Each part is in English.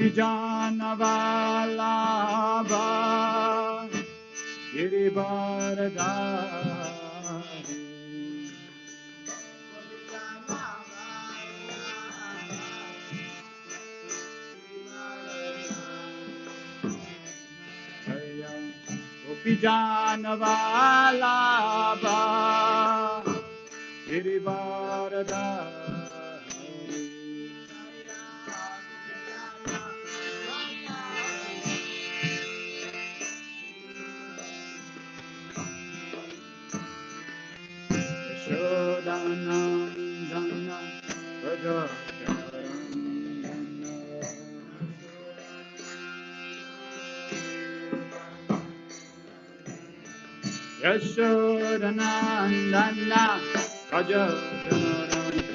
Gopijanavalabha Girivaradhari Jaya Gopijanavalabha Girivaradhari Yashodanandana Rajajanarandana Yashodanandana Rajajanarandana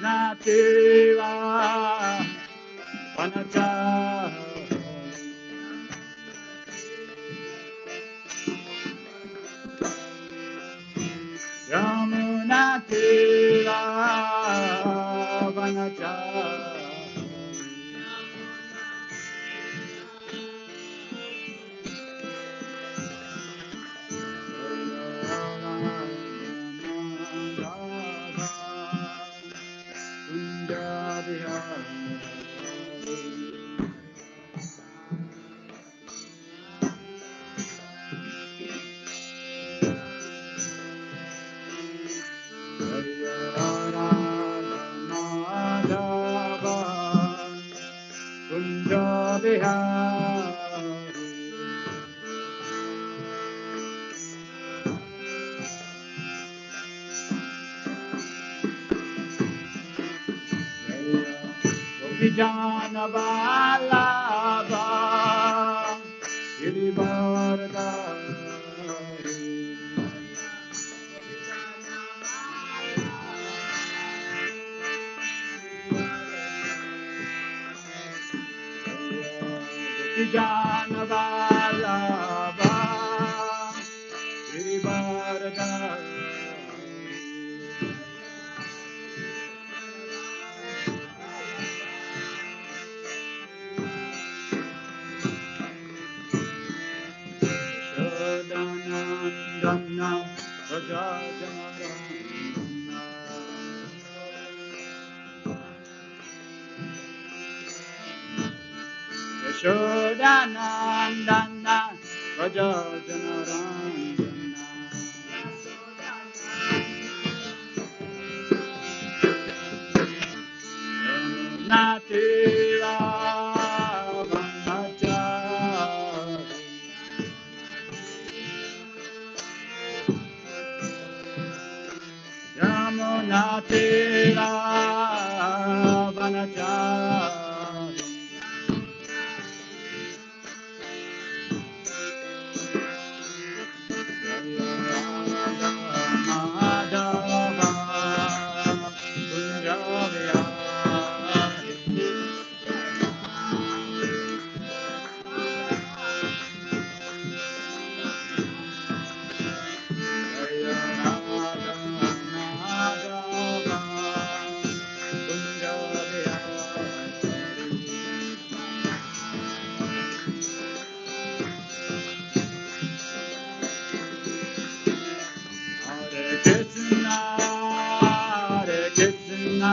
Nativa Vanachari Yamuna Tira Vanachari Janavalabha Girivaradhari Gopijanavalabha Girivaradhari Yashodanandana Rajajanarandana Yashodanandana Rajajanarandana Yamunatira Vanachari Yamunatira Vanachari Madhava Kunjavihari Jaya Radha Madhava Krishna, Hare Krishna,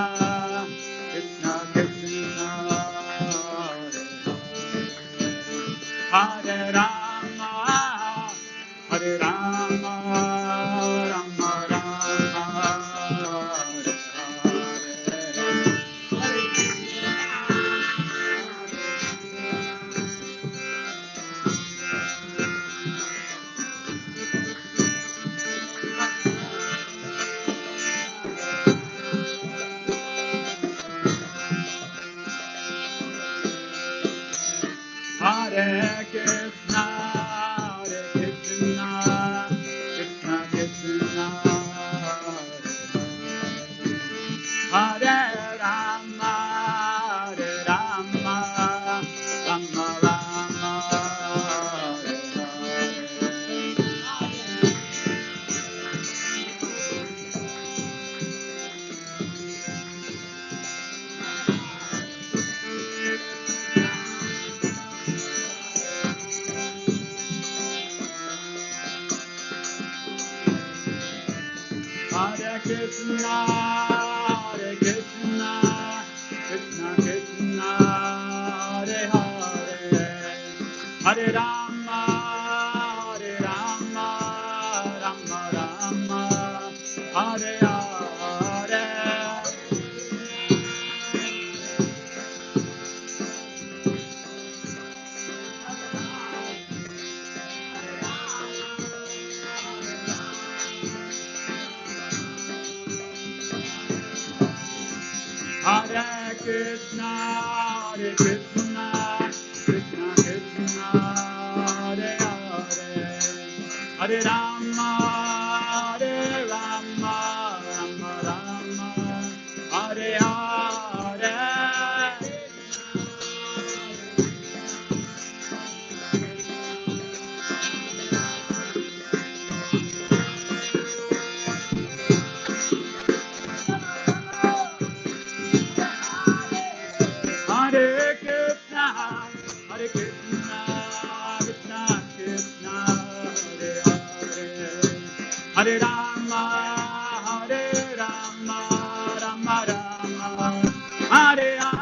Hare Krishna, Krishna Krishna, Hare Hare, Hare Rama, Hare Rama, Rama Rama, Hare Hare. Hare Krishna, Hare Krishna, Krishna Krishna, Hare Hare, Hare Rama, Hare Rama, Rama Rama, Hare Hare.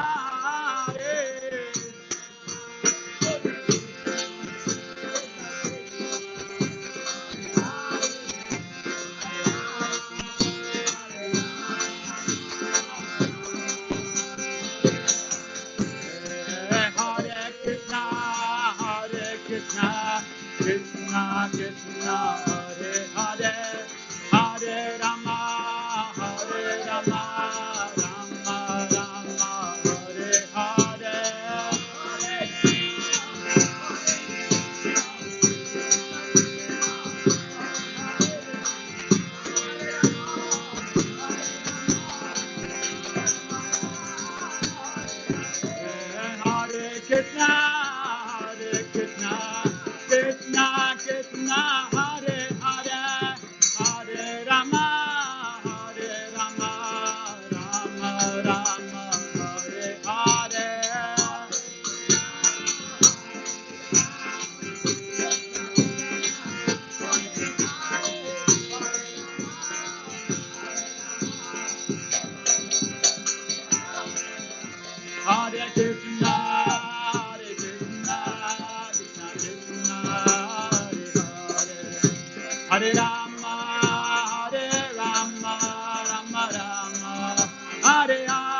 Hare Krishna, Hare Krishna, Krishna Krishna, Hare Hare, Hare Rama, Hare Rama, Rama Rama, Hare Hare. Hare Krishna, Hare Krishna, Krishna Krishna, Hare Hare, Hare Rama, Hare Rama, Rama Rama, Hare Hare. Hare Krishna, Hare Krishna, Krishna Krishna, Hare Hare, Hare Rama, Hare Rama, Rama Rama, Hare Hare.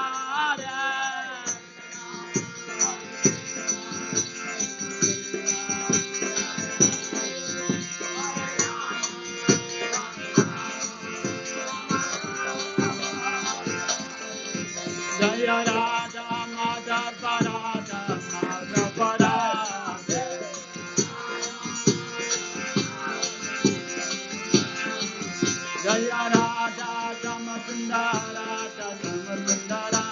Jaya Radha Madhava Radha Madhava Radha. Jaya Radha Samasundara Samasundara.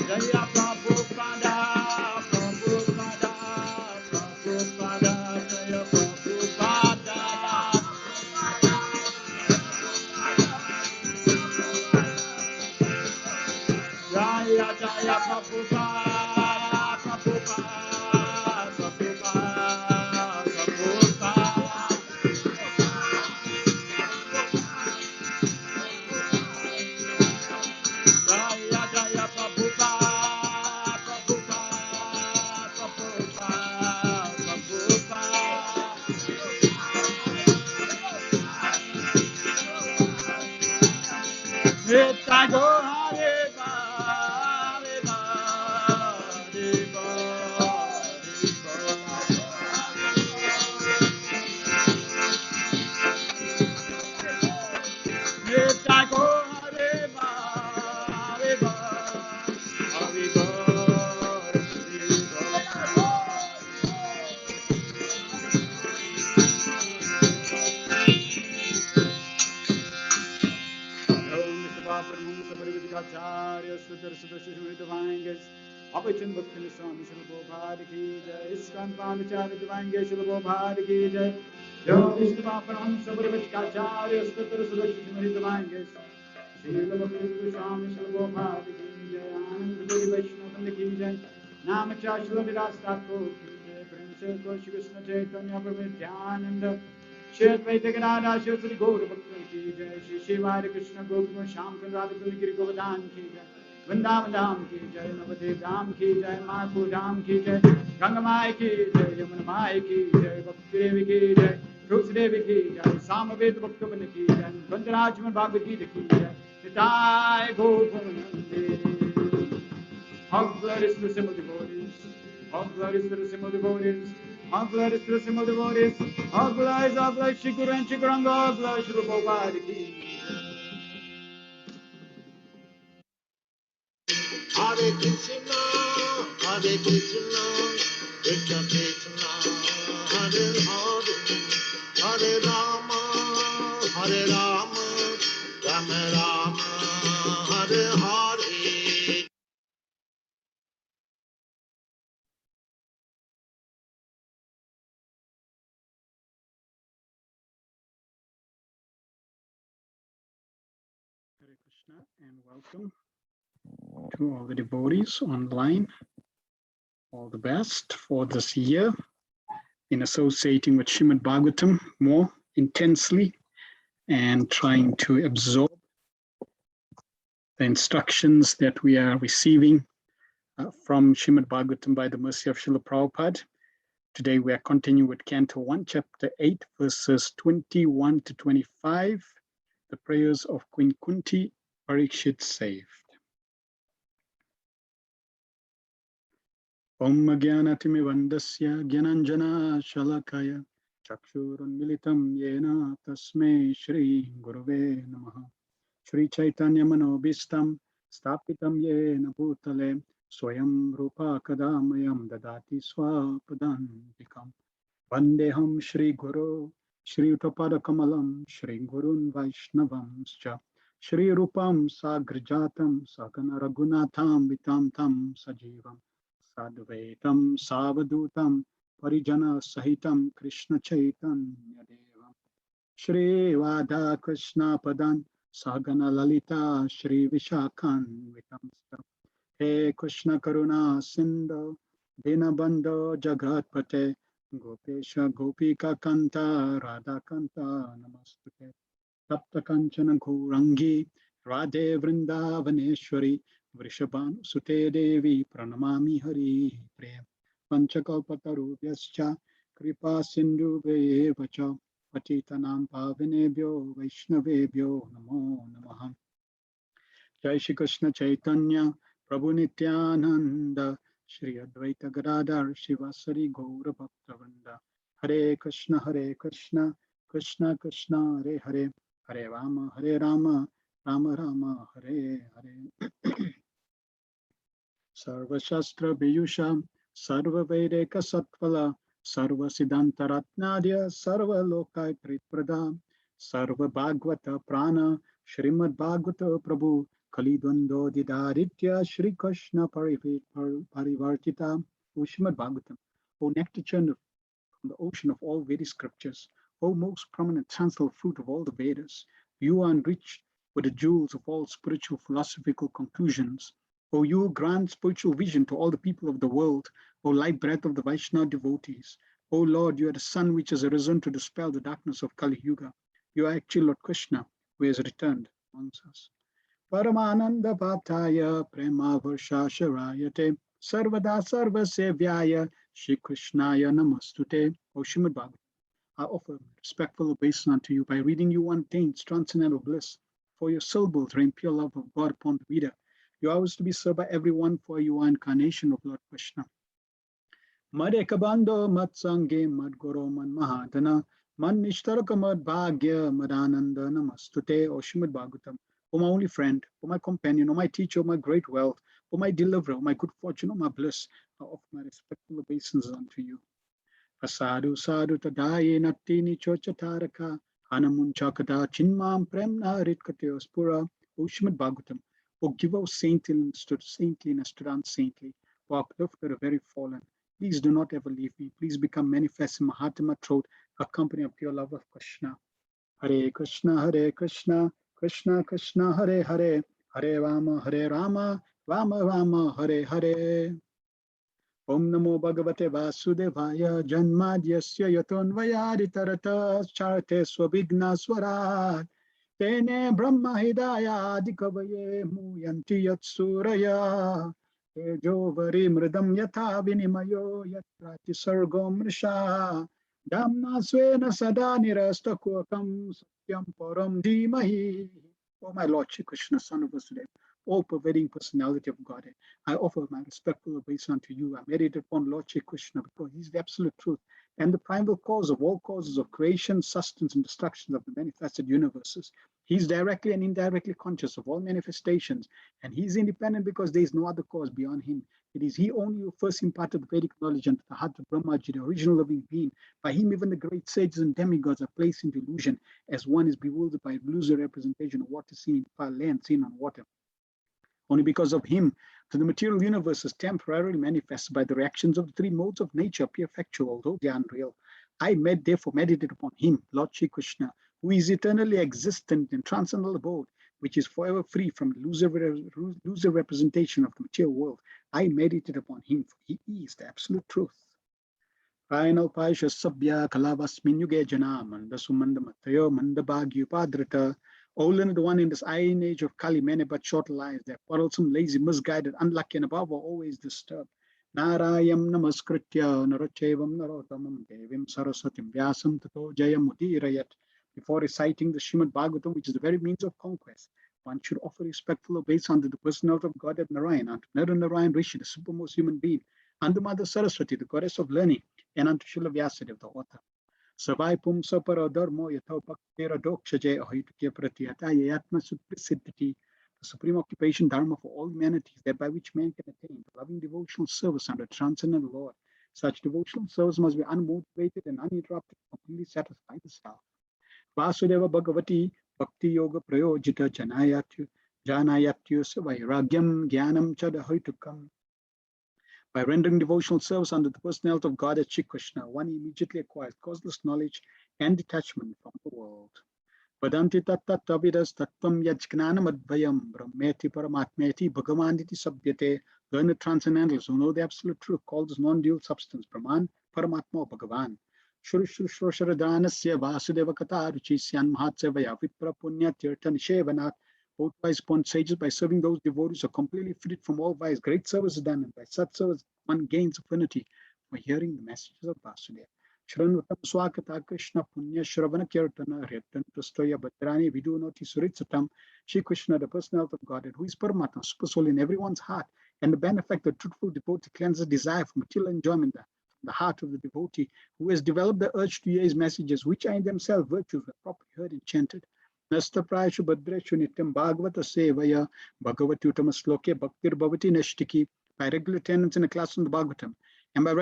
Jaya Prabhupada Prabhupada Prabhupada Jaya Prabhupada. Jaya Jaya Prabhupada Prabhupada Prabhupada Prabhupada. Jaya Jaya Prabhupada Prabhupada Prabhupada Prabhupada. Nitya Go Hare Ba, Hare Ba, Hare Ba, Hare Ba. Nitya Go Hare Ba, Hare Ba, Hare Ba, Hare Ba. Paramahamsas, Sudar Sudar Divine Guest, Abhachan Bhakti Swami Shri Prabhupada ki jai, Iskan Pandacharya Divine Guest Shri Prabhupada ki jai, Yogi Shri Paramahamsas Sudar Sudar Divine Guest, Shri Bhakti Swami Shri Prabhupada ki jai, Anand Puri Vaishnava ki jai, Namacharya Shri Vidas Thakur ki jai, Prince Krishna Krishna Chaitanya Prabhu Nityananda, Shri Advaita Gadadhar Shri Sri Gaura Bhakta ki jai, Shri Shiva Hare Krishna Gopika Shyam Radha Giri Govardhan ki jai, Vrindavan Dham ki jai, Navadvip Dham ki jai, Mayapur Dham ki jai, Ganga Mai ki jai, Yamuna Mai ki jai, Bhakti Devi ki jai, Tulsi Devi ki jai, Samaved Bhakta Vrinda ki jai, Vandarajman Bhagavad Gita ki jai, Nitai Gaur Premanande. How glorious the symbol devotees, how glorious the symbol devotees, All glory to the simple devotees. All glories of like Shikuru and Chikuranga. All glory to the Bhagavad Gita. Hare Krishna, Hare Krishna, Krishna Krishna, Hare Hare, Hare Rama, Hare Rama, Rama Rama, Hare Hare. Hare Krishna and welcome to all the devotees online. All the best for this year in associating with Srimad Bhagavatam more intensely and trying to absorb the instructions that we are receiving from Srimad Bhagavatam by the mercy of Srila Prabhupada. Today we are continuing with Canto 1, Chapter 8, verses 21 to 25, the prayers of Queen Kunti, Parikshit saved. Om Jnanatimirandasya Jnananjana Shalakaya Chakshurunmilitam Yena Tasmai Shri Gurave Namaha Shri Chaitanya Manobhistam Stapitam Yena Bhutale Swayam Rupa Kadamayam Dadati Swapadantikam Vandeham Shri Guru Shri Utapada Kamalam Shri Gurun Vaishnavamscha Shri Rupam Sagrajatam Sakana Ragunatham Vitam Tam Sajivam Sadvaitam Savadutam Parijana Sahitam Krishna Chaitanya Devam Shri Radha Krishna Padan Sagana Lalita Shri Vishakhan Vitamsta He Krishna Karuna Sindhu Dinabandho Jagatpate Gopesha Gopika Kanta Radha Kanta Namastute Tapta Kanchana Gourangi Radhe Vrindavaneshwari Vrishabhan Sute Devi Pranamami Hari Prem Panchakalpatarubhyascha Kripa Sindhu Vacha Patitanam Pavinebhyo Vaishnavebhyo Namo Namaha Jai Shri Krishna Chaitanya Prabhu Nityananda Shri Advaita Gadadhar Shivasari Gaura Bhaktavinda Hare Krishna Krishna Krishna Hare Hare Hare Rama Rama Rama Hare Hare Sarva Shastra Biyusha Sarva Vedeka Sattvala Sarva Siddhanta Ratnadya Sarva Lokai Pritprada Sarva Bhagavata Prana Srimad Bhagavata Prabhu Kalidwando Didaritya Shri Krishna Parivartita O Srimad Bhagavatam, O nectar churned from the ocean of all Vedic scriptures, O most prominent transcendental fruit of all the Vedas, you are enriched with the jewels of all spiritual philosophical conclusions. O you grant spiritual vision to all the people of the world, O light breath of the Vaishnava devotees. O Lord, you are the sun which has arisen to dispel the darkness of Kali Yuga. You are actually Lord Krishna, who has returned amongst us. Paramananda Bhattaya Prema Varsha Sharayate Sarvada Sarva Sevyaya Shri Krishnaya Namastute. O Srimad Bhagavatam, I offer respectful obeisance unto you by reading you Untamed transcendental bliss. For your syllables rain pure love of God upon the reader. You are always to be served by everyone, for you are incarnation of Lord Krishna. Mad ekabando mad sange mad goro man mahadana man nishtaraka mad bhagya madananda namastute. O Srimad Bhagavatam, O my only friend, O my companion, O my teacher, O my great wealth, O my deliverer, O my good fortune, O my bliss, I offer my respectful obeisances unto you. Asadu sadhu tadaye natini chochataraka hanamunchakada chinmam premna ritkatyospura. O Srimad Bhagavatam, O give us saintliness to the unsaintly, O uplifter the very fallen. Please do not ever leave me. Please become manifest in my heart and my throat, accompany of pure love of Krishna. Hare Krishna, Krishna Krishna, Hare Hare, Hare Rama, Rama Rama, Hare Hare. Om Namo Bhagavate Vasudevaya Janmadyasya Yatonvayaditarata Charte Swabhigna Swarat Tene Brahma Hidaya Adikavaye Muyanti Yatsuraya Tejo Vari Mridam Yatha Vinimayo Yatrati Sargom Risha Damna Svena Sada Nirastakokam Satyam Param Dhimahi. O my Lord Shri Krishna, Son of Vasudeva, O pervading personality of Godhead, I offer my respectful obeisance unto you. I meditate upon Lord Shri Krishna because he is the absolute truth. and the primal cause of all causes of creation, sustenance, and destruction of the manifested universes. He's directly and indirectly conscious of all manifestations, and he's independent because there is no other cause beyond him. It is he only who first imparted the Vedic knowledge into the heart of Brahmaji, the original living being. By him, even the great sages and demigods are placed into illusion, as one is bewildered by illusory representation of what is seen, land seen on water. Only because of him, the material universe is temporarily manifested by the reactions of the three modes of nature appear factual, although they are unreal. I therefore meditate upon him, Lord Shri Krishna, who is eternally existent in transcendental abode, which is forever free from illusory representation of the material world. I meditate upon him, for he is the absolute truth. Rainal Paisha Sabya Kalavasmin Yuge Jana Manda Sumanda Matayo Manda Bhagyu Padrita. Only the one in this iron age of Kali, many but short lives, they're quarrelsome, lazy, misguided, unlucky, and above all, always disturbed. Narayam Namaskritya Narachevam Narotamam Devim Saraswatim Vyasam Tato Jayam Mudirayat. Before reciting the Srimad Bhagavatam, which is the very means of conquest, one should offer respectful obeisance unto the personality of Godhead Narayan, unto Narayan Rishi, the supermost human being, unto Mother Saraswati, the goddess of learning, and unto Srila Vyasadeva, the author. Sabai Pumsa Paradharmo Yatho Bhaktera Dokshaje Ahituke Pratiyata Yatma Suprisiddhati. The supreme occupation dharma for all humanity is that by which man can attain the loving devotional service under transcendent Lord. Such devotional service must be unmotivated and uninterrupted, completely satisfy the self. Vasudeva Bhagavati Bhakti Yoga Prayojita Janayatyu Vairagyam Jnanam Chadahitukam. By rendering devotional service under the personality of God as Shri Krishna, one immediately acquires causeless knowledge and detachment from the world. Vadanti tattvavidas tattvam yajnanam advayam brahmeti paramatmeti bhagavaniti sabhyate. Learned transcendentals who know the absolute truth call this non-dual substance Brahman, Paramatma, or Bhagavan. Shurushrushrusharadhanasya vasudeva kata ruchisyan mahatsevaya vipra punya tirtha nishevanat. Both wise upon sages, by serving those devotees, are completely freed from all vice. Great service is done, and by such service, one gains affinity for hearing the messages of Vasudeva. Shranutam swakata Krishna punya shravana kirtana retan prastoya bhadrani vidunoti suritsatam. Shri Krishna, the personality of Godhead, who is Paramatma, super soul in everyone's heart, and the benefactor, truthful devotee, cleanses desire from material enjoyment from the heart of the devotee, who has developed the urge to hear his messages, which are in themselves virtues, were properly heard and chanted. Nasta Prayashu Badreshu Nityam Bhagavata Sevaya Bhagavati Uttama Sloke Bhaktir Bhavati Nashtiki. By regular attendance in a class on the Bhagavatam, and by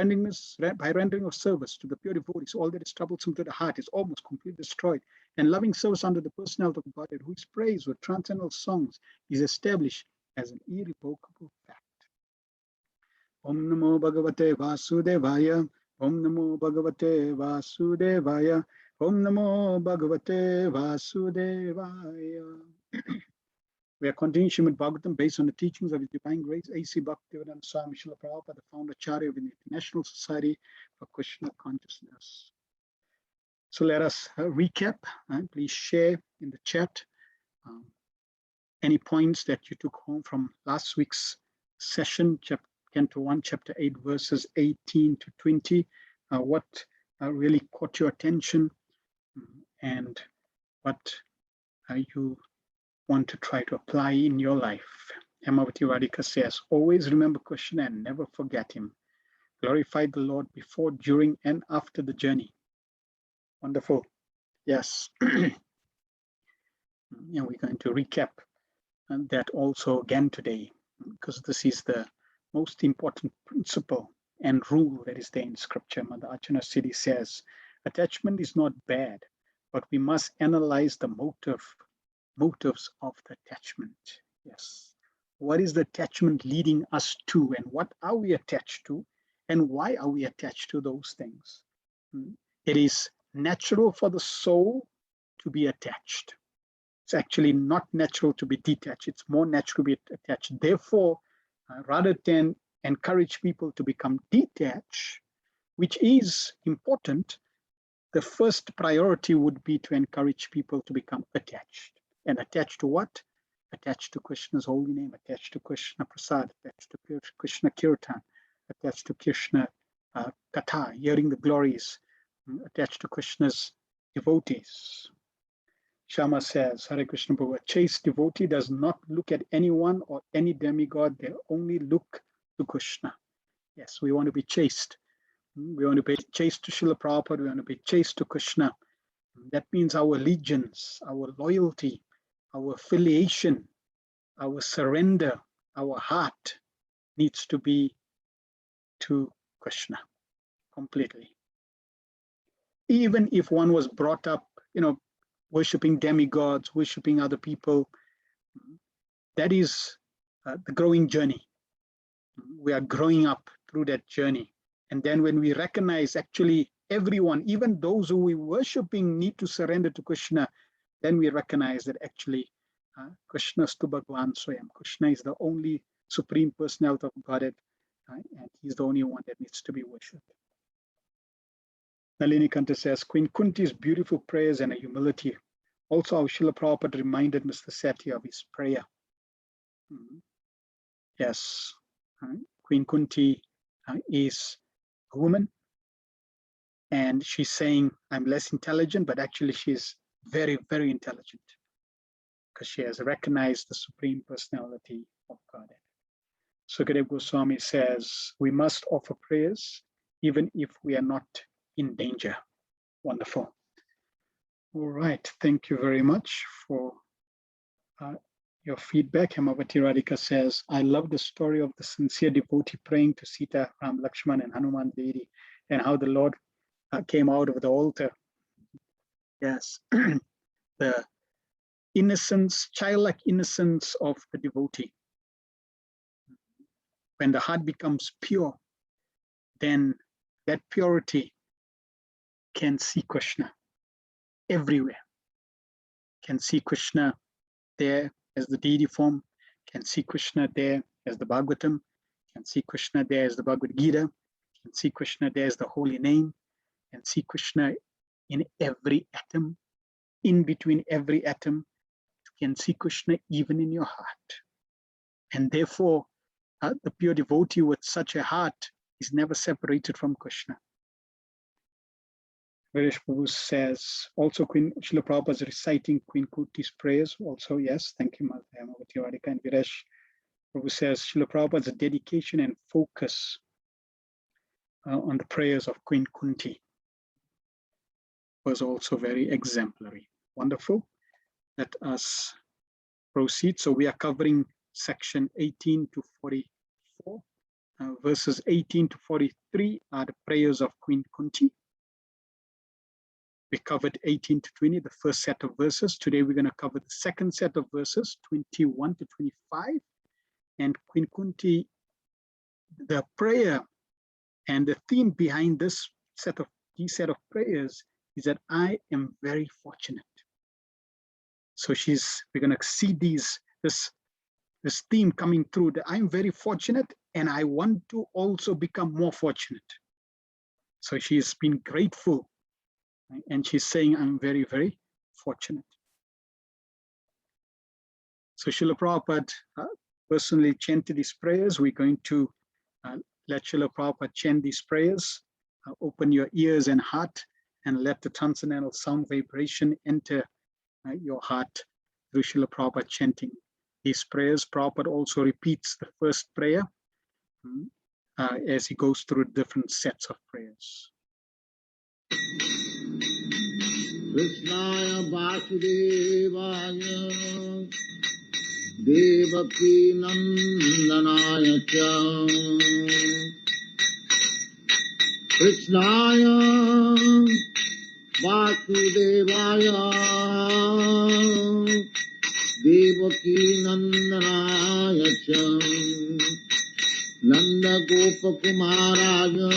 rendering of service to the pure devotees, all that is troublesome to the heart is almost completely destroyed, and loving service under the personality of Godhead, who is praised with transcendental songs, is established as an irrevocable fact. Om Namo Bhagavate Vasudevaya. Om Namo Bhagavate Vasudevaya. Om Namo Bhagavate Vasudevaya. We are continuing Srimad Bhagavatam based on the teachings of His Divine Grace, A.C. Bhaktivedanta Swami Srila Prabhupada, the founder Acharya of the International Society for Krishna Consciousness. So let us recap, and please share in the chat any points that you took home from last week's session, Canto 1, Chapter 8, verses 18 to 20. What really caught your attention, and what you want to try to apply in your life. Hemavati Radhika says, always remember Krishna and never forget him. Glorify the Lord before, during, and after the journey. Wonderful. Yes. We're going to recap that also again today, because this is the most important principle and rule that is there in scripture. Mother Arjuna Siddhi says, attachment is not bad, but we must analyze the motives of the attachment. Yes. What is the attachment leading us to, and what are we attached to, and why are we attached to those things? It is natural for the soul to be attached. It's actually not natural to be detached. It's more natural to be attached. Therefore, rather than encourage people to become detached, which is important, the first priority would be to encourage people to become attached. And attached to what? Attached to Krishna's holy name, attached to Krishna Prasad, attached to Krishna Kirtan, attached to Krishna Katha, hearing the glories, attached to Krishna's devotees. Shama says, Hare Krishna Prabhu, a chaste devotee does not look at anyone or any demigod, they only look to Krishna. Yes, we want to be chaste. We want to pay chaste to Srila Prabhupada. We want to pay chaste to Krishna. That means our allegiance, our loyalty, our affiliation, our surrender, our heart needs to be to Krishna completely. Even if one was brought up, worshipping demigods, worshipping other people, that is the growing journey. We are growing up through that journey. And then when we recognize actually everyone, even those who we worshipping, need to surrender to Krishna, then we recognize that actually Krishna is Bhagwan Swayam. Krishna is the only Supreme Personality of Godhead, and he's the only one that needs to be worshipped. Nalini Kanta says, Queen Kunti's beautiful prayers and humility. Also, our Srila Prabhupada reminded Mr. Sethi of his prayer. Yes, Queen Kunti is a woman, and she's saying, I'm less intelligent, but actually she's very, very intelligent because she has recognized the Supreme Personality of Godhead. Sukadeva Goswami says, we must offer prayers even if we are not in danger. Wonderful. All right, thank you very much for your feedback. Hemavati Radhika says, I love the story of the sincere devotee praying to Sita, Ram, Lakshman, and Hanuman Devi, and how the Lord came out of the altar. Yes, the innocence, childlike innocence of the devotee. When the heart becomes pure, then that purity can see Krishna everywhere. Can see Krishna there as the deity form, can see Krishna there as the Bhagavatam, can see Krishna there as the Bhagavad Gita, can see Krishna there as the holy name, can see Krishna in every atom, in between every atom, can see Krishna even in your heart. And therefore, the pure devotee with such a heart is never separated from Krishna. Viresh Prabhu says, also Queen Srila Prabhupada is reciting Queen Kunti's prayers. Also, yes, thank you, Madhavati Radhika. And Viresh Prabhu says, Srila Prabhupada's dedication and focus on the prayers of Queen Kunti was also very exemplary. Wonderful. Let us proceed. So we are covering section 18 to 44. Verses 18 to 43 are the prayers of Queen Kunti. We covered 18 to 20, the first set of verses. Today we're going to cover the second set of verses, 21 to 25. And Queen Kunti, the prayer and the theme behind this set of prayers is that I am very fortunate. So we're going to see this theme coming through, that I'm very fortunate and I want to also become more fortunate. So she's been grateful. And she's saying, I'm very, very fortunate. So Srila Prabhupada personally chanted these prayers. We're going to let Srila Prabhupada chant these prayers. Open your ears and heart and let the transcendental sound vibration enter your heart through Srila Prabhupada chanting these prayers. Prabhupada also repeats the first prayer as he goes through different sets of prayers. Krishnaya Vasudevaya Devaki Nandanaya Cha Krishnaya Vasudevaya Devaki Nandanaya Cha Nanda Gopakumaraya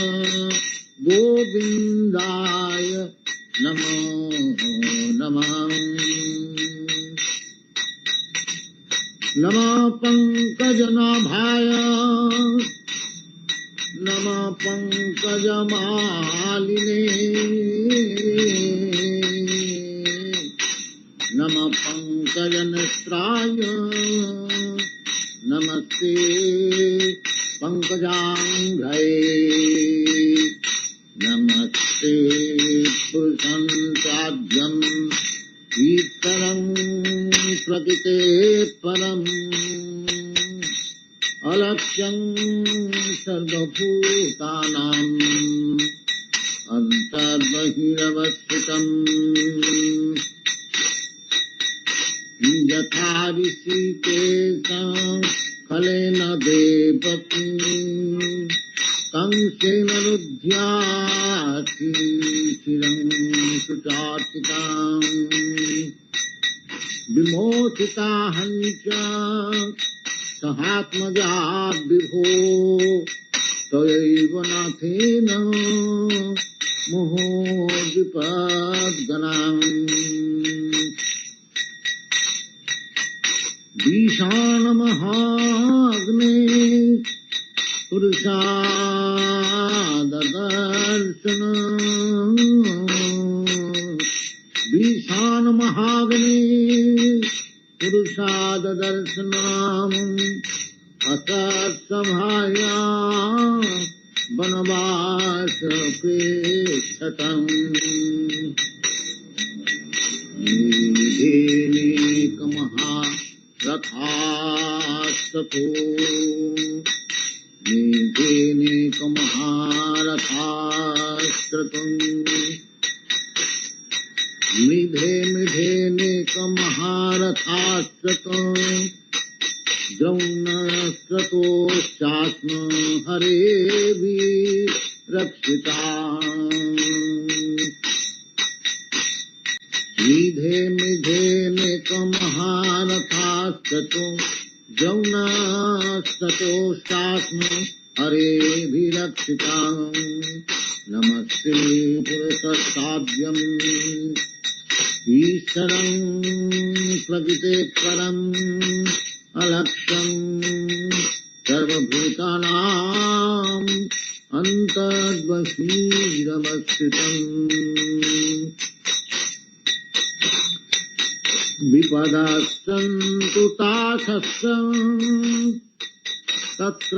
Govindaya Namo Namah Nama Pankajanaභaya Nama Pankajamaline Nama Pankajanetraya Namaste Pankajanghaye Namaste Purusantadyam Itaram Prakite Param अलक्ष्यं सर्वभूतानां अन्तर्बहिरवस्थितम् यथा ऋषिकेश फलेन देवकी कंसेन रुध्याति चिरं सुचार्चिताम् विमोचिता हञ्च सहात्मजा विभो तयैव नाथेन मोहो विपद्गणाम् विषाणमहाग्ने पुरुषाददर्शन विषाणमहाग्ने पुरुषाददर्शनम् असत्सभाया वनवासपेक्षतम् रथास्ततो मिधेनेकमहारथास्ततो द्रौणस्ततोश्चात्म हरेभिरक्षिता मिधेनेकमहारथास्ततो द्रौणस्ततोश्चात्म हरेभिरक्षिता नमस्ते पुरुषस्ताभ्यम् ईश्वरं प्रकृते परम् अलक्ष्यं सर्वभूतानां अन्तर्बहिरवस्थितम् विपदस्सन्तु तासस्सं तत्र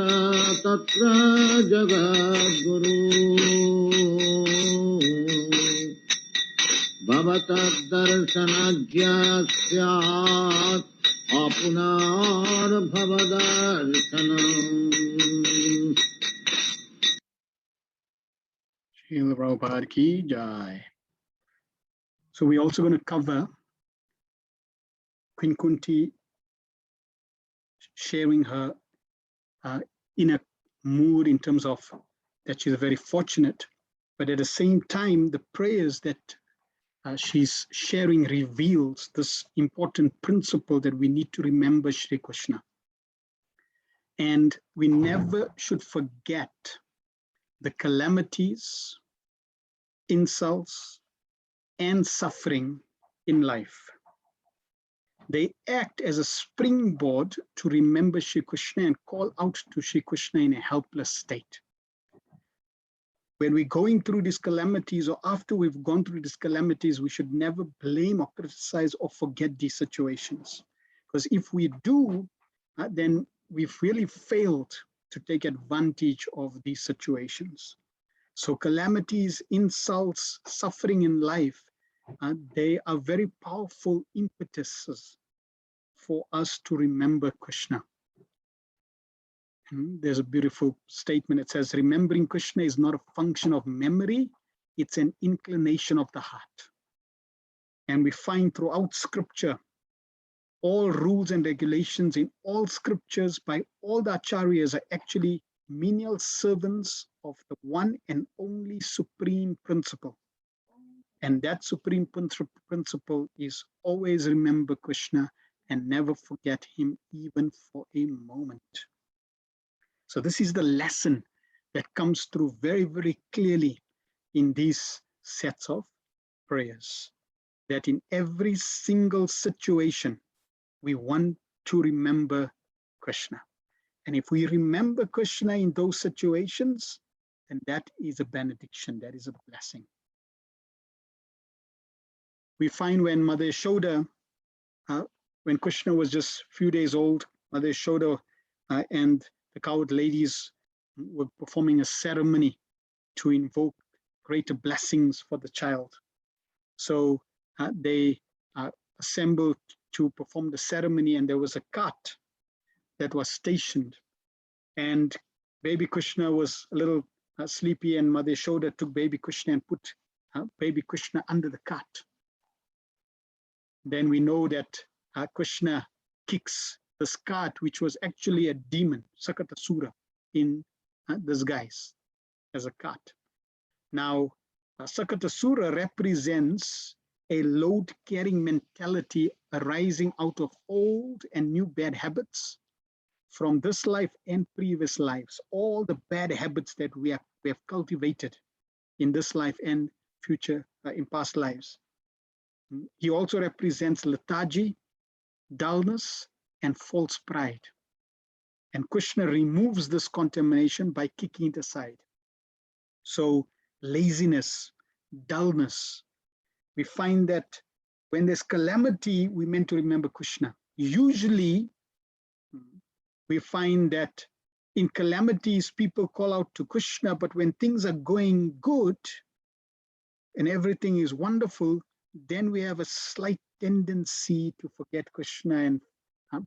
तत्र जगद्गुरु भवतद्दर्शनज्ञ स्यात् अपुनर्भवदर्शनम्. Srila Prabhupada ki jai. So we're also going to cover Queen Kunti sharing her inner mood in terms of that she's very fortunate, but at the same time, the prayers that she's sharing reveals this important principle that we need to remember Shri Krishna. And we never should forget the calamities, insults, and suffering in life. They act as a springboard to remember Shri Krishna and call out to Shri Krishna in a helpless state. When we're going through these calamities, or after we've gone through these calamities, we should never blame or criticize or forget these situations. Because if we do, then we've really failed to take advantage of these situations. So calamities, insults, suffering in life, they are very powerful impetuses for us to remember Krishna. There's a beautiful statement. It says, remembering Krishna is not a function of memory, it's an inclination of the heart. And we find throughout scripture, all rules and regulations in all scriptures by all the acharyas are actually menial servants of the one and only supreme principle. And that supreme principle is always remember Krishna and never forget him even for a moment. So this is the lesson that comes through very, very clearly in these sets of prayers, that in every single situation, we want to remember Krishna. And if we remember Krishna in those situations, then that is a benediction, that is a blessing. We find when Mother Yashoda, when Krishna was just a few days old, Mother Yashoda and the cowherd ladies were performing a ceremony to invoke greater blessings for the child. So they assembled to perform the ceremony, and there was a cart that was stationed And baby Krishna was a little sleepy, and Mother Yashoda took baby Krishna and put baby Krishna under the cart. Then we know that Krishna kicks this cart, which was actually a demon, Sakatasura, in disguise as a cart. Now, Sakatasura represents a load-carrying mentality arising out of old and new bad habits from this life and previous lives, all the bad habits that we have cultivated in this life and future, in past lives. He also represents lethargy, dullness, and false pride. And Krishna removes this contamination by kicking it aside. So laziness, dullness, we find that when there's calamity, we're meant to remember Krishna. Usually, we find that in calamities, people call out to Krishna, but when things are going good and everything is wonderful, then we have a slight tendency to forget Krishna and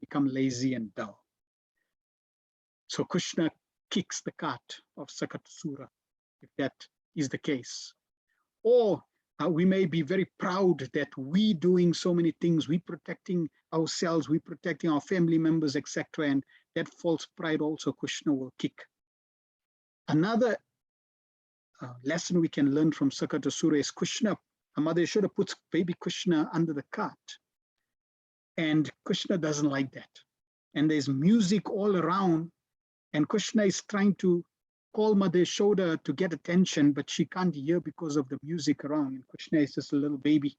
become lazy and dull. So Krishna kicks the cart of Sakatasura, if that is the case. Or we may be very proud that we doing so many things, we protecting ourselves, we protecting our family members, etc. And that false pride also Krishna will kick. Another lesson we can learn from Sakatasura is Krishna, Mother Yashoda puts baby Krishna under the cart. And Krishna doesn't like that. And there's music all around, and Krishna is trying to call Mother Yashoda to get attention, but she can't hear because of the music around. And Krishna is just a little baby.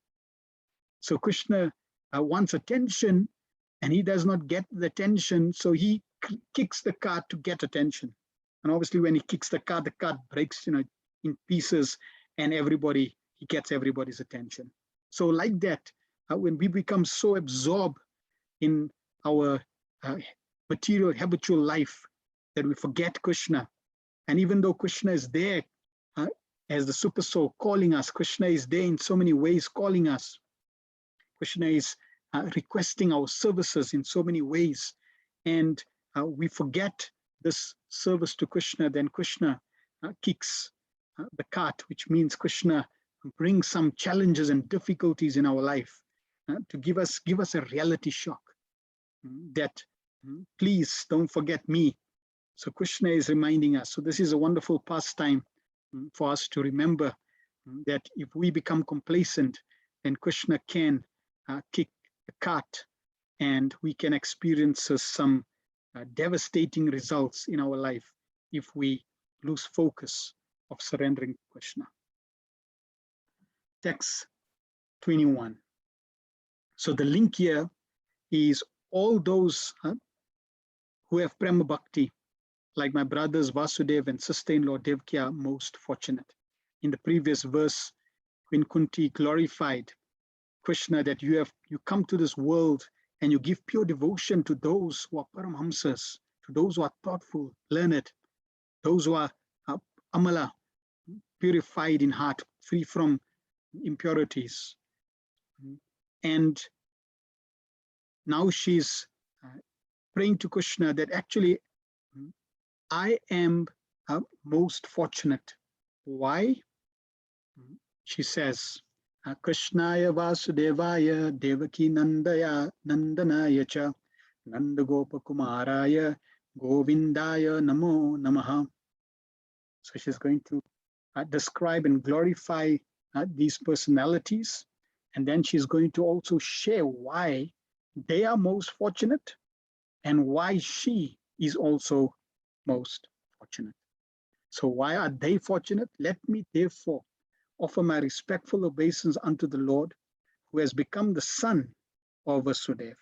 So Krishna wants attention, and he does not get the attention, so he kicks the cart to get attention. And obviously when he kicks the cart breaks in pieces, and he gets everybody's attention. So like that, when we become so absorbed in our material, habitual life that we forget Krishna. And even though Krishna is there as the super soul calling us, Krishna is there in so many ways calling us. Krishna is requesting our services in so many ways. And we forget this service to Krishna, then Krishna kicks the cart, which means Krishna brings some challenges and difficulties in our life to give us a reality shock that please don't forget me. So Krishna is reminding us. So this is a wonderful pastime for us to remember that if we become complacent, then Krishna can kick the cart, and we can experience some devastating results in our life if we lose focus of surrendering to Krishna. Text 21. So the link here is all those who have Prema Bhakti, like my brothers Vasudev and sister-in-law Devaki, are most fortunate. In the previous verse, when Kunti glorified Krishna, that you come to this world and you give pure devotion to those who are Paramahamsas, to those who are thoughtful, learned, those who are Amala, purified in heart, free from impurities. And now she's praying to Krishna that actually I am most fortunate. Why? She says, Krishnaya Vasudevaya Devaki Nandanaya cha Nandagopakumaraya Govindaya Namo Namaha. So she's going to describe and glorify these personalities, and then she's going to also share why they are most fortunate and why she is also most fortunate. So why are they fortunate? Let me therefore offer my respectful obeisance unto the Lord, who has become the son of Vasudeva,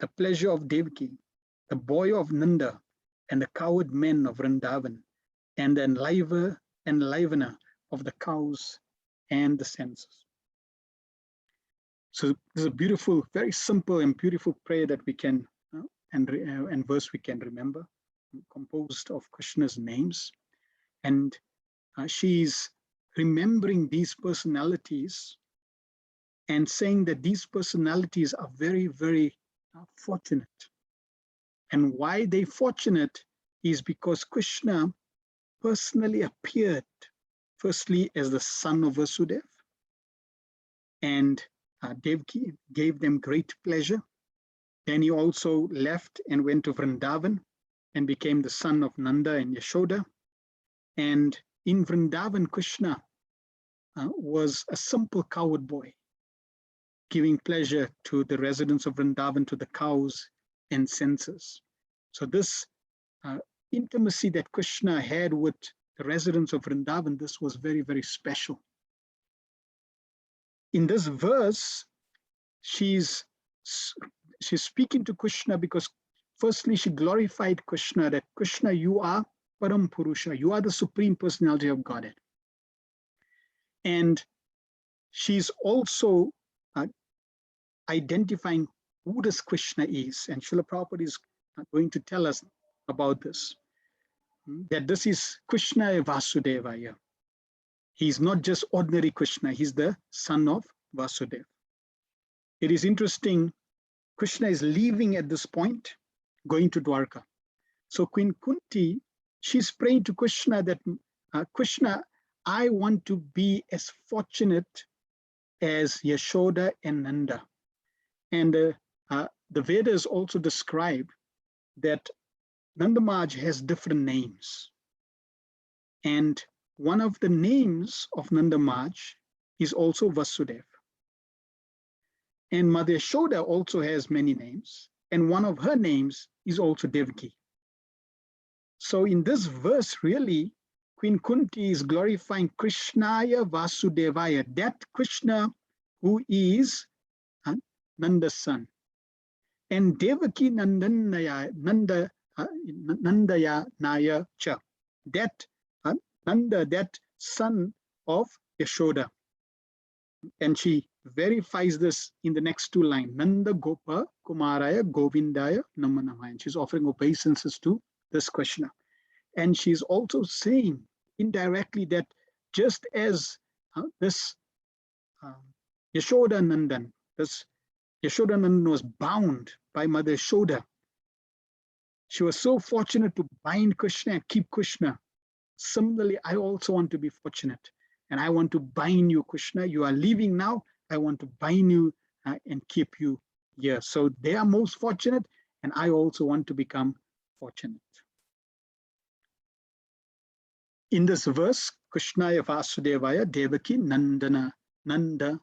the pleasure of Devaki, the boy of Nanda, and the coward men of Vrindavan, and the enlivener of the cows and the senses. So this is a beautiful, very simple and beautiful prayer that we can, and verse we can remember, composed of Krishna's names. And she's remembering these personalities and saying that these personalities are very, very fortunate. And why they're fortunate is because Krishna personally appeared firstly as the son of Vasudeva, and Devaki gave them great pleasure. Then he also left and went to Vrindavan and became the son of Nanda and Yashoda. And in Vrindavan, Krishna was a simple cowherd boy, giving pleasure to the residents of Vrindavan, to the cows and censers. So this intimacy that Krishna had with the residents of Vrindavan, this was very, very special. In this verse, she's speaking to Krishna because firstly, she glorified Krishna, that Krishna, you are Param Purusha, you are the Supreme Personality of Godhead. And she's also identifying who this Krishna is. And Srila Prabhupada is going to tell us about this, that this is Krishna Vasudevaya. He's not just ordinary Krishna, he's the son of Vasudeva. It is interesting, Krishna is leaving at this point, going to Dwarka. So Queen Kunti, she's praying to Krishna that, Krishna, I want to be as fortunate as Yashoda and Nanda. And the Vedas also describe that Nanda Maharaj has different names. And one of the names of Nanda Maharaj is also Vasudeva. And Mother Yashoda also has many names. And one of her names is also Devaki. So in this verse, really, Queen Kunti is glorifying Krishnaya Vasudevaya, that Krishna who is Nanda's son. And Devaki Nandaya Naya Cha, that Nanda, that son of Yashoda. And she verifies this in the next two lines, Nanda Gopa Kumaraya Govindaya Namanamaya. And she's offering obeisances to this Krishna. And she's also saying indirectly that just as this Yashoda Nandan, this Yashoda Nandan was bound by Mother Yashoda. She was so fortunate to bind Krishna and keep Krishna. Similarly, I also want to be fortunate. And I want to bind you, Krishna. You are leaving now. I want to bind you and keep you here. So they are most fortunate, and I also want to become fortunate. In this verse, Krishnaya Vasudevaya Devaki Nandana Nanda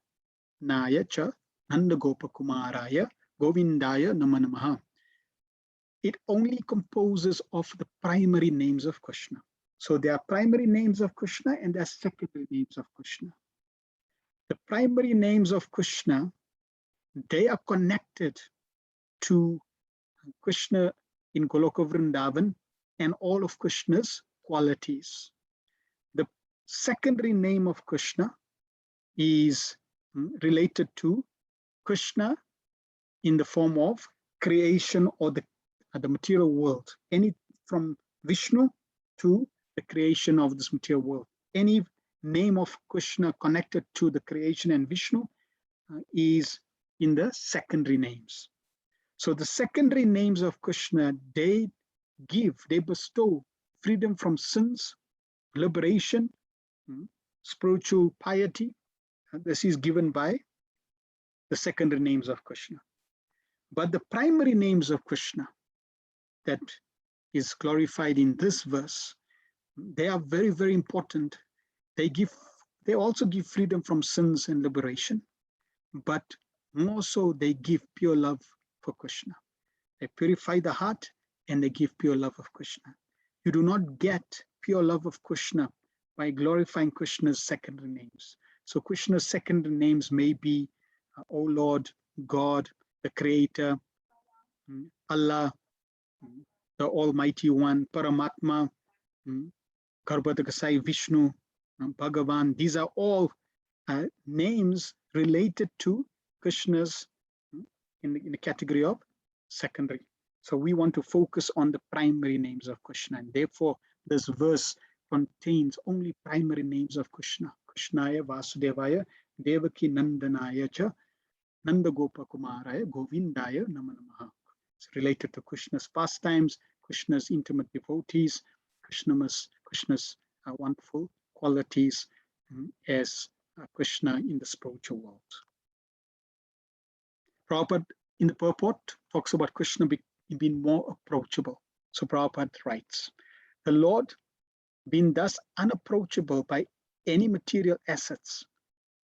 Naya Cha Nanda Gopa Kumaraya Govindaya Namanamaha. It only composes of the primary names of Krishna. So there are primary names of Krishna and there are secondary names of Krishna. The primary names of Krishna, they are connected to Krishna in Goloka Vrindavan and all of Krishna's qualities. The secondary name of Krishna is related to Krishna in the form of creation or the material world. Any from Vishnu to the creation of this material world. Any name of Krishna connected to the creation and Vishnu is in the secondary names. So the secondary names of Krishna, they bestow freedom from sins, liberation, spiritual piety. This is given by the secondary names of Krishna. But the primary names of Krishna that is glorified in this verse, they are very, very important. They also give freedom from sins and liberation, but more so they give pure love for Krishna. They purify the heart and they give pure love of Krishna. You do not get pure love of Krishna by glorifying Krishna's secondary names. So Krishna's secondary names may be, O Lord, God, the Creator, Allah, the Almighty One, Paramatma, Garbhadakasai, Vishnu, Bhagavan. These are all names related to Krishna's in the category of secondary. So we want to focus on the primary names of Krishna, and therefore this verse contains only primary names of Krishna. Krishnaya Vasudevaya Devaki Nandanaya Cha Nanda Gopa Kumaraya Govindaya Namanamaha. It's related to Krishna's pastimes Krishna's intimate devotees, Krishna's wonderful qualities as Krishna in the spiritual world. Prabhupada in the purport talks about Krishna being more approachable. So Prabhupada writes, the Lord, being thus unapproachable by any material assets,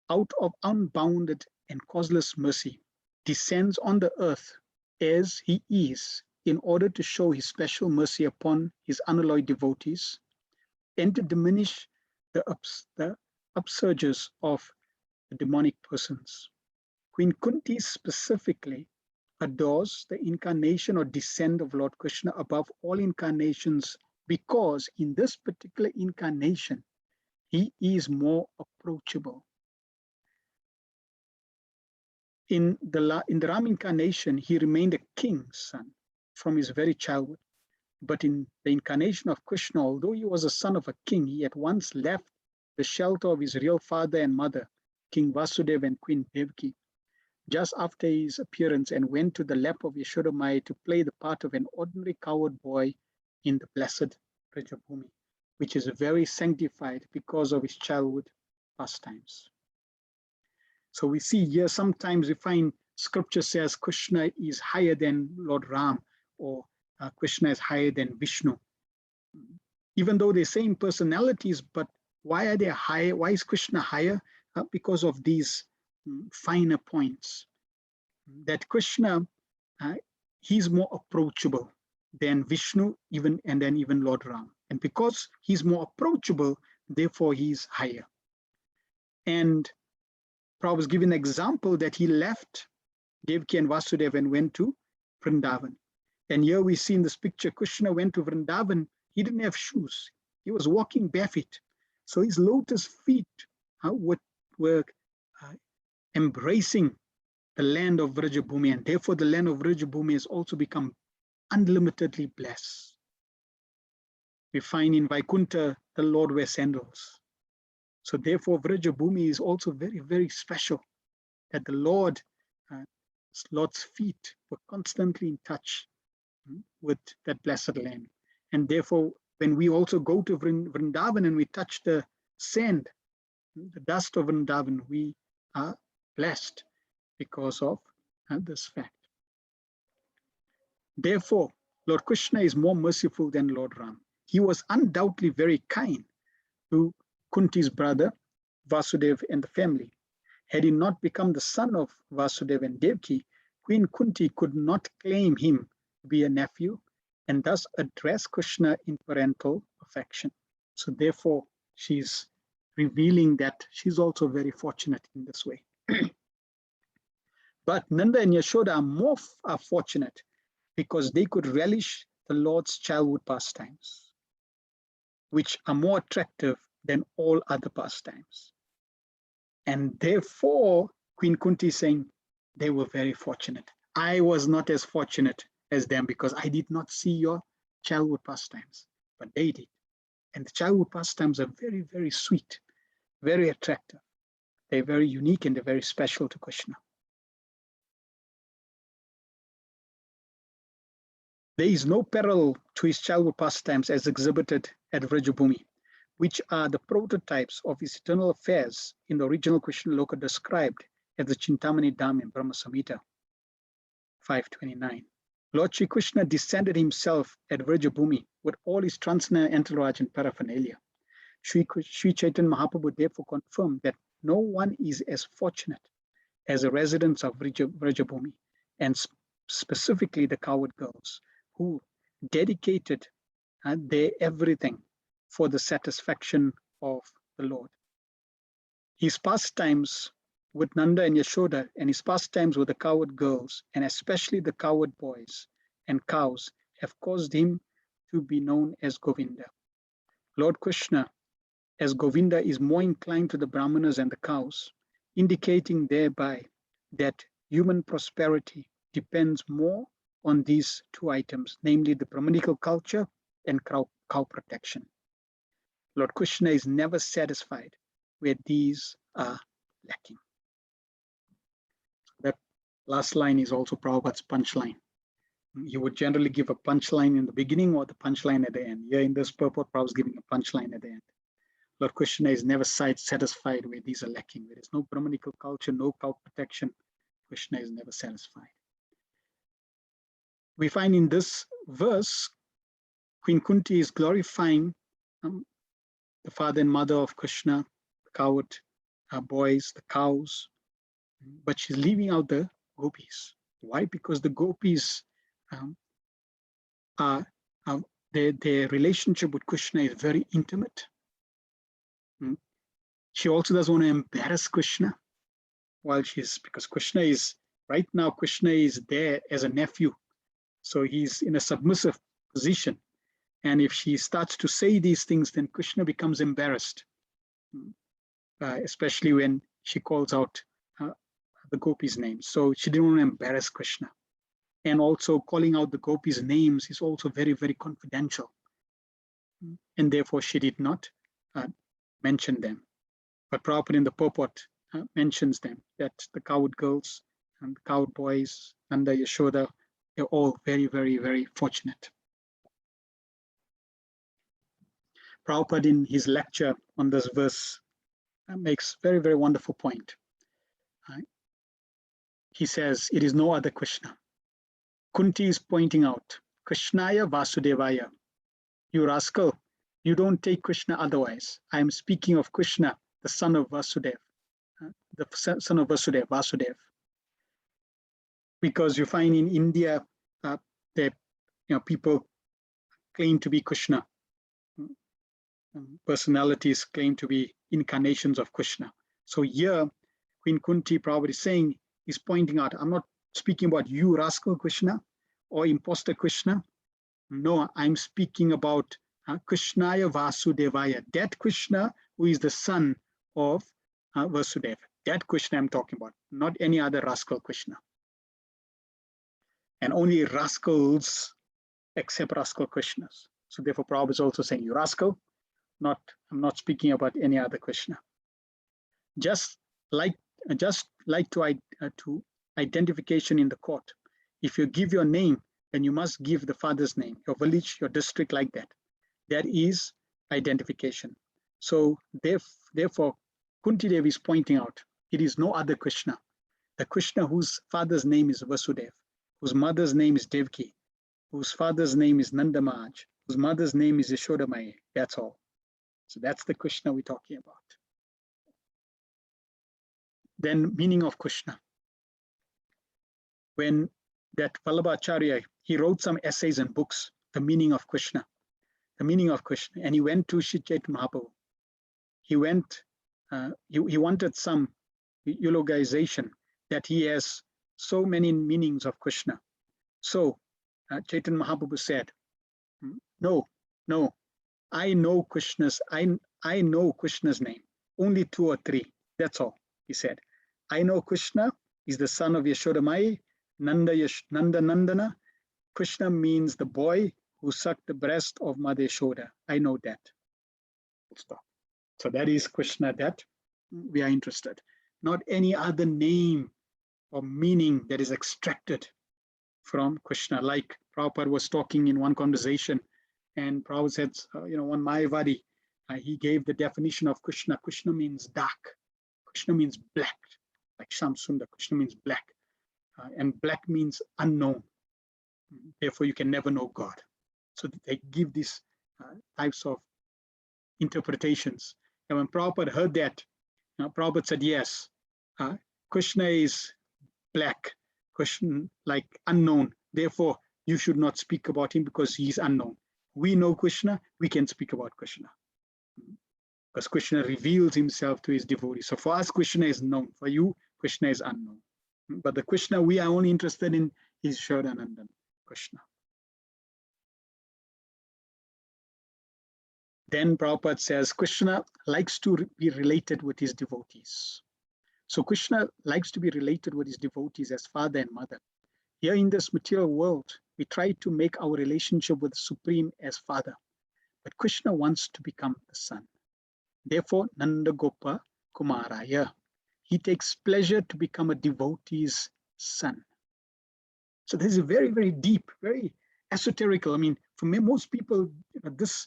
out of unbounded and causeless mercy, descends on the earth as he is in order to show his special mercy upon his unalloyed devotees and to diminish the upsurges of the demonic persons. Queen Kunti specifically adores the incarnation or descent of Lord Krishna above all incarnations because in this particular incarnation, he is more approachable. In the Ram incarnation, he remained a king's son from his very childhood. But in the incarnation of Krishna, although he was a son of a king, he at once left the shelter of his real father and mother, King Vasudeva and Queen Devaki, just after his appearance and went to the lap of Yashoda Maya to play the part of an ordinary coward boy in the blessed Vrajabhumi, which is very sanctified because of his childhood pastimes. So we see here sometimes we find scripture says Krishna is higher than Lord Ram, or Krishna is higher than Vishnu. Even though they're same personalities, but why are they higher? Why is Krishna higher? Because of these finer points. That Krishna, he's more approachable than Vishnu, and then even Lord Ram. And because he's more approachable, therefore he's higher. And Prabhupada was giving an example that he left Devaki and Vasudeva and went to Vrindavan. And here we see in this picture, Krishna went to Vrindavan. He didn't have shoes. He was walking barefoot. So his lotus feet were embracing the land of Vrajabhumi, and therefore the land of Vrajabhumi has also become unlimitedly blessed. We find in Vaikuntha, the Lord wears sandals. So therefore Vrajabhumi is also very, very special, that the Lord's feet were constantly in touch with that blessed land. And therefore, when we also go to Vrindavan and we touch the sand, the dust of Vrindavan, we are blessed because of this fact. Therefore, Lord Krishna is more merciful than Lord Ram. He was undoubtedly very kind to Kunti's brother, Vasudeva, and the family. Had he not become the son of Vasudeva and Devaki, Queen Kunti could not claim him to be a nephew and thus address Krishna in parental affection. So therefore, she's revealing that she's also very fortunate in this way. But Nanda and Yashoda are more fortunate because they could relish the Lord's childhood pastimes, which are more attractive than all other pastimes. And therefore, Queen Kunti is saying they were very fortunate. I was not as fortunate as them because I did not see your childhood pastimes, but they did. And the childhood pastimes are very, very sweet, very attractive. They're very unique and they're very special to Krishna. There is no parallel to his childhood pastimes as exhibited at Vrajabhumi, which are the prototypes of his eternal affairs in the original Krishna Loka described as the Chintamani Dham in Brahma Samhita 529. Lord Shri Krishna descended himself at Vrajabhumi with all his transcendental entourage and paraphernalia. Sri Chaitanya Mahaprabhu therefore confirmed that no one is as fortunate as the residents of Vrajabhumi, and specifically the cowherd girls, who dedicated their everything for the satisfaction of the Lord. His pastimes with Nanda and Yashoda and his pastimes with the cowherd girls, and especially the cowherd boys and cows, have caused him to be known as Govinda. Lord Krishna, as Govinda, is more inclined to the Brahmanas and the cows, indicating thereby that human prosperity depends more on these two items, namely the Brahmanical culture and cow protection. Lord Krishna is never satisfied where these are lacking. That last line is also Prabhupada's punchline. He would generally give a punchline in the beginning or the punchline at the end. Here in this purport, Prabhupada is giving a punchline at the end. Lord Krishna is never satisfied where these are lacking. There is no Brahmanical culture, no cow protection. Krishna is never satisfied. We find in this verse, Queen Kunti is glorifying the father and mother of Krishna, the coward boys, the cows, but she's leaving out the gopis. Why? Because the gopis their relationship with Krishna is very intimate. She also doesn't want to embarrass Krishna while because Krishna is, right now, Krishna is there as a nephew. So he's in a submissive position. And if she starts to say these things, then Krishna becomes embarrassed, especially when she calls out the gopis' names. So she didn't want to embarrass Krishna. And also calling out the gopis' names is also very, very confidential. And therefore she did not mention them. But Prabhupada in the purport mentions them, that the coward girls and the coward boys, Nanda, Yashoda, they're all very, very, very fortunate. Prabhupada in his lecture on this verse makes very, very wonderful point. He says, it is no other Krishna. Kunti is pointing out, Krishnaya Vasudevaya. You rascal, you don't take Krishna otherwise. I am speaking of Krishna, the son of Vasudev, the son of Vasudev. Because you find in India, people claim to be Krishna. Personalities claim to be incarnations of Krishna. So here, Queen Kunti Prabhupada is saying, is pointing out, I'm not speaking about you, rascal Krishna, or imposter Krishna. No, I'm speaking about Krishnaya Vasudevaya, that Krishna who is the son of Vasudeva. That Krishna I'm talking about, not any other rascal Krishna. And only rascals accept rascal Krishnas. So therefore Prabhupada is also saying, you rascal, I'm not speaking about any other Krishna. Just like to identification in the court. If you give your name, then you must give the father's name, your village, your district, like that. That is identification. So therefore, Kunti Devi is pointing out, it is no other Krishna. The Krishna whose father's name is Vasudev, whose mother's name is Devki, whose father's name is Nanda Maharaj, whose mother's name is Yashoda Mai. That's all. So that's the Krishna we're talking about. Then meaning of Krishna. When that Vallabhacharya, he wrote some essays and books, the meaning of Krishna, and he went to Sri Chaitanya Mahaprabhu. He wanted some eulogization that he has so many meanings of Krishna. So Chaitanya Mahaprabhu said, no, I know Krishna's name, only 2 or 3, that's all, he said. I know Krishna is the son of Yashoda Mai, Nanda Nandana. Krishna means the boy who sucked the breast of Mother Yashoda. I know that. Stop. So that is Krishna that we are interested. Not any other name or meaning that is extracted from Krishna. Like Prabhupada was talking in one conversation, and Prabhupada said, one Mayavadi, he gave the definition of Krishna. Krishna means dark. Krishna means black. Like Shamsundar, Krishna means black. And black means unknown. Therefore, you can never know God. So they give these types of interpretations. And when Prabhupada heard that, Prabhupada said, yes, Krishna is black, Krishna like unknown. Therefore, you should not speak about him because he is unknown. We know Krishna, we can speak about Krishna. Because Krishna reveals himself to his devotees. So for us, Krishna is known. For you, Krishna is unknown. But the Krishna we are only interested in is Shodanandan Krishna. Then Prabhupada says, Krishna likes to be related with his devotees. So Krishna likes to be related with his devotees as father and mother. Here in this material world, we try to make our relationship with the Supreme as father. But Krishna wants to become the son. Therefore, Nanda Gopa Kumaraya. He takes pleasure to become a devotee's son. So this is very, very deep, very esoterical. I mean, for most people, this,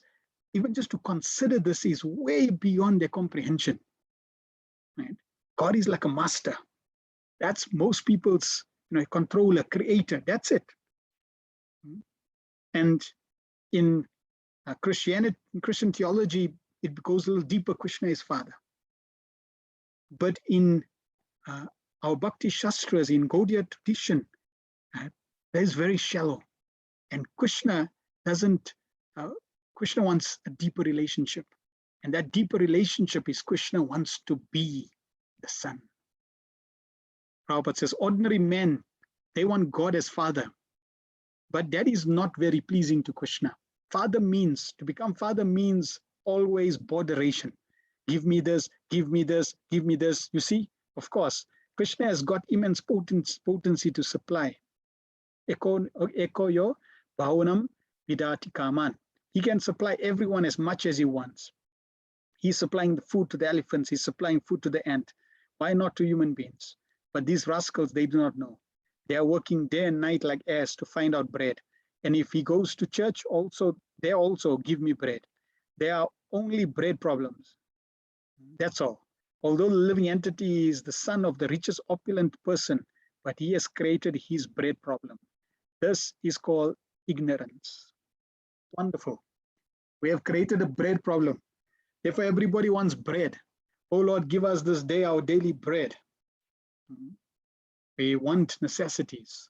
even just to consider this, is way beyond their comprehension. Right? God is like a master. That's most people's, controller, creator. That's it. And in Christianity, in Christian theology, it goes a little deeper. Krishna is Father. But in our Bhakti Shastras, in Gaudiya tradition, that is very shallow. And Krishna doesn't, Krishna wants a deeper relationship. And that deeper relationship is Krishna wants to be the Son. Prabhupada says, ordinary men, they want God as Father. But that is not very pleasing to Krishna. Father means, to become Father means always borderation. Give me this, give me this, give me this. You see, of course, Krishna has got immense potency to supply. Eko yo bhavanam vidati kaman. He can supply everyone as much as he wants. He's supplying the food to the elephants. He's supplying food to the ant. Why not to human beings? But these rascals, they do not know. They are working day and night like ass to find out bread. And if he goes to church, also, they also give me bread. There are only bread problems. That's all. Although the living entity is the son of the richest opulent person, but he has created his bread problem. This is called ignorance. Wonderful. We have created a bread problem. Therefore, everybody wants bread. Oh Lord, give us this day our daily bread. We want necessities.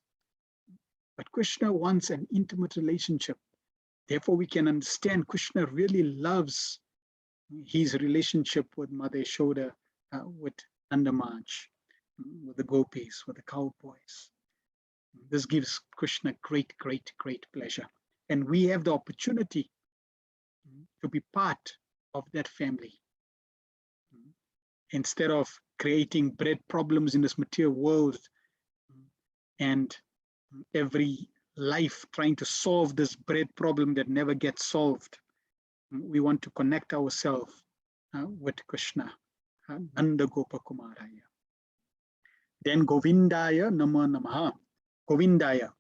But Krishna wants an intimate relationship. Therefore, we can understand Krishna really loves his relationship with Mother Yashoda, with Nandamaj, with the gopis, with the cowboys. This gives Krishna great, great, great pleasure. And we have the opportunity to be part of that family. Instead of creating bread problems in this material world and every life trying to solve this bread problem that never gets solved, we want to connect ourselves with Krishna, Nanda Gopa Kumaraya. Then Govindaya Nama Namaha. Govindaya.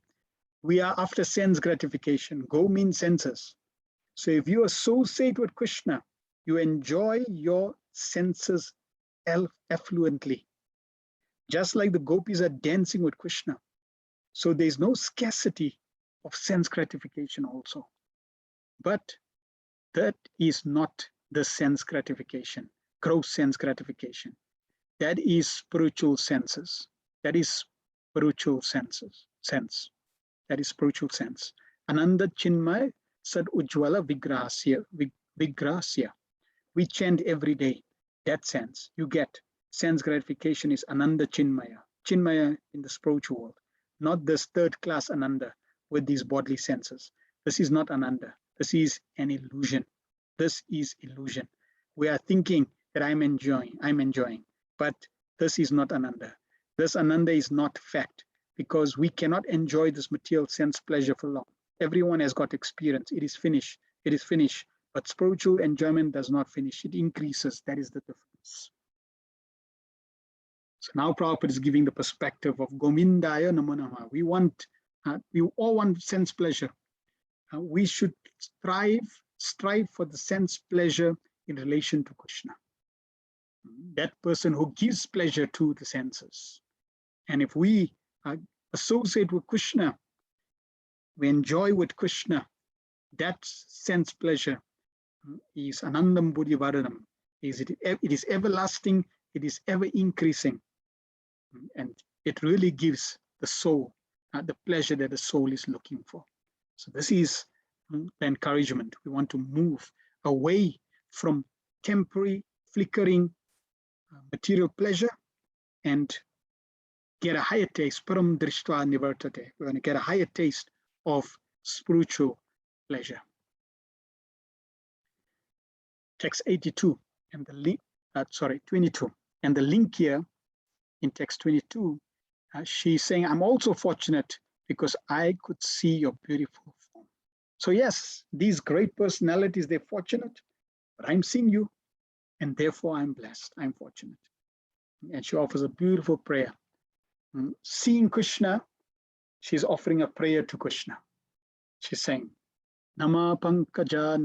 We are after sense gratification. Go means senses. So if you associate with Krishna, you enjoy your senses affluently. Just like the gopis are dancing with Krishna. So there's no scarcity of sense gratification also. But that is not the sense gratification, gross sense gratification. That is spiritual senses. That is spiritual senses, sense. That is spiritual sense. Ananda Chinmay Sad Ujjwala Vigrasya. We chant every day. That sense you get. Sense gratification is Ananda Chinmaya. Chinmaya in the spiritual world. Not this third class Ananda with these bodily senses. This is not Ananda. This is an illusion. This is illusion. We are thinking that I'm enjoying. But this is not Ananda. This Ananda is not fact, because we cannot enjoy this material sense pleasure for long. Everyone has got experience. It is finished. It is finished. But spiritual enjoyment does not finish. It increases. That is the difference. So now Prabhupada is giving the perspective of Govindaya Namo Namaha. We all want sense pleasure. We should strive for the sense pleasure in relation to Krishna. That person who gives pleasure to the senses. And if we associate with Krishna, we enjoy with Krishna, that sense pleasure is Anandam Buddhi Varanam. It is everlasting, it is ever increasing. And it really gives the soul the pleasure that the soul is looking for. So this is the encouragement. We want to move away from temporary, flickering material pleasure and get a higher taste. Param Drishtva Nivartate. We're going to get a higher taste of spiritual pleasure. Text 82 and the link, 22. And the link here in text 22, she's saying, I'm also fortunate because I could see your beautiful form. So yes, these great personalities, they're fortunate, but I'm seeing you, and therefore I'm blessed, I'm fortunate. And she offers a beautiful prayer. Seeing Krishna, she's offering a prayer to Krishna. She's saying, Nama Pankaja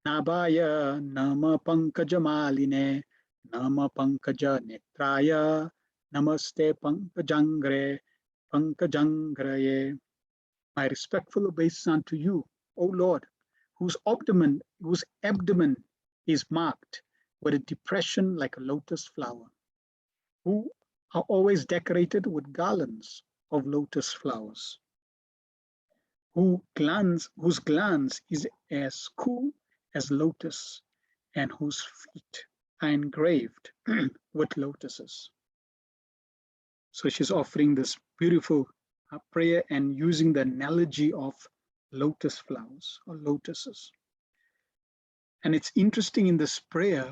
Nabaya, Nama Pankaja Maline, Nama Pankaja Netraya, Namaste Pankajangraye. My respectful obeisance unto you, O Lord, whose abdomen is marked with a depression like a lotus flower, who are always decorated with garlands of lotus flowers, whose glance is as cool as lotus, and whose feet are engraved with lotuses. So she's offering this beautiful prayer and using the analogy of lotus flowers or lotuses. And it's interesting in this prayer,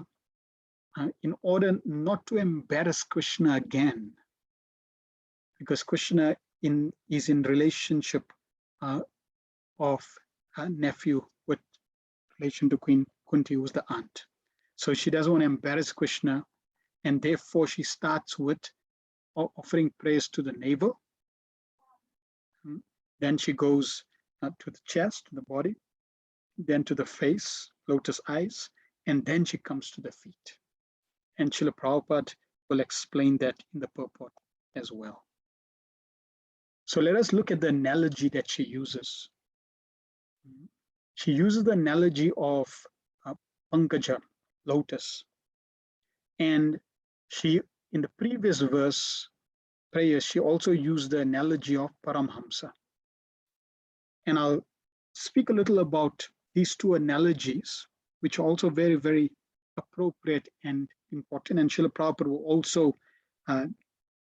in order not to embarrass Krishna again, because Krishna is in relationship of her nephew with relation to Queen Kunti, who's the aunt. So she doesn't want to embarrass Krishna, and therefore she starts with offering praise to the navel. Then she goes to the chest, to the body, then to the face, lotus eyes, and then she comes to the feet. And Srila Prabhupada will explain that in the purport as well. So let us look at the analogy that she uses. She uses the analogy of Pankaja, lotus. And she, in the previous verse, prayer, she also used the analogy of Paramahamsa. And I'll speak a little about these two analogies, which are also very, very appropriate and important. And Srila Prabhupada will also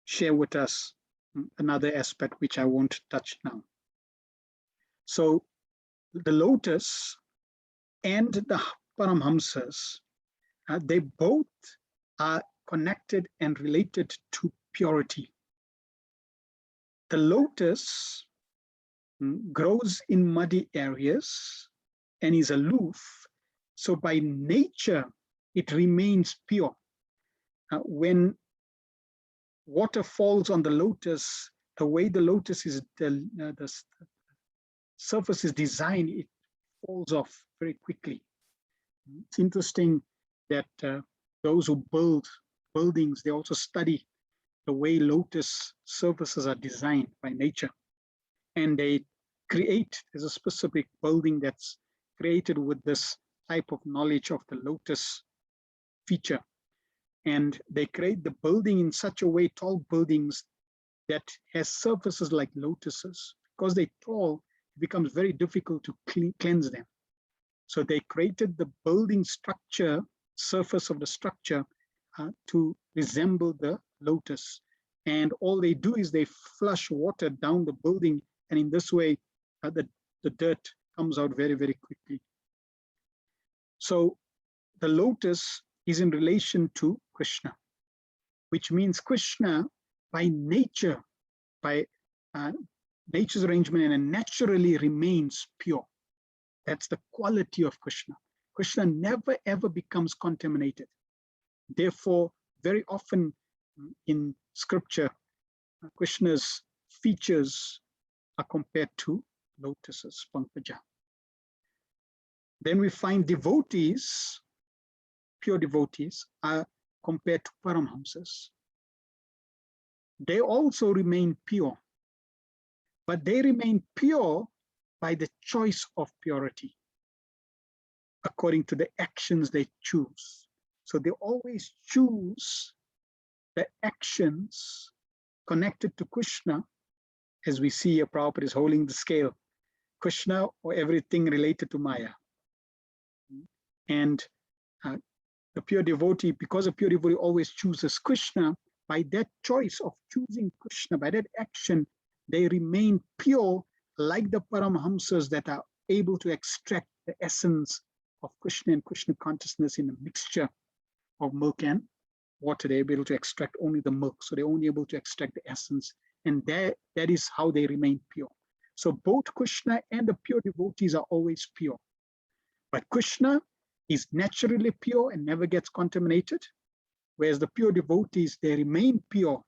share with us another aspect, which I won't touch now. So the lotus and the Paramahamsas, they both are connected and related to purity. The lotus grows in muddy areas and is aloof, so by nature it remains pure. When water falls on the lotus, the way the lotus is, the surface is designed, it falls off very quickly. It's interesting that those who build buildings, they also study the way lotus surfaces are designed by nature. And they create, there's a specific building that's created with this type of knowledge of the lotus feature. And they create the building in such a way, tall buildings that has surfaces like lotuses. Because they're tall, it becomes very difficult to cleanse them. So they created the building structure, surface of the structure, to resemble the lotus. And all they do is they flush water down the building, and in this way, the dirt comes out very, very quickly. So the lotus is in relation to Krishna, which means Krishna by nature, by nature's arrangement, and naturally remains pure. That's the quality of Krishna. Krishna never ever becomes contaminated. Therefore, very often in scripture, Krishna's features are compared to lotuses, Pankaja. Then we find devotees, pure devotees, are compared to Paramahamsas. They also remain pure, but they remain pure by the choice of purity, according to the actions they choose. So they always choose the actions connected to Krishna, as we see here, Prabhupada is holding the scale, Krishna or everything related to Maya. And the pure devotee, because a pure devotee always chooses Krishna, by that choice of choosing Krishna, by that action, they remain pure like the Paramahamsas that are able to extract the essence of Krishna and Krishna consciousness in a mixture of milk and water. They're able to extract only the milk, so they're only able to extract the essence, and that is how they remain pure. So both Krishna and the pure devotees are always pure. But Krishna is naturally pure and never gets contaminated, whereas the pure devotees, they remain pure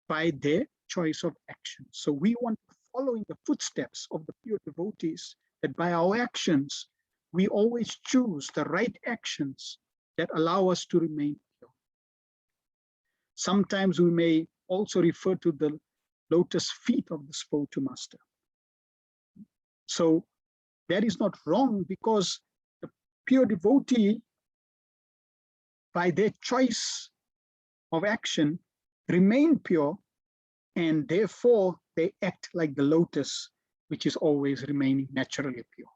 by their choice of action. So we want to follow in the footsteps of the pure devotees, that by our actions, we always choose the right actions that allow us to remain pure. Sometimes we may also refer to the lotus feet of the spiritual master. So that is not wrong, because the pure devotee, by their choice of action, remain pure, and therefore they act like the lotus, which is always remaining naturally pure,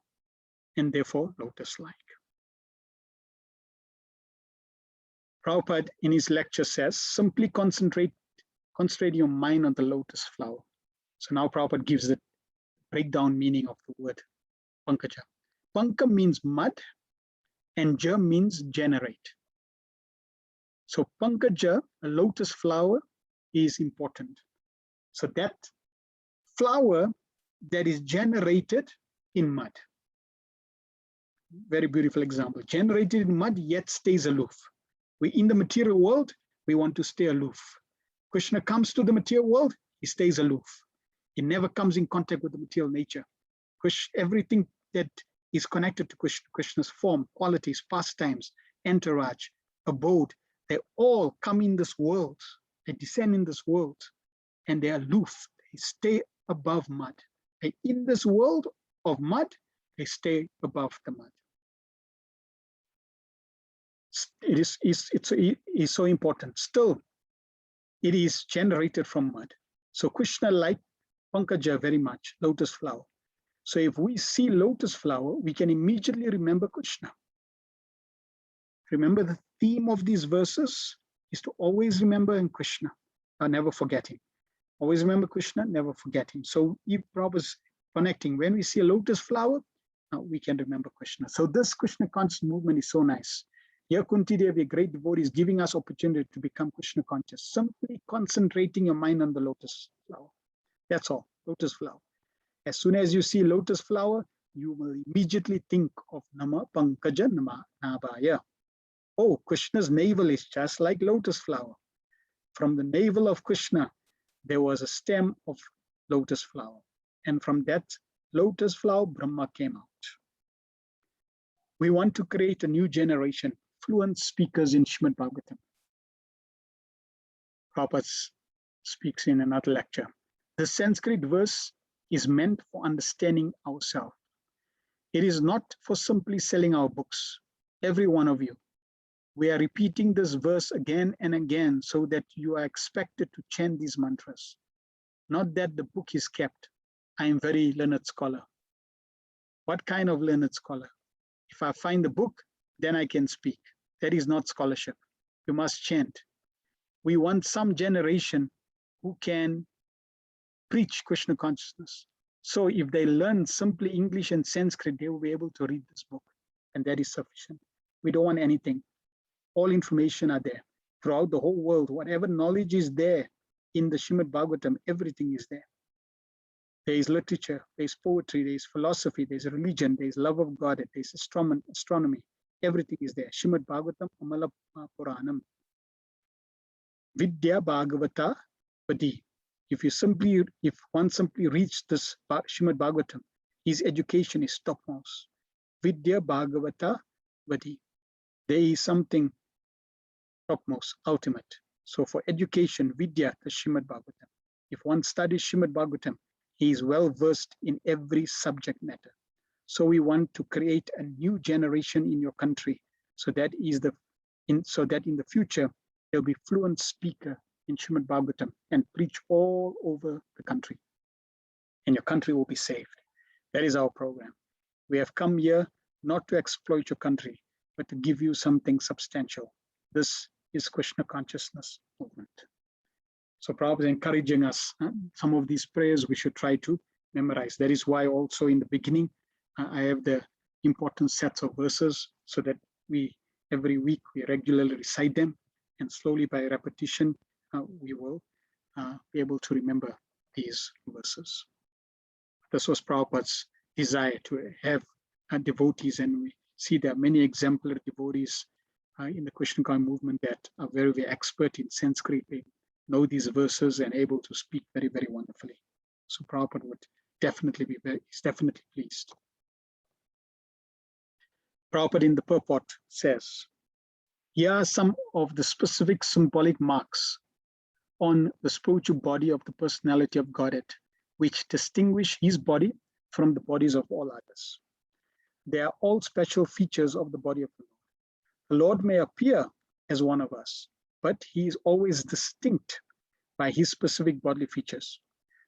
and therefore lotus-like. Prabhupada in his lecture says, simply concentrate your mind on the lotus flower. So now Prabhupada gives the breakdown meaning of the word pankaja. Panka means mud, and ja means generate. So pankaja, a lotus flower, is important. So that flower that is generated in mud. Very beautiful example. Generated in mud, yet stays aloof. We in the material world, we want to stay aloof. Krishna comes to the material world, he stays aloof. He never comes in contact with the material nature. Everything that is connected to Krishna's form, qualities, pastimes, entourage, abode, they all come in this world. They descend in this world, and they are aloof. They stay above mud. And in this world of mud, they stay above the mud. It is so important. Still, it is generated from mud. So Krishna liked pankaja very much, lotus flower. So if we see lotus flower, we can immediately remember Krishna. Remember, the theme of these verses is to always remember in Krishna, never forget him. Always remember Krishna, never forget him. So if Prabhupada is connecting, when we see a lotus flower, we can remember Krishna. So this Krishna conscious movement is so nice. Here Kunti Devi, a great devotee, is giving us opportunity to become Krishna conscious, simply concentrating your mind on the lotus flower. That's all, lotus flower. As soon as you see lotus flower, you will immediately think of Nama Pankaja Nama Nabhaya. Oh, Krishna's navel is just like lotus flower. From the navel of Krishna, there was a stem of lotus flower. And from that lotus flower, Brahma came out. We want to create a new generation, fluent speakers in Srimad Bhagavatam. Prabhupada speaks in another lecture. The Sanskrit verse is meant for understanding ourselves. It is not for simply selling our books. Every one of you. We are repeating this verse again and again so that you are expected to chant these mantras. Not that the book is kept. I am very learned scholar. What kind of learned scholar? If I find the book, then I can speak. That is not scholarship. You must chant. We want some generation who can preach Krishna consciousness. So if they learn simply English and Sanskrit, they will be able to read this book. And that is sufficient. We don't want anything. All information are there. Throughout the whole world, whatever knowledge is there in the Srimad Bhagavatam, everything is there. There is literature, there is poetry, there is philosophy, there is religion, there is love of God, there is astronomy. Everything is there. Srimad Bhagavatam Amala Puranam. Vidya Bhagavata Vadi. If one simply reads this Srimad Bhagavatam, his education is topmost. Vidya Bhagavata Vadi. There is something topmost, ultimate. So for education, Vidya, the Srimad Bhagavatam. If one studies Srimad Bhagavatam, he is well versed in every subject matter. So we want to create a new generation in your country, so that in the future there will be fluent speaker in Srimad Bhagavatam and preach all over the country, and your country will be saved. That is our program. We have come here not to exploit your country, but to give you something substantial. This is Krishna consciousness movement. So Prabhupada is encouraging us. Some of these prayers we should try to memorize. That is why also in the beginning, I have the important sets of verses so that every week we regularly recite them, and slowly by repetition, we will be able to remember these verses. This was Prabhupada's desire to have devotees, and we see there are many exemplary devotees in the Krishna conscious movement that are very, very expert in Sanskrit. They know these verses and able to speak very, very wonderfully. So Prabhupada would definitely is definitely pleased. Prabhupada in the purport says, here are some of the specific symbolic marks on the spiritual body of the personality of Godhead, which distinguish his body from the bodies of all others. They are all special features of the body of the Lord. The Lord may appear as one of us, but he is always distinct by his specific bodily features.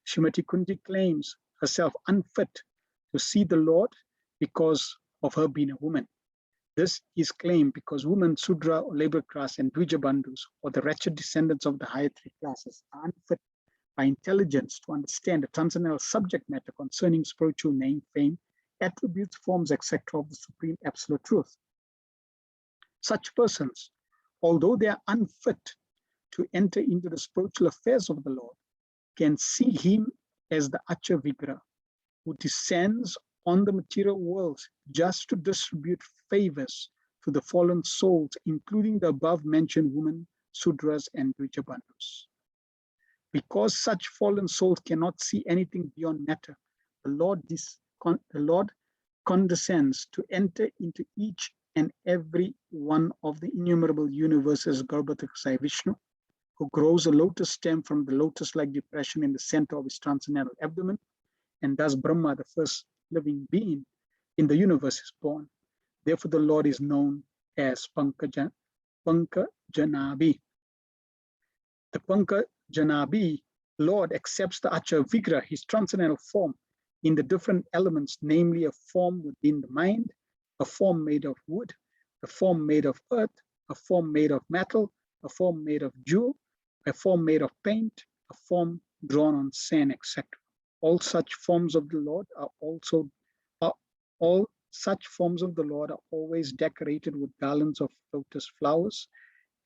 Srimati Kunti claims herself unfit to see the Lord because of her being a woman. This is claimed because women, Sudra or labor class, and Dvija Bandhus, or the wretched descendants of the higher three classes, are unfit by intelligence to understand the transcendental subject matter concerning spiritual name, fame, attributes, forms, etc. of the Supreme Absolute Truth. Such persons, although they are unfit to enter into the spiritual affairs of the Lord, can see him as the Acha Vigraha, who descends on the material world just to distribute favors to the fallen souls, including the above-mentioned women, Sudras, and Dvija Bandhus. Because such fallen souls cannot see anything beyond matter, the Lord condescends to enter into each and every one of the innumerable universes, Garbhodaksai Vishnu, who grows a lotus stem from the lotus-like depression in the center of his transcendental abdomen, and thus Brahma, the first living being in the universe, is born. Therefore, the Lord is known as Pankajanabi. The Pankajanabi Lord accepts the Acha Vigraha, his transcendental form, in the different elements, namely a form within the mind, a form made of wood, a form made of earth, a form made of metal, a form made of jewel, a form made of paint, a form drawn on sand, etc. All such forms of the Lord are always decorated with garlands of lotus flowers,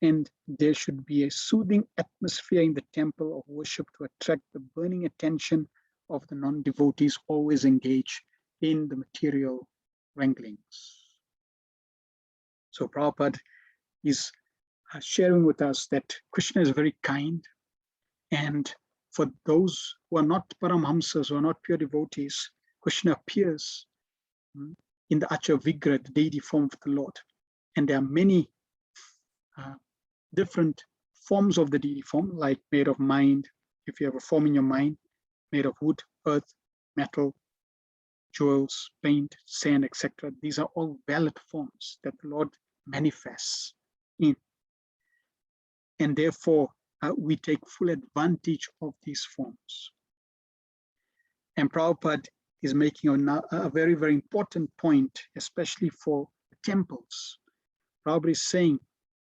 and there should be a soothing atmosphere in the temple of worship to attract the burning attention of the non-devotees always engaged in the material wranglings. So Prabhupada is sharing with us that Krishna is very kind, and for those who are not Paramahamsas, who are not pure devotees, Krishna appears in the Acha Vigraha, the deity form of the Lord. And there are many different forms of the deity form, like made of mind, if you have a form in your mind, made of wood, earth, metal, jewels, paint, sand, etc. These are all valid forms that the Lord manifests in. And therefore, we take full advantage of these forms. And Prabhupada is making a very, very important point, especially for temples. Prabhupada is saying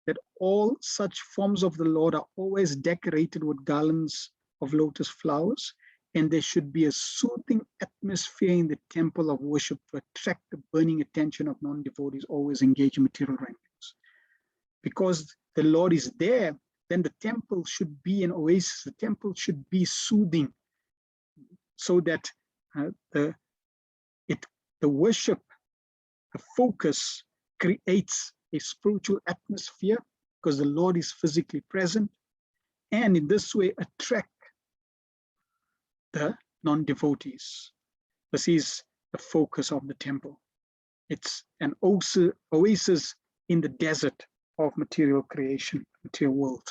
that all such forms of the Lord are always decorated with garlands of lotus flowers, and there should be a soothing atmosphere in the temple of worship to attract the burning attention of non-devotees always engaged in material wranglings. Because the Lord is there, then the temple should be an oasis. The temple should be soothing, so that the worship, the focus creates a spiritual atmosphere, because the Lord is physically present, and in this way attract the non-devotees. This is the focus of the temple. It's an oasis in the desert of material creation, material world.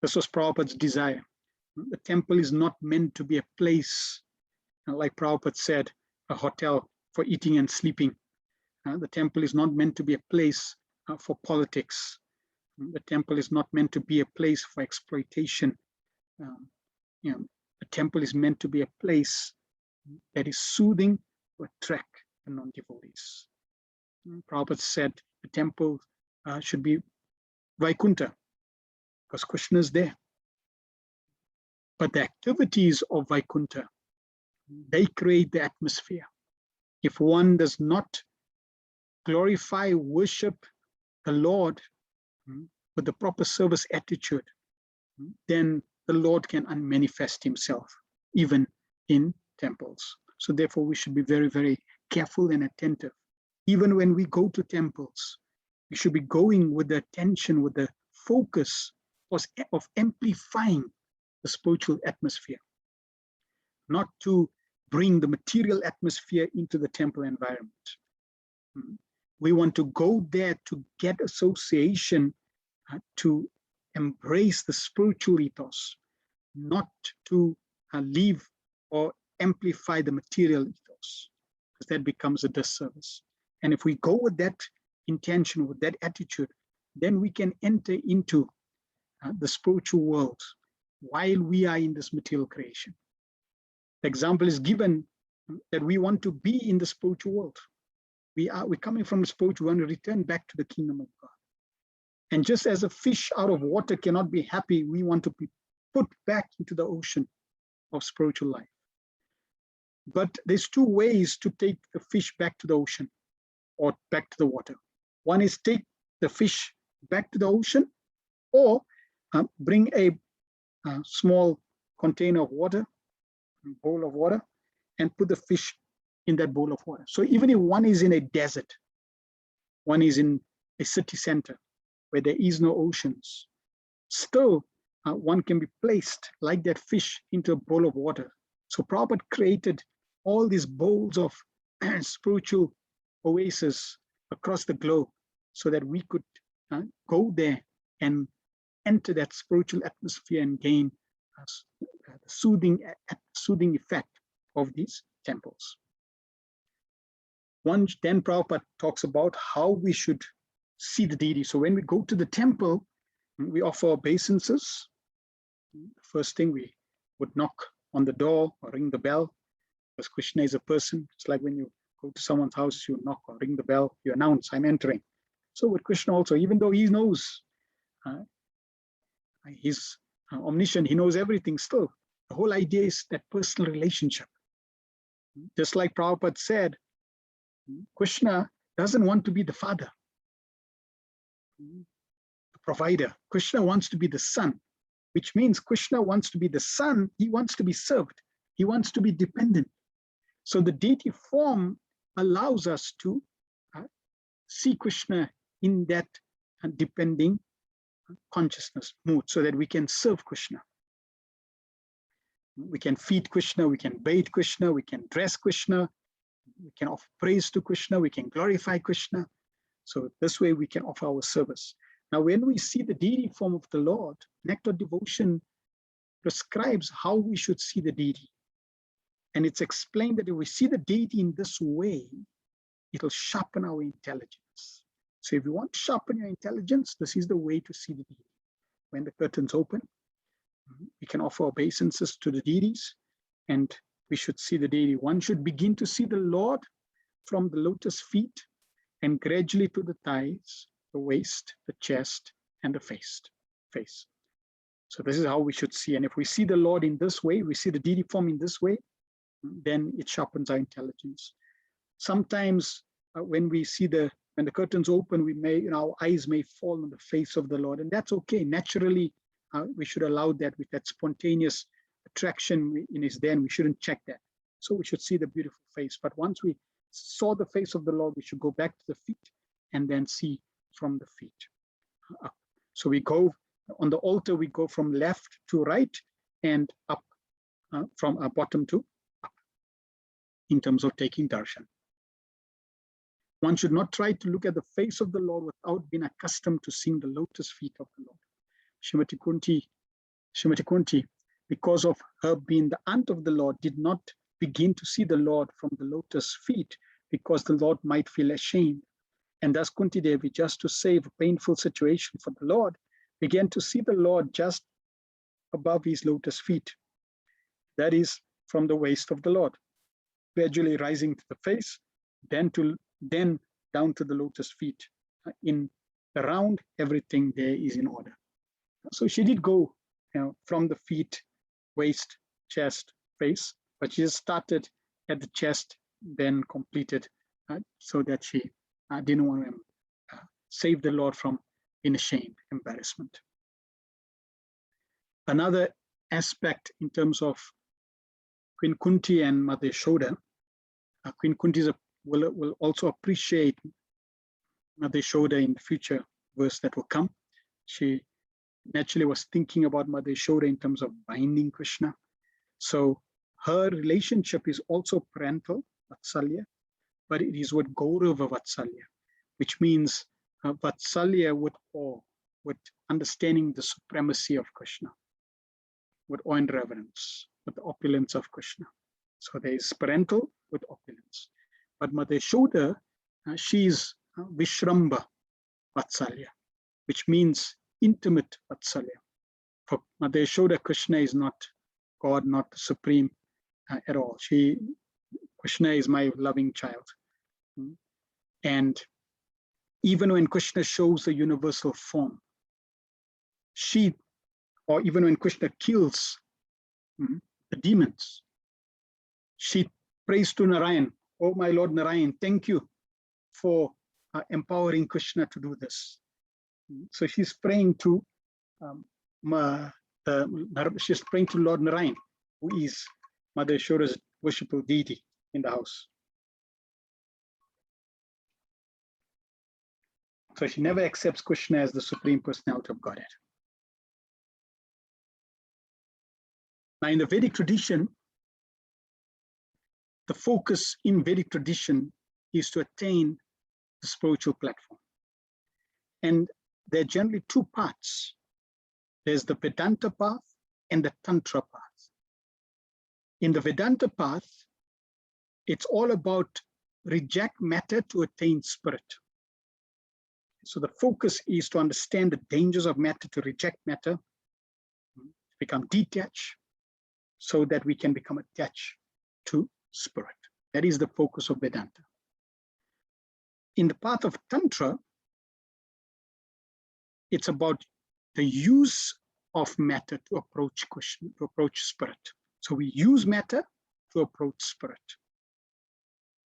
This was Prabhupada's desire. The temple is not meant to be a place, like Prabhupada said, a hotel for eating and sleeping. The temple is not meant to be a place for politics. The temple is not meant to be a place for exploitation. The temple is meant to be a place that is soothing to attract the non-devotees. Prabhupada said the temple should be Vaikuntha, because Krishna is there. But the activities of Vaikuntha, they create the atmosphere. If one does not glorify, worship the Lord with the proper service attitude, then the Lord can unmanifest himself, even in temples. So therefore, we should be very, very careful and attentive. Even when we go to temples, we should be going with the attention, with the focus of amplifying the spiritual atmosphere, not to bring the material atmosphere into the temple environment. We want to go there to get association, to embrace the spiritual ethos, not to leave or amplify the material ethos, because that becomes a disservice. And if we go with that intention, with that attitude, then we can enter into the spiritual world while we are in this material creation. The example is given that we want to be in the spiritual world. We're coming from the spiritual, we want to return back to the kingdom of God. And just as a fish out of water cannot be happy, we want to be put back into the ocean of spiritual life. But there's two ways to take the fish back to the ocean or back to the water. One is take the fish back to the ocean, or bring a small container of water, bowl of water, and put the fish in that bowl of water. So even if one is in a desert, one is in a city center where there is no oceans, still one can be placed like that fish into a bowl of water. So Prabhupada created all these bowls of spiritual oases across the globe so that we could go there and enter that spiritual atmosphere and gain the soothing effect of these temples. Then Prabhupada talks about how we should see the deity. So when we go to the temple, we offer obeisances. The first thing, we would knock on the door or ring the bell, because Krishna is a person. It's like when you go to someone's house, you knock or ring the bell, you announce, I'm entering. So with Krishna also, even though he knows, he's omniscient, he knows everything still. The whole idea is that personal relationship. Just like Prabhupada said, Krishna doesn't want to be the father, the provider. Krishna wants to be the son, which means Krishna wants to be the son. He wants to be served. He wants to be dependent. So the deity form allows us to see Krishna in that depending consciousness mood, so that we can serve Krishna. We can feed Krishna, we can bathe Krishna, we can dress Krishna, we can offer praise to Krishna, we can glorify Krishna. So this way we can offer our service. Now, when we see the deity form of the Lord, nectar devotion prescribes how we should see the deity. And it's explained that if we see the deity in this way, it'll sharpen our intelligence. So if you want to sharpen your intelligence, this is the way to see the deity. When the curtains open, we can offer obeisances to the deities, and we should see the deity. One should begin to see the Lord from the lotus feet and gradually to the thighs, the waist, the chest, and the face. So this is how we should see. And if we see the Lord in this way, we see the deity form in this way, then it sharpens our intelligence. Sometimes when we see when the curtains open, we may, our eyes may fall on the face of the Lord, and that's okay. Naturally, we should allow that with that spontaneous attraction is there, and we shouldn't check that. So we should see the beautiful face. But once we saw the face of the Lord, we should go back to the feet and then see from the feet up. So we go on the altar, we go from left to right and up, from bottom to up in terms of taking darshan. One should not try to look at the face of the Lord without being accustomed to seeing the lotus feet of the Lord. Srimati Kunti, because of her being the aunt of the Lord, did not begin to see the Lord from the lotus feet because the Lord might feel ashamed. And thus Kunti Devi, just to save a painful situation for the Lord, began to see the Lord just above his lotus feet. That is from the waist of the Lord, gradually rising to the face, then down to the lotus feet. In around, everything there is in order. So she did go from the feet, waist, chest, face, but she just started at the chest, then completed, so that she didn't want to save the Lord from being ashamed, embarrassment. Another aspect in terms of Queen Kunti and Mother Yashoda, Queen Kunti will also appreciate Mother Yashoda in the future verse that will come. She naturally was thinking about Mother Yashoda in terms of binding Krishna. So her relationship is also parental, Vatsalya, but it is with Gaurava Vatsalya, which means Vatsalya with awe, with understanding the supremacy of Krishna, with awe and reverence, with the opulence of Krishna. So there is parental with opulence. But Mother Yashoda, she's Vishramba Vatsalya, which means intimate Vatsalya. For Mother Yashoda, Krishna is not God, not the supreme at all. Krishna is my loving child. And even when Krishna shows the universal form, or even when Krishna kills the demons, she prays to Narayan, "Oh my Lord Narayan, thank you for empowering Krishna to do this." So she's praying to Lord Narayan, who is Mother Yashoda's worshipful deity in the house. So she never accepts Krishna as the Supreme Personality of Godhead. Now in the Vedic tradition, the focus in Vedic tradition is to attain the spiritual platform. And there are generally two paths. There's the Vedanta path and the Tantra path. In the Vedanta path, it's all about reject matter to attain spirit. So the focus is to understand the dangers of matter, to reject matter, to become detached, so that we can become attached to spirit. That is the focus of Vedanta. In the path of Tantra, it's about the use of matter to approach Krishna, to approach spirit. So we use matter to approach spirit.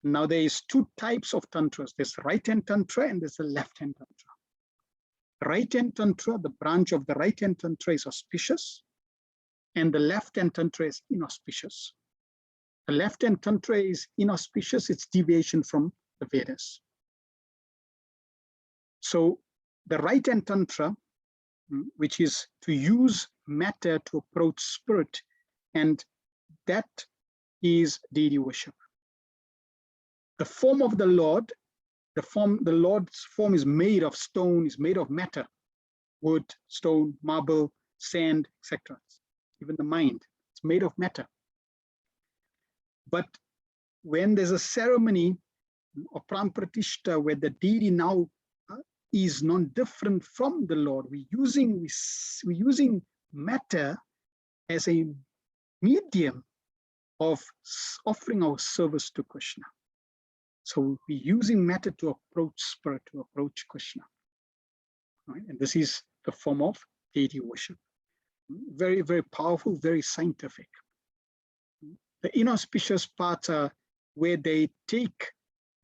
Now there is two types of tantras. There's right-hand tantra and there's the left-hand tantra. Right-hand tantra, the branch of the right-hand tantra is auspicious, and the left-hand tantra is inauspicious. The left-hand tantra is inauspicious, it's deviation from the Vedas. So the right-hand tantra, which is to use matter to approach spirit, and that is deity worship. The form of the Lord, the Lord's form is made of stone, is made of matter, wood, stone, marble, sand, etc. Even the mind, it's made of matter. But when there's a ceremony of Prampratishtha where the deity now is non-different from the Lord, we're using matter as a medium of offering our service to Krishna. So we're using matter to approach spirit, to approach Krishna. Right? And this is the form of deity worship. Very, very powerful, very scientific. The inauspicious parts are where they take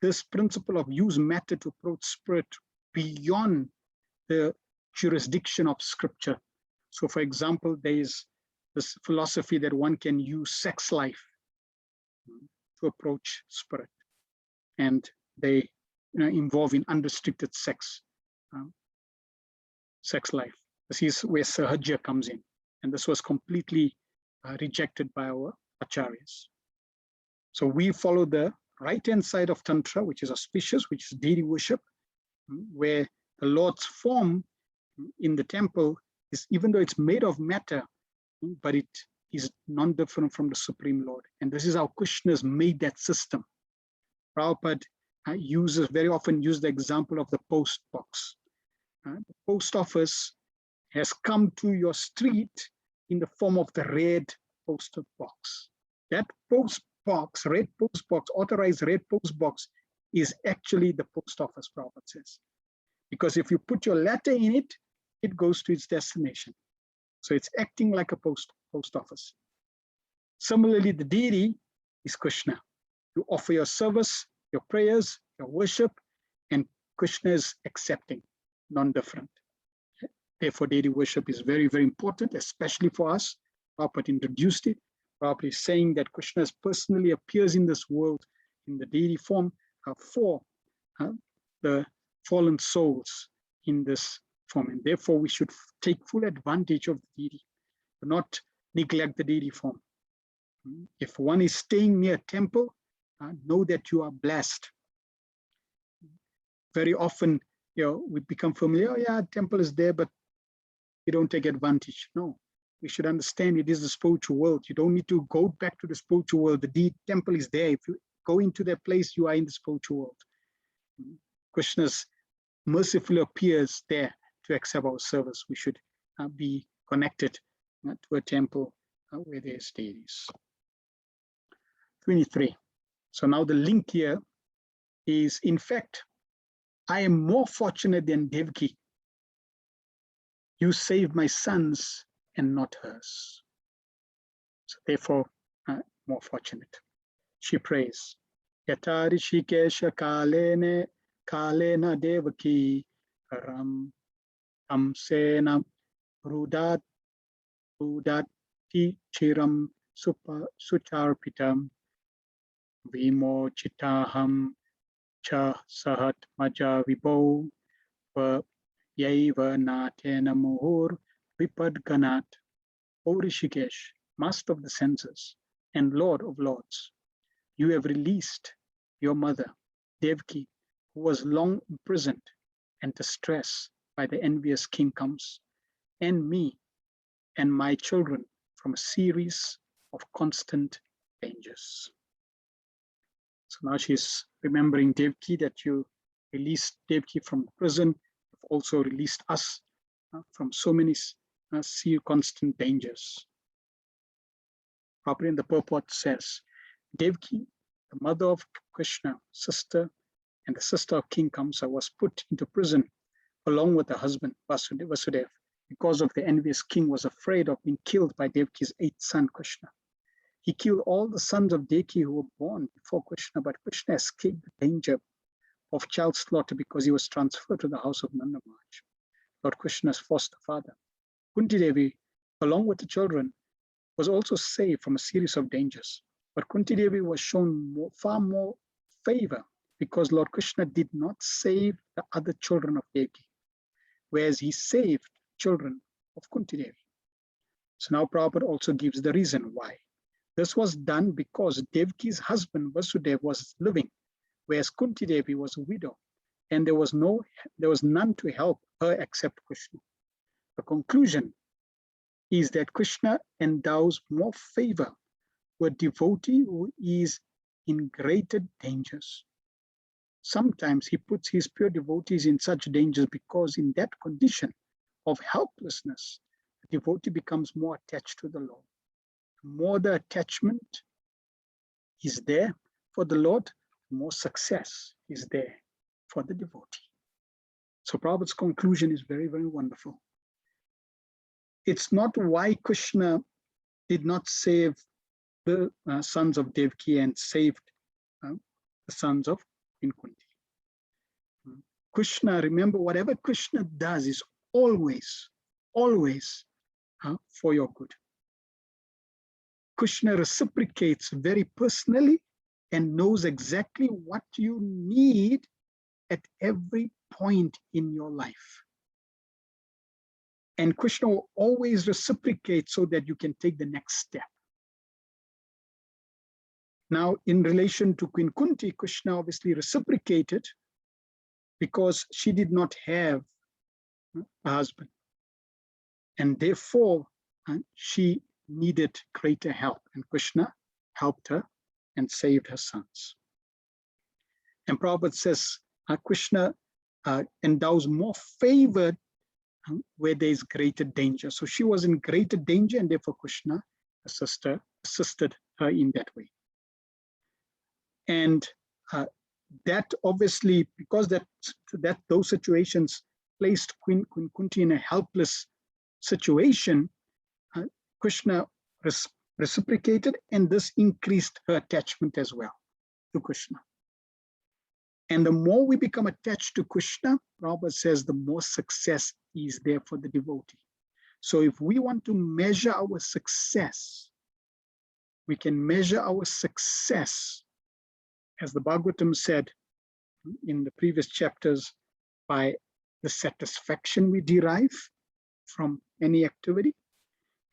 this principle of use matter to approach spirit beyond the jurisdiction of scripture. So for example, there is this philosophy that one can use sex life to approach spirit. And they involve in unrestricted sex life. This is where Sahaja comes in. And this was completely rejected by our acharyas. So we follow the right-hand side of Tantra, which is auspicious, which is deity worship, where the Lord's form in the temple is, even though it's made of matter, but it is non-different from the Supreme Lord. And this is how Krishna's made that system. Prabhupada very often use the example of the post box. The post office has come to your street in the form of the red postal box. That post box, red post box, authorized red post box, is actually the post office, Prabhupada says. Because if you put your letter in it, it goes to its destination. So it's acting like a post office. Similarly, the deity is Krishna. You offer your service, your prayers, your worship, and Krishna is accepting, non-different. Therefore, deity worship is very, very important, especially for us. Prabhupada introduced it. Prabhupada is saying that Krishna personally appears in this world in the deity form for the fallen souls in this form. And therefore, we should take full advantage of the deity, do not neglect the deity form. If one is staying near a temple, know that you are blessed. Very often, we become familiar, oh yeah, temple is there, but we don't take advantage. No, we should understand it is the spiritual world. You don't need to go back to the spiritual world. The temple is there. If you go into that place, you are in the spiritual world. Krishna's mercifully appears there to accept our service. We should be connected to a temple where there is deities. 23. So now the link here is, in fact, I am more fortunate than Devaki. You saved my sons and not hers. So therefore, more fortunate. She prays, Yata Rishikesha kalena Devaki Ram Amsena Rudat Chiram Sucharpitam Vimochitaham Cha Sahat Maja Vibo Yaiva Natena Muhur Vipadganat. O Rishikesh, Master of the senses and Lord of lords, you have released your mother, Devaki, who was long imprisoned and distressed by the envious king Kams, and me and my children from a series of constant dangers. So now she's remembering Devaki, that you released Devaki from prison, you've also released us from so many constant dangers. Properly in the purport says, Devaki, the mother of Krishna, sister, and the sister of King Kamsa, was put into prison along with her husband Vasudeva, because of the envious king was afraid of being killed by Devaki's 8th son Krishna. He killed all the sons of Devaki who were born before Krishna, but Krishna escaped the danger of child slaughter because he was transferred to the house of Nanda Maharaj, Lord Krishna's foster father. Kunti Devi, along with the children, was also saved from a series of dangers. But Kunti Devi was shown far more favor because Lord Krishna did not save the other children of Devaki, whereas he saved children of Kunti Devi. So now Prabhupada also gives the reason why. This was done because Devaki's husband Vasudeva was living, whereas Kunti Devi was a widow, and there was none to help her except Krishna. The conclusion is that Krishna endows more favor to a devotee who is in greater dangers. Sometimes he puts his pure devotees in such dangers because in that condition of helplessness, the devotee becomes more attached to the Lord. The more the attachment is there for the Lord, the more success is there for the devotee. So Prabhupada's conclusion is very, very wonderful. It's not why Krishna did not save the sons of Devaki and saved the sons of Kunti. Krishna, remember, whatever Krishna does is always for your good. Krishna reciprocates very personally and knows exactly what you need at every point in your life. And Krishna will always reciprocate so that you can take the next step. Now, in relation to Queen Kunti, Krishna obviously reciprocated because she did not have a husband. And therefore, she needed greater help. And Krishna helped her and saved her sons. And Prabhupada says, Krishna endows more favor where there is greater danger. So she was in greater danger, and therefore Krishna, her sister, assisted her in that way. And that obviously, because those situations placed Queen Kunti in a helpless situation, Krishna reciprocated, and this increased her attachment as well to Krishna. And the more we become attached to Krishna, Prabhupada says, the more success is there for the devotee. So if we want to measure our success, we can measure our success, as the Bhagavatam said in the previous chapters, by the satisfaction we derive from any activity.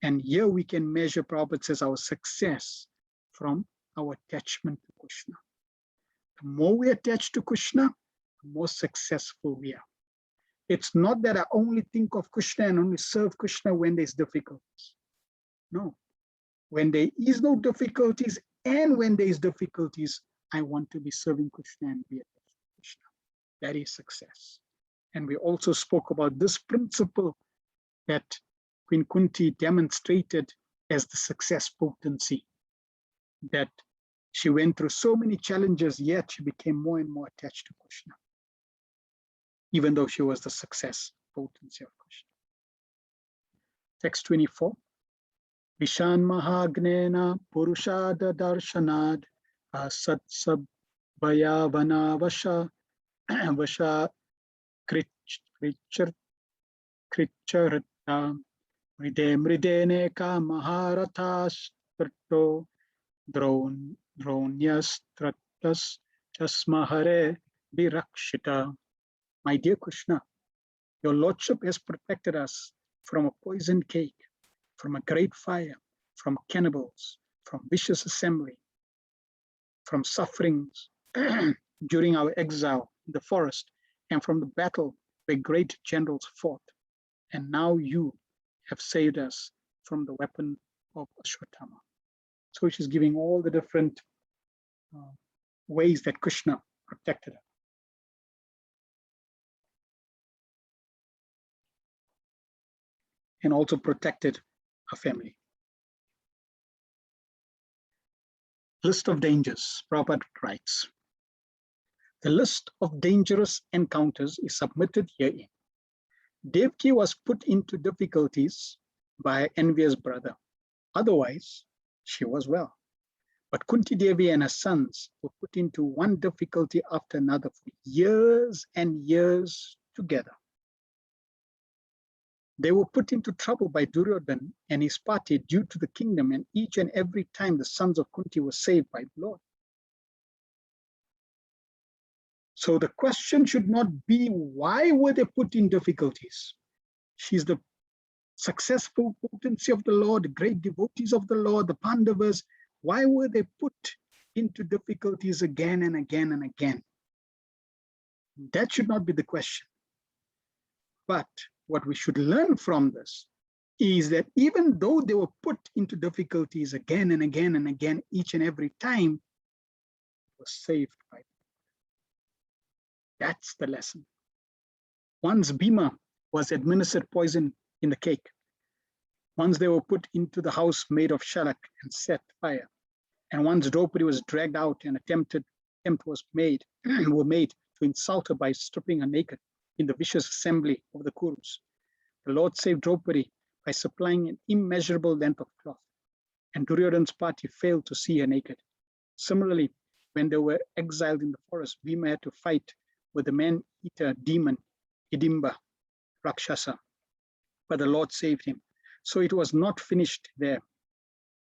And here we can measure, Prabhupada says, our success from our attachment to Krishna. The more we attach to Krishna, the more successful we are. It's not that I only think of Krishna and only serve Krishna when there's difficulties. No. When there is no difficulties and when there is difficulties, I want to be serving Krishna and be attached to Krishna. That is success. And we also spoke about this principle that Queen Kunti demonstrated as the success potency, that she went through so many challenges, yet she became more and more attached to Krishna, even though she was the success potency of Krishna. Text 24. Vishan Mahagnena Purushada Darshanad Satsabhayavana Vasha Vasha Kricharata Mrideneka Maharatas Trto Dronyas Chasmahare Virakshita. My dear Krishna, your Lordship has protected us from a poisoned cake, from a great fire, from cannibals, from vicious assembly, from sufferings during our exile in the forest, and from the battle where great generals fought. And now you have saved us from the weapon of Ashwatthama. So she's giving all the different ways that Krishna protected her. And also protected her family. List of dangers, Prabhupada writes. The list of dangerous encounters is submitted herein. Devaki was put into difficulties by an envious brother. Otherwise, she was well. But Kunti Devi and her sons were put into one difficulty after another for years and years together. They were put into trouble by Duryodhana and his party due to the kingdom, and each and every time the sons of Kunti were saved by the Lord. So the question should not be, why were they put in difficulties? She's the successful potency of the Lord, the great devotees of the Lord, the Pandavas. Why were they put into difficulties again and again and again? That should not be the question. But what we should learn from this is that even though they were put into difficulties again and again and again, each and every time, was saved by them. That's the lesson. Once Bhima was administered poison in the cake. Once they were put into the house made of shalak and set fire. And once Draupadi was dragged out and attempt was made to insult her by stripping her naked in the vicious assembly of the Kurus. The Lord saved Draupadi by supplying an immeasurable length of cloth, and Duryodhana's party failed to see her naked. Similarly, when they were exiled in the forest, Bhima had to fight with the man-eater demon Hidimba Rakshasa, but the Lord saved him. So it was not finished there.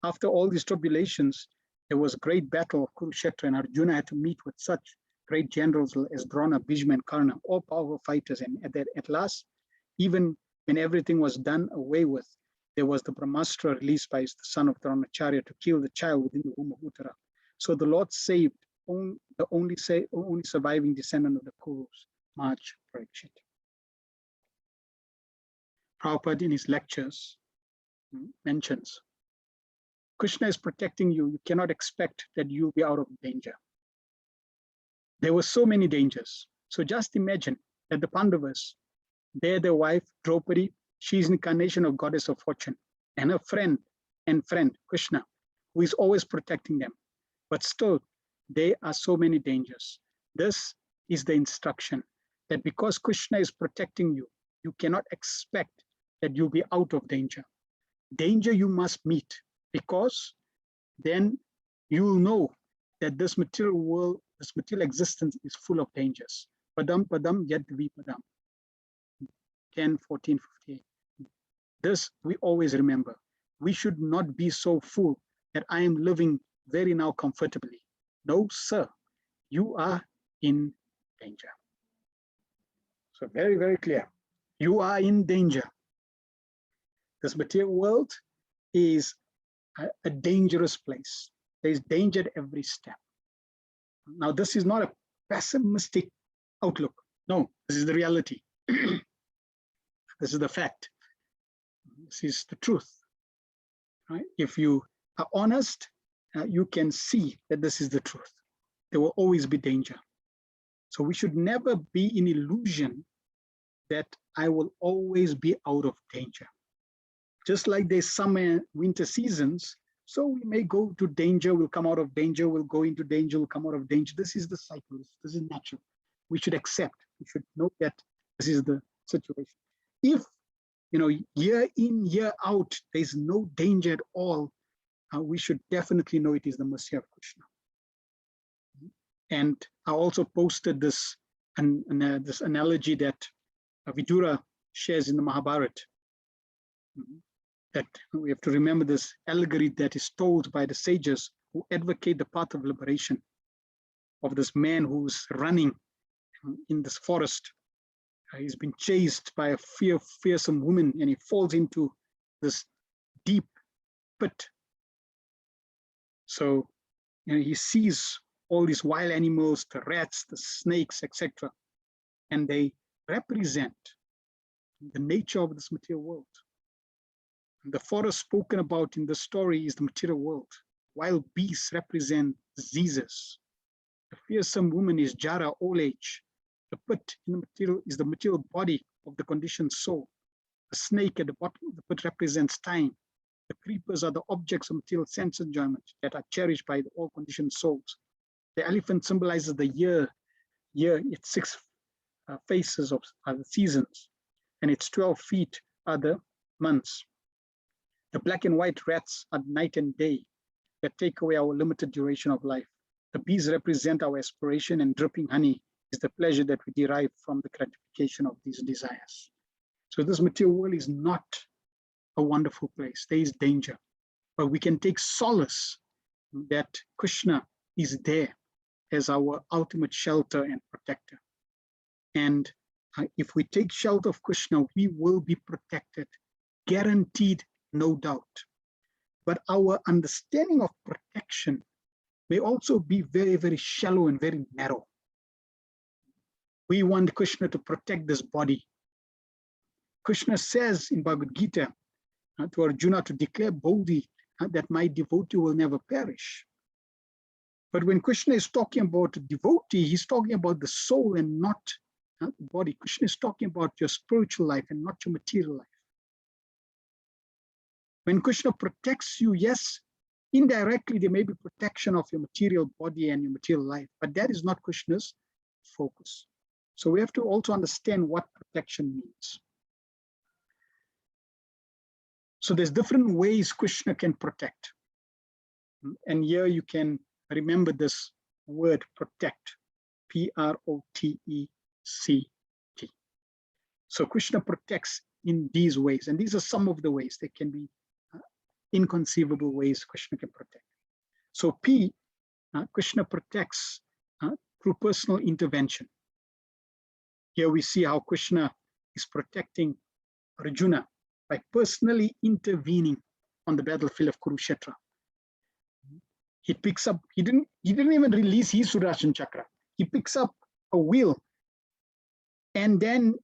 After all these tribulations, there was a great battle of Kurukshetra, and Arjuna had to meet with such great generals as Drona, Bhishma, and Karna, all powerful fighters. And at last, even when everything was done away with, there was the Brahmastra released by the son of Dronacharya to kill the child within the womb of Uttara. So the Lord saved the only surviving descendant of the Kurus, March Parikshit. Prabhupada in his lectures mentions, Krishna is protecting you. You cannot expect that you'll be out of danger. There were so many dangers. So just imagine that the Pandavas, their wife, Draupadi, she's an incarnation of goddess of fortune, and her friend, Krishna, who is always protecting them. But still, there are so many dangers. This is the instruction that because Krishna is protecting you, you cannot expect that you'll be out of danger. Danger you must meet, because then you will know that this material world, this material existence is full of dangers. Padam padam yad vipadam. 10:14:58. This we always remember. We should not be so full that I am living very now comfortably. No, sir, you are in danger. So very, very clear. You are in danger. This material world is a dangerous place. There is danger at every step. Now, this is not a pessimistic outlook. No, this is the reality. This is the fact. This is the truth. Right? If you are honest, you can see that this is the truth. There will always be danger. So we should never be in illusion that I will always be out of danger. Just like there's summer and winter seasons, so we may go to danger, we'll come out of danger, we'll go into danger, we'll come out of danger. This is the cycle. This is natural. We should accept. We should know that this is the situation. If, year in, year out, there's no danger at all, we should definitely know it is the mercy of Krishna. And I also posted this analogy that Vidura shares in the Mahabharata, that we have to remember this allegory that is told by the sages who advocate the path of liberation, of this man who's running in this forest. He's been chased by a fearsome woman, and he falls into this deep pit. So he sees all these wild animals, the rats, the snakes, etc. And they represent the nature of this material world. And the forest spoken about in the story is the material world. Wild beasts represent diseases. The fearsome woman is Jara, old age. The pit in the material is the material body of the conditioned soul. The snake at the bottom of the pit represents time. The creepers are the objects of material sense enjoyment that are cherished by all conditioned souls. The elephant symbolizes the year, its 6 phases of the seasons, and its 12 feet are the months. The black and white rats are night and day that take away our limited duration of life. The bees represent our aspiration, and dripping honey is the pleasure that we derive from the gratification of these desires. So this material world is not a wonderful place. There is danger, but we can take solace that Krishna is there as our ultimate shelter and protector. And if we take shelter of Krishna, we will be protected, guaranteed, no doubt. But our understanding of protection may also be very, very shallow and very narrow. We want Krishna to protect this body. Krishna says in Bhagavad Gita to Arjuna to declare boldly that my devotee will never perish. But when Krishna is talking about a devotee, he's talking about the soul and not the body. Krishna is talking about your spiritual life and not your material life. When Krishna protects you, yes, indirectly there may be protection of your material body and your material life, but that is not Krishna's focus. So we have to also understand what protection means. So there's different ways Krishna can protect. And here you can remember this word protect, P-R-O-T-E-C-T. So Krishna protects in these ways, and these are some of the ways. They can be inconceivable ways Krishna can protect. So P, Krishna protects through personal intervention. Here we see how Krishna is protecting Arjuna by personally intervening on the battlefield of Kurukshetra. He picks up, he didn't even release his Sudarshan Chakra. He picks up a wheel, and then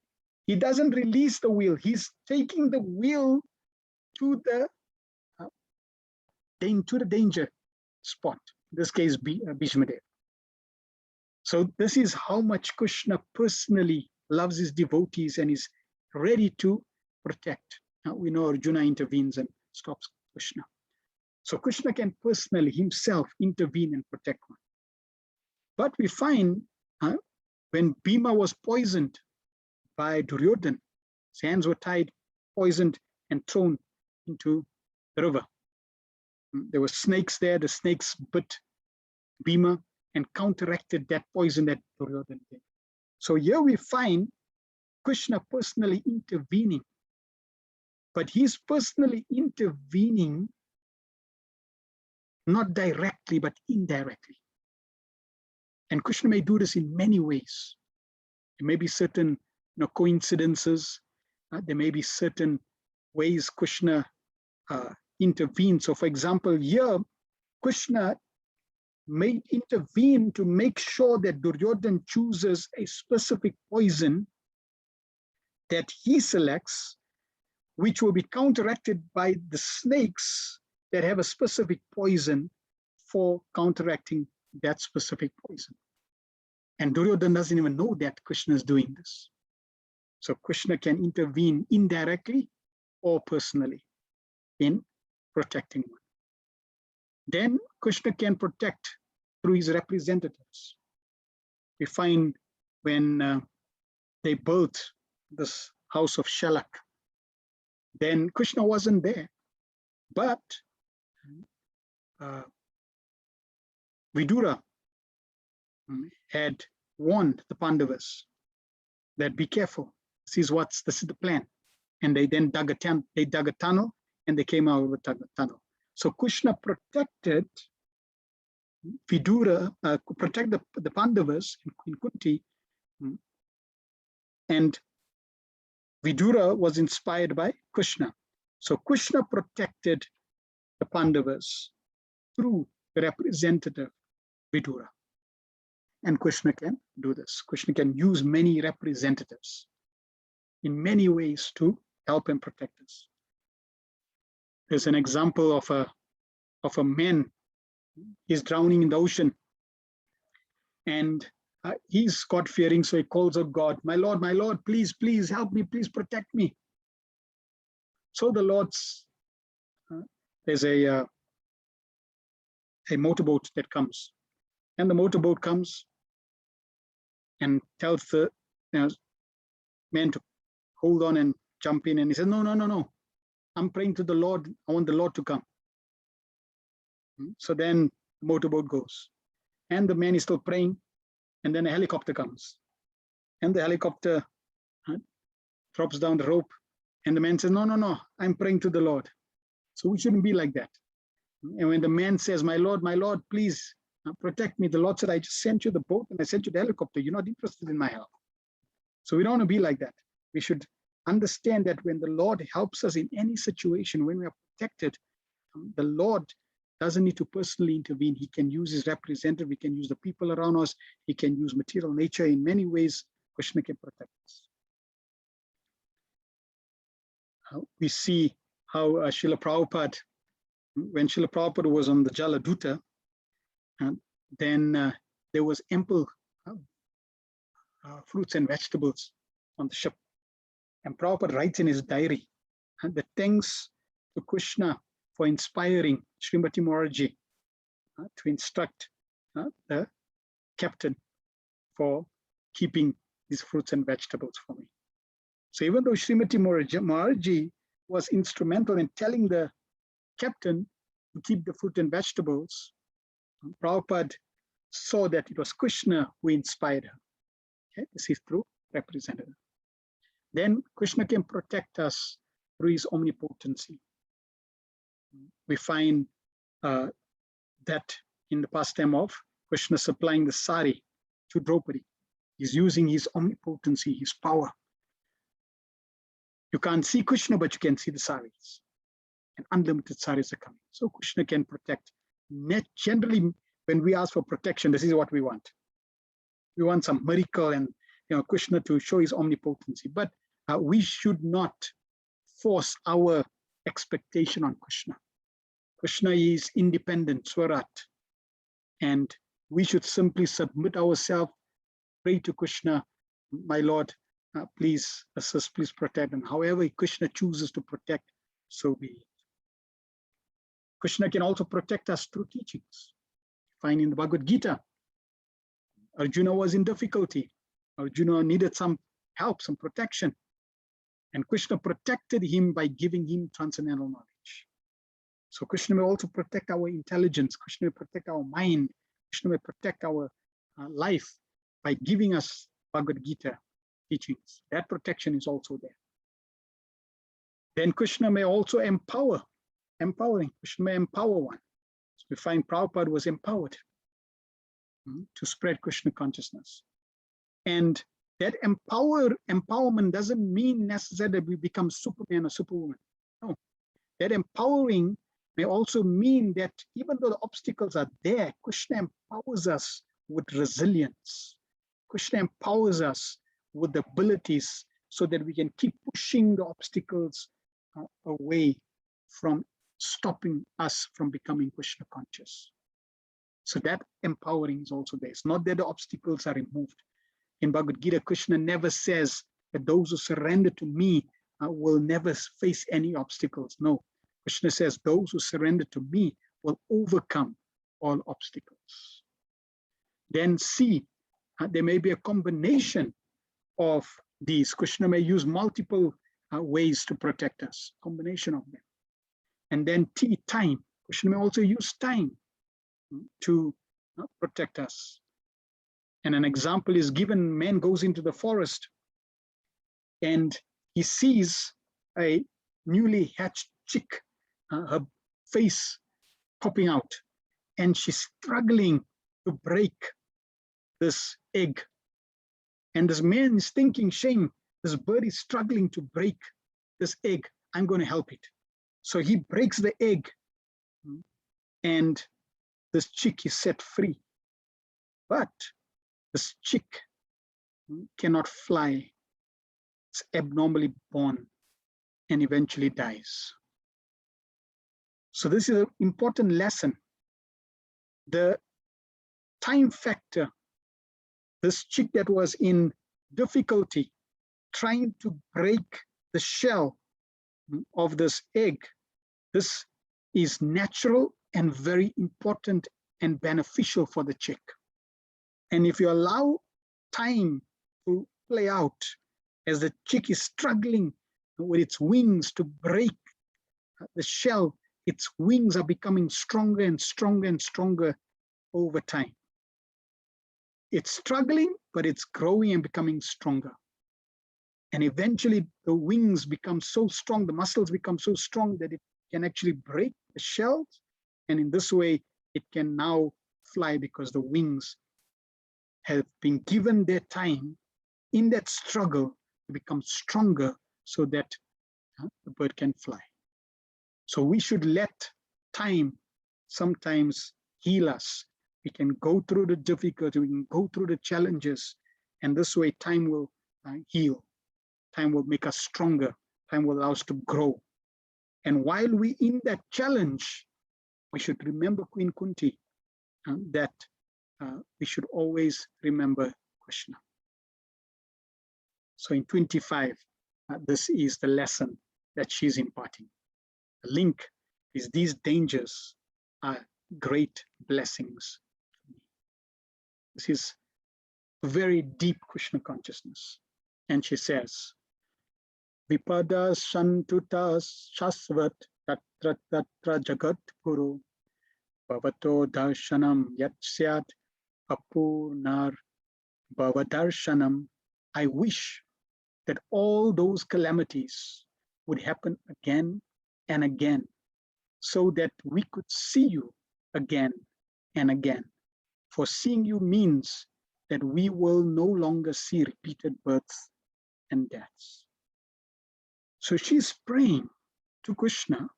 he doesn't release the wheel. He's taking the wheel to the danger spot. In this case, Bhishma Dev. So this is how much Krishna personally loves his devotees and is ready to protect. Now we know Arjuna intervenes and stops Krishna. So Krishna can personally himself intervene and protect one. But we find when Bhima was poisoned by Duryodhana, his hands were tied, poisoned, and thrown into the river. There were snakes there. The snakes bit Bhima and counteracted that poison that Duryodhana did. So here we find Krishna personally intervening, but he's personally intervening not directly, but indirectly. And Krishna may do this in many ways. There may be certain coincidences. There may be certain ways Krishna intervenes. So, for example, here Krishna may intervene to make sure that Duryodhana chooses a specific poison that he selects, which will be counteracted by the snakes that have a specific poison for counteracting that specific poison. And Duryodhana doesn't even know that Krishna is doing this. So Krishna can intervene indirectly or personally in protecting one. Then Krishna can protect through his representatives. We find when they built this house of Shalak, then Krishna wasn't there, but Vidura had warned the Pandavas that be careful. This is the plan. And they then dug a tunnel and they came out of the tunnel. So Krishna protected Vidura, protect the Pandavas in Kunti, and Vidura was inspired by Krishna. So Krishna protected the Pandavas through the representative Vidura. And Krishna can do this. Krishna can use many representatives in many ways to help and protect us. There's an example of a man. He's drowning in the ocean, and he's God-fearing, so he calls out God, my Lord, please help me, please protect me. So the Lord's, there's a motorboat that comes, and the motorboat comes and tells the man to hold on and jump in, and he says, no, I'm praying to the Lord, I want the Lord to come. So then the motorboat goes, and the man is still praying, and then a helicopter comes, and the helicopter drops down the rope, and the man says, no, I'm praying to the Lord. So we shouldn't be like that. And when the man says, my Lord, please protect me, the Lord said, I just sent you the boat and I sent you the helicopter. You're not interested in my help. So we don't want to be like that. We should understand that when the Lord helps us in any situation, when we are protected, the Lord doesn't need to personally intervene. He can use his representative. He can use the people around us. He can use material nature. In many ways, Krishna can protect us. We see how Srila Prabhupada, when Srila Prabhupada was on the Jaladuta, then there was ample fruits and vegetables on the ship. And Prabhupada writes in his diary that thanks to Krishna for inspiring Srimati Moraji to instruct the captain for keeping these fruits and vegetables for me. So even though Srimati Moraji was instrumental in telling the captain to keep the fruit and vegetables, Prabhupada saw that it was Krishna who inspired her. Okay? This is through representative. Then Krishna can protect us through his omnipotency. We find that in the pastime of Krishna supplying the sari to Draupadi. He's using his omnipotency, his power. You can't see Krishna, but you can see the saris. And unlimited saris are coming. So Krishna can protect. Generally, when we ask for protection, this is what we want. We want some miracle and Krishna to show his omnipotency. But we should not force our expectation on Krishna. Krishna is independent, Swarat. And we should simply submit ourselves, pray to Krishna, my Lord, please assist, please protect. And however Krishna chooses to protect, so be it. Krishna can also protect us through teachings. Find in the Bhagavad Gita, Arjuna was in difficulty. Arjuna needed some help, some protection. And Krishna protected him by giving him transcendental knowledge. So Krishna may also protect our intelligence. Krishna may protect our mind. Krishna may protect our life by giving us Bhagavad Gita teachings. That protection is also there. Then Krishna may also empowering. Krishna may empower one. So we find Prabhupada was empowered to spread Krishna consciousness. And That empowerment doesn't mean necessarily that we become Superman or Superwoman. No, that empowering may also mean that even though the obstacles are there, Krishna empowers us with resilience. Krishna empowers us with the abilities so that we can keep pushing the obstacles away from stopping us from becoming Krishna conscious. So that empowering is also there. It's not that the obstacles are removed. In Bhagavad Gita, Krishna never says that those who surrender to me will never face any obstacles. No, Krishna says those who surrender to me will overcome all obstacles. Then C, there may be a combination of these. Krishna may use multiple ways to protect us, combination of them. And then T, time. Krishna may also use time to protect us. And an example is given: man goes into the forest and he sees a newly hatched chick, her face popping out, and she's struggling to break this egg. And this man is thinking, shame, this bird is struggling to break this egg. I'm going to help it. So he breaks the egg and this chick is set free. But this chick cannot fly. It's abnormally born and eventually dies. So this is an important lesson. The time factor, this chick that was in difficulty trying to break the shell of this egg, this is natural and very important and beneficial for the chick. And if you allow time to play out as the chick is struggling with its wings to break the shell, its wings are becoming stronger and stronger and stronger over time. It's struggling, but it's growing and becoming stronger. And eventually the wings become so strong, the muscles become so strong that it can actually break the shells. And in this way, it can now fly because the wings have been given their time in that struggle to become stronger so that the bird can fly. So we should let time sometimes heal us. We can go through the difficulty, we can go through the challenges, and this way time will heal. Time will make us stronger. Time will allow us to grow. And while we in that challenge, we should remember Queen Kunti, that we should always remember Krishna. So in 25, this is the lesson that she's imparting. The link is these dangers are great blessings. This is very deep Krishna consciousness. And she says, Vipada Santuta Shasvat Tatra Tatra Jagat Guru Bhavato Darshanam Yatsyat Apunar Bhavadarshanam. I wish that all those calamities would happen again and again, so that we could see you again and again. For seeing you means that we will no longer see repeated births and deaths. So she's praying to Krishna,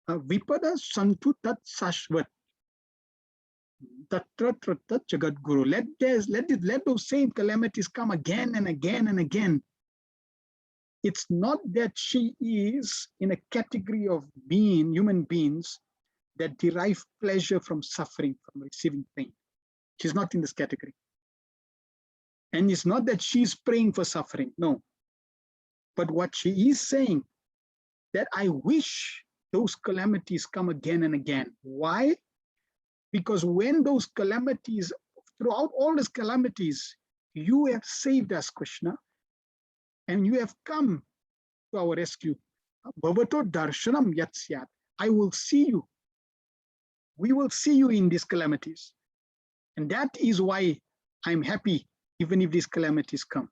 Vipada Santu Tat Sashvat Tatra Tatra Jagat Guru. Let those same calamities come again and again and again. It's not that she is in a category of human beings that derive pleasure from suffering, from receiving pain. She's not in this category. And it's not that she's praying for suffering, no. But what she is saying, that I wish those calamities come again and again. Why? Because when those calamities, throughout all these calamities, you have saved us, Krishna, and you have come to our rescue. Bhavato darshanam yatsyat. I will see you. We will see you in these calamities. And that is why I'm happy, even if these calamities come,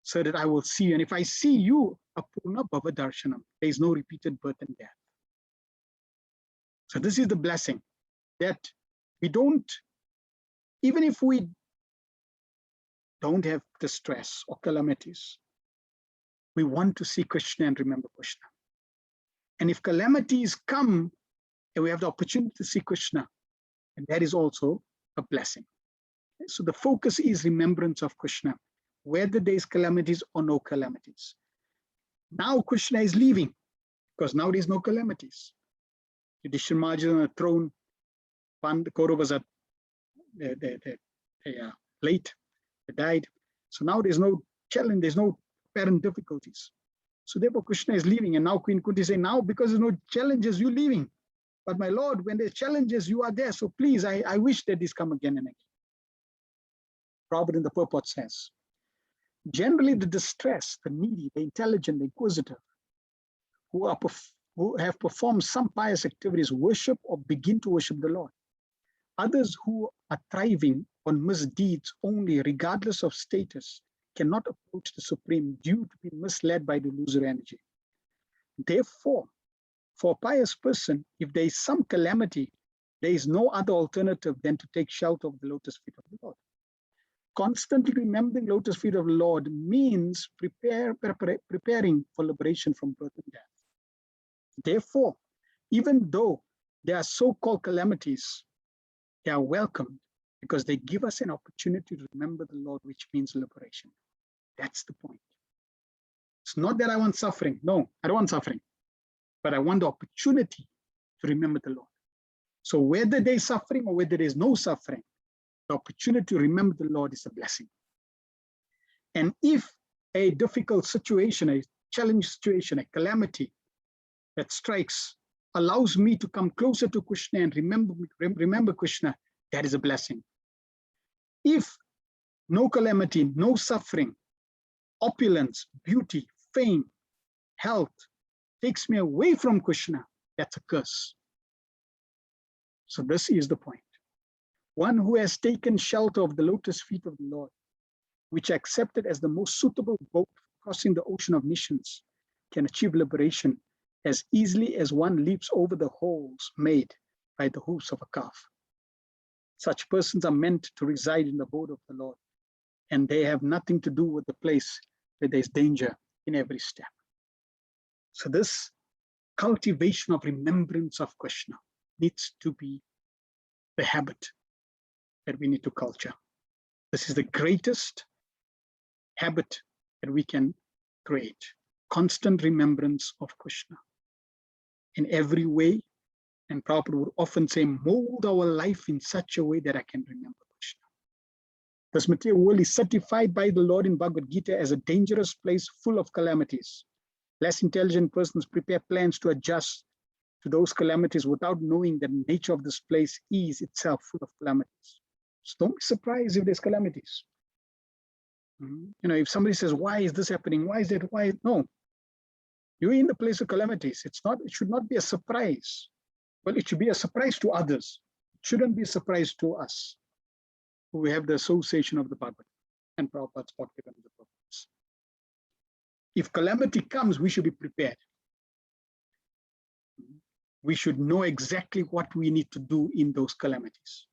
so that I will see you. And if I see you, apurna bhava darshanam, there is no repeated birth and death. So this is the blessing, that we don't, even if we don't have distress or calamities. We want to see Krishna and remember Krishna. And if calamities come and we have the opportunity to see Krishna, and that is also a blessing. So the focus is remembrance of Krishna, whether there is calamities or no calamities. Now Krishna is leaving because now there is no calamities. Yudhishthira Maharaj is on a throne. The Kauravas are late, they died. So now there's no challenge, there's no apparent difficulties. So therefore Krishna is leaving, and now Queen Kunti say, now because there's no challenges, you're leaving. But my Lord, when there's challenges, you are there. So please, I wish that this come again and again. Prabhupada in the purport says, generally the distressed, the needy, the intelligent, the inquisitive, who have performed some pious activities, worship or begin to worship the Lord. Others who are thriving on misdeeds only, regardless of status, cannot approach the Supreme due to being misled by the illusory energy. Therefore, for a pious person, if there is some calamity, there is no other alternative than to take shelter of the lotus feet of the Lord. Constantly remembering lotus feet of the Lord means preparing for liberation from birth and death. Therefore, even though there are so-called calamities, they are welcomed because they give us an opportunity to remember the Lord, which means liberation. That's the point. It's not that I want suffering. No, I don't want suffering. But I want the opportunity to remember the Lord. So whether there's suffering or whether there's no suffering, the opportunity to remember the Lord is a blessing. And if a difficult situation, a challenging situation, a calamity that strikes allows me to come closer to Krishna and remember Krishna, that is a blessing. If no calamity, no suffering, opulence, beauty, fame, health takes me away from Krishna, that's a curse. So this is the point. One who has taken shelter of the lotus feet of the Lord, which are accepted as the most suitable boat crossing the ocean of missions, can achieve liberation as easily as one leaps over the holes made by the hoofs of a calf. Such persons are meant to reside in the abode of the Lord, and they have nothing to do with the place where there is danger in every step. So this cultivation of remembrance of Krishna needs to be the habit that we need to culture. This is the greatest habit that we can create. Constant remembrance of Krishna in every way. And Prabhupada would often say, mold our life in such a way that I can remember Krishna. This material world is certified by the Lord in Bhagavad Gita as a dangerous place full of calamities. Less intelligent persons prepare plans to adjust to those calamities without knowing that the nature of this place is itself full of calamities. So don't be surprised if there's calamities. You know, if somebody says, why is this happening? Why is that? Why? No. You're in the place of calamities. It should not be a surprise. Well, it should be a surprise to others. It shouldn't be a surprise to us, who have the association of the Bhagavad and Prabhupada's Bhaktivedanta purpose. If calamity comes, we should be prepared. We should know exactly what we need to do in those calamities.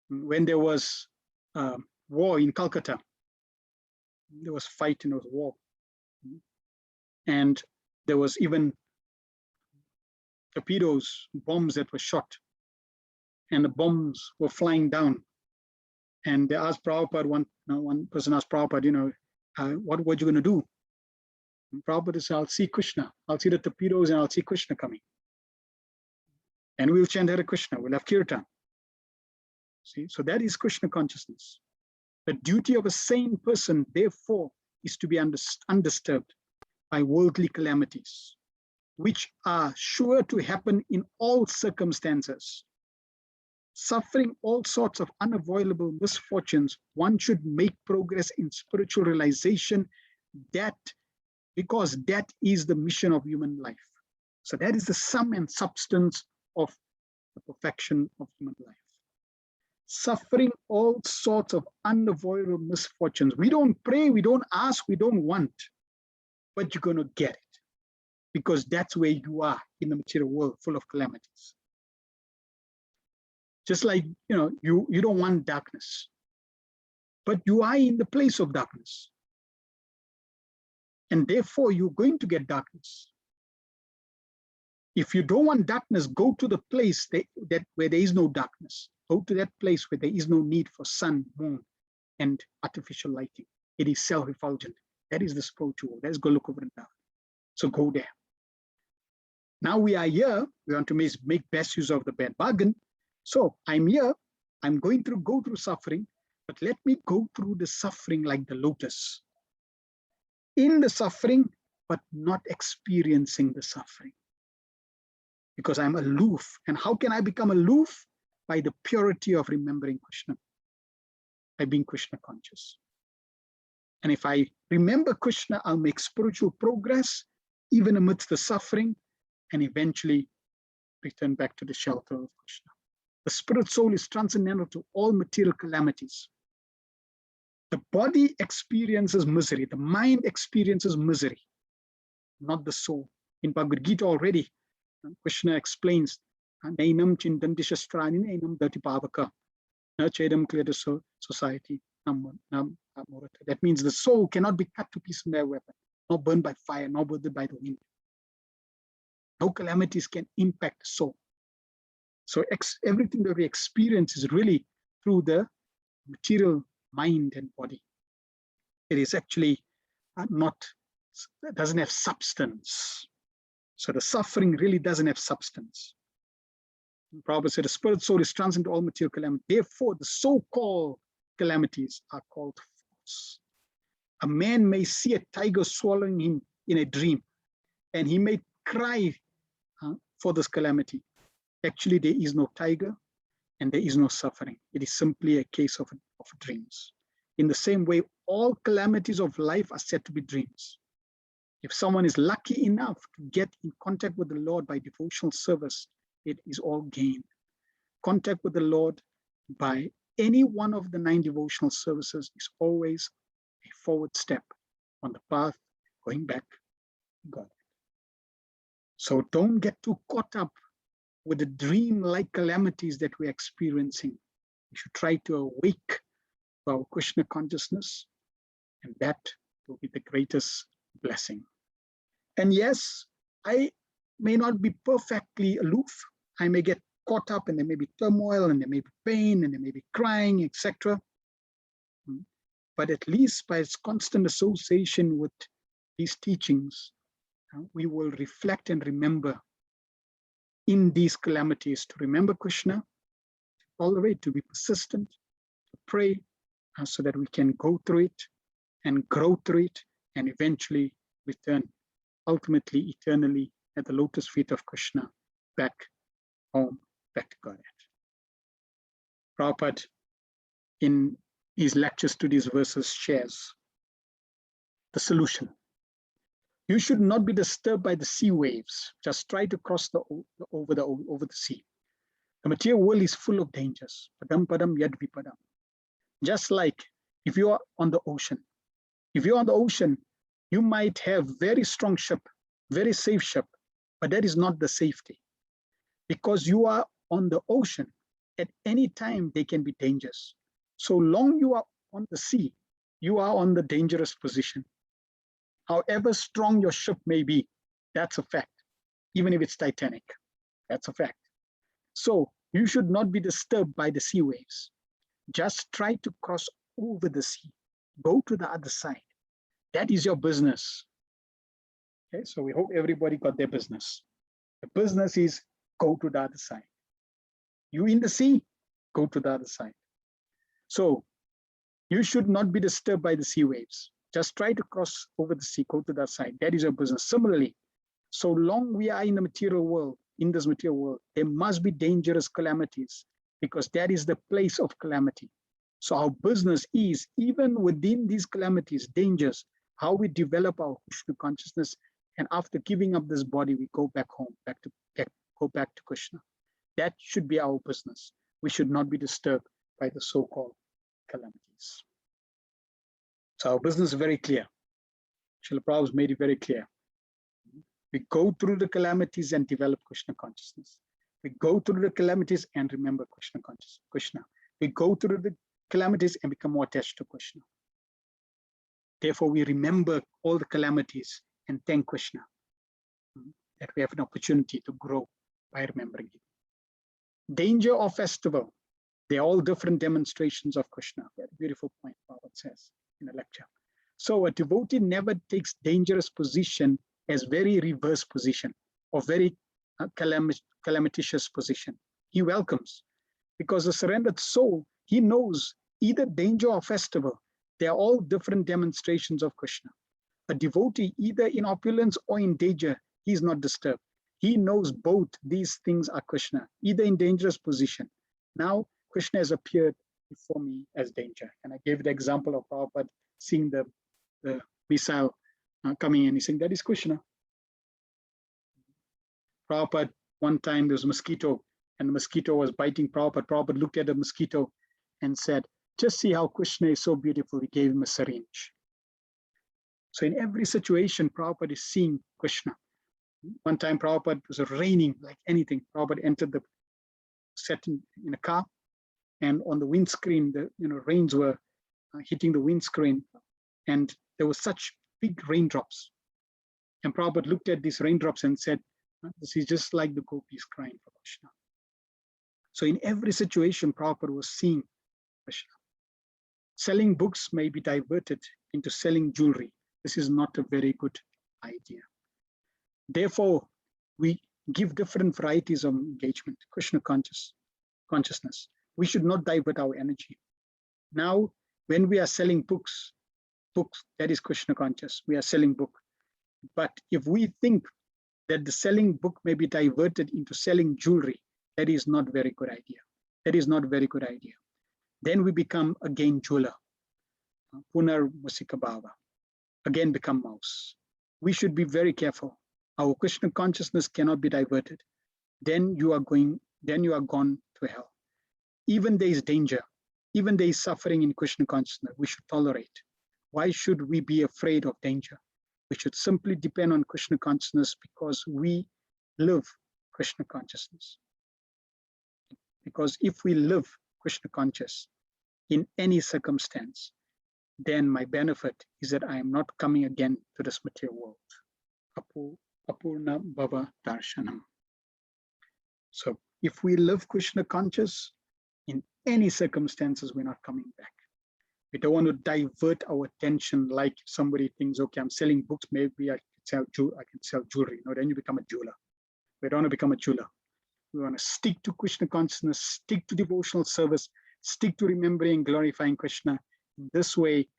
When there was war in Calcutta, there was fight and there was war. And there was even torpedoes, bombs that were shot, and the bombs were flying down. And they asked Prabhupada, one person asked Prabhupada, what were you going to do? And Prabhupada said, I'll see Krishna. I'll see the torpedoes and I'll see Krishna coming. And we'll chant Hare Krishna, we'll have kirtan. See, so that is Krishna consciousness. The duty of a sane person, therefore, is to be undisturbed by worldly calamities, which are sure to happen in all circumstances. Suffering all sorts of unavoidable misfortunes, one should make progress in spiritual realization because that is the mission of human life. So that is the sum and substance of the perfection of human life. Suffering all sorts of unavoidable misfortunes. We don't pray, we don't ask, we don't want, but you're going to get it because that's where you are in the material world full of calamities. Just like, you don't want darkness. but you are in the place of darkness. And therefore, you're going to get darkness. If you don't want darkness, go to the place where there is no darkness. Go to that place where there is no need for sun, moon, and artificial lighting. It is self-effulgent. That is the spiritual. That's Goloka Vrindavan. So go there. Now we are here. We want to make best use of the bad bargain. So I'm here. I'm go through suffering, but let me go through the suffering like the lotus. In the suffering, but not experiencing the suffering. Because I'm aloof. And how can I become aloof? By the purity of remembering Krishna. By being Krishna conscious. And if I remember Krishna, I'll make spiritual progress, even amidst the suffering, and eventually return back to the shelter of Krishna. The spirit soul is transcendental to all material calamities. The body experiences misery. The mind experiences misery, not the soul. In Bhagavad Gita already, Krishna explains, Nainam chintanti shastrani nainam dati pavaka, na chedam clear society. That means the soul cannot be cut to pieces by a weapon, nor burned by fire, nor withered by the wind. No calamities can impact the soul. So everything that we experience is really through the material mind and body. It is actually doesn't have substance. So the suffering really doesn't have substance. Prabhupada said the spirit soul is transcendent to all material calamity. Therefore, the so-called calamities are called false. A man may see a tiger swallowing him in a dream, and he may cry for this calamity. Actually, there is no tiger and there is no suffering. It is simply a case of dreams. In the same way, all calamities of life are said to be dreams. If someone is lucky enough to get in contact with the Lord by devotional service, it is all gain. Contact with the Lord by any one of the 9 devotional services is always a forward step on the path going back to God. So don't get too caught up with the dream-like calamities that we're experiencing. We should try to awake to our Krishna consciousness, and that will be the greatest blessing. And yes, I may not be perfectly aloof. I may get caught up, and there may be turmoil, and there may be pain, and there may be crying, etc. But at least by its constant association with these teachings, we will reflect and remember in these calamities to remember Krishna, all the way to be persistent, to pray, so that we can go through it and grow through it and eventually return, ultimately, eternally, at the lotus feet of Krishna, back home, back to Godhead. Prabhupada, in his lectures to these verses, shares the solution. You should not be disturbed by the sea waves. Just try to cross over the sea. The material world is full of dangers. Padam padam yad vipadam. Just like if you are on the ocean. If you're on the ocean, you might have very strong ship, very safe ship, but that is not the safety. Because you are on the ocean, at any time there can be dangers. So long you are on the sea, you are on the dangerous position. However strong your ship may be, that's a fact. Even if it's Titanic, that's a fact. So you should not be disturbed by the sea waves. Just try to cross over the sea. Go to the other side. That is your business. Okay, so we hope everybody got their business. The business is go to the other side. You in the sea, go to the other side. So you should not be disturbed by the sea waves. Just try to cross over the sea, go to that side. That is your business. Similarly, so long we are in the material world, in this material world, there must be dangerous calamities, because that is the place of calamity. So our business is, even within these calamities, dangers, how we develop our Krishna consciousness, and after giving up this body, we go back home, go back to Krishna. That should be our business. We should not be disturbed by the so-called calamities. So our business is very clear. Srila Prabhupada made it very clear. We go through the calamities and develop Krishna consciousness. We go through the calamities and remember Krishna consciousness. Krishna. We go through the calamities and become more attached to Krishna. Therefore, we remember all the calamities and thank Krishna that we have an opportunity to grow by remembering him. Danger of festival. They're all different demonstrations of Krishna. Very beautiful point, Bhagavad says in a lecture. So a devotee never takes dangerous position as very reverse position or very calamitous position. He welcomes, because the surrendered soul, he knows either danger or festival. They are all different demonstrations of Krishna. A devotee, either in opulence or in danger, he is not disturbed. He knows both these things are Krishna, either in dangerous position. Now, Krishna has appeared before me as danger. And I gave the example of Prabhupada seeing the missile coming in. He's saying, that is Krishna. Prabhupada, one time there was a mosquito, and the mosquito was biting Prabhupada. Prabhupada looked at the mosquito and said, just see how Krishna is so beautiful. He gave him a syringe. So in every situation, Prabhupada is seeing Krishna. One time Prabhupada, it was raining like anything. Prabhupada entered the set in a car, and on the windscreen, the rains were hitting the windscreen, and there were such big raindrops. And Prabhupada looked at these raindrops and said, this is just like the gopis crying for Krishna. So in every situation, Prabhupada was seeing Krishna. Selling books may be diverted into selling jewelry. This is not a very good idea. Therefore, we give different varieties of engagement, Krishna consciousness. We should not divert our energy. Now, when we are selling books, that is Krishna conscious, we are selling book. But if we think that the selling book may be diverted into selling jewelry, that is not very good idea. That is not very good idea. Then we become again jeweler, punar musika bhava, again become mouse. We should be very careful. Our Krishna consciousness cannot be diverted. Then you are gone to hell. Even there is danger, even there is suffering in Krishna consciousness, we should tolerate. Why should we be afraid of danger? We should simply depend on Krishna consciousness because we live Krishna consciousness. Because if we live Krishna conscious in any circumstance, then my benefit is that I am not coming again to this material world. Apurna Bhava Darshanam. So if we live Krishna conscious, in any circumstances, we're not coming back. We don't want to divert our attention like somebody thinks, okay, I'm selling books, maybe I can sell jewelry. No, then you become a jeweler. We don't want to become a jeweler. We want to stick to Krishna consciousness, stick to devotional service, stick to remembering and glorifying Krishna. This way,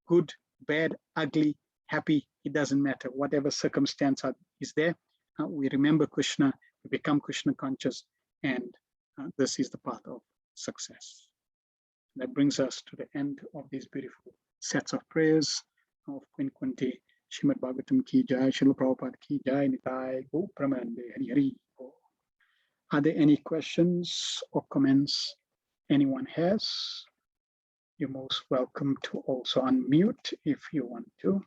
good, bad, ugly, happy, it doesn't matter. Whatever circumstance is there, we remember Krishna, we become Krishna conscious, and this is the path of success. That brings us to the end of these beautiful sets of prayers of Queen Kunti. Srimad Bhagavatam ki jai, Srila Prabhupada ki jai, Nitai Go Pramande Hari Hari. Are there any questions or comments anyone has? You're most welcome to also unmute if you want to.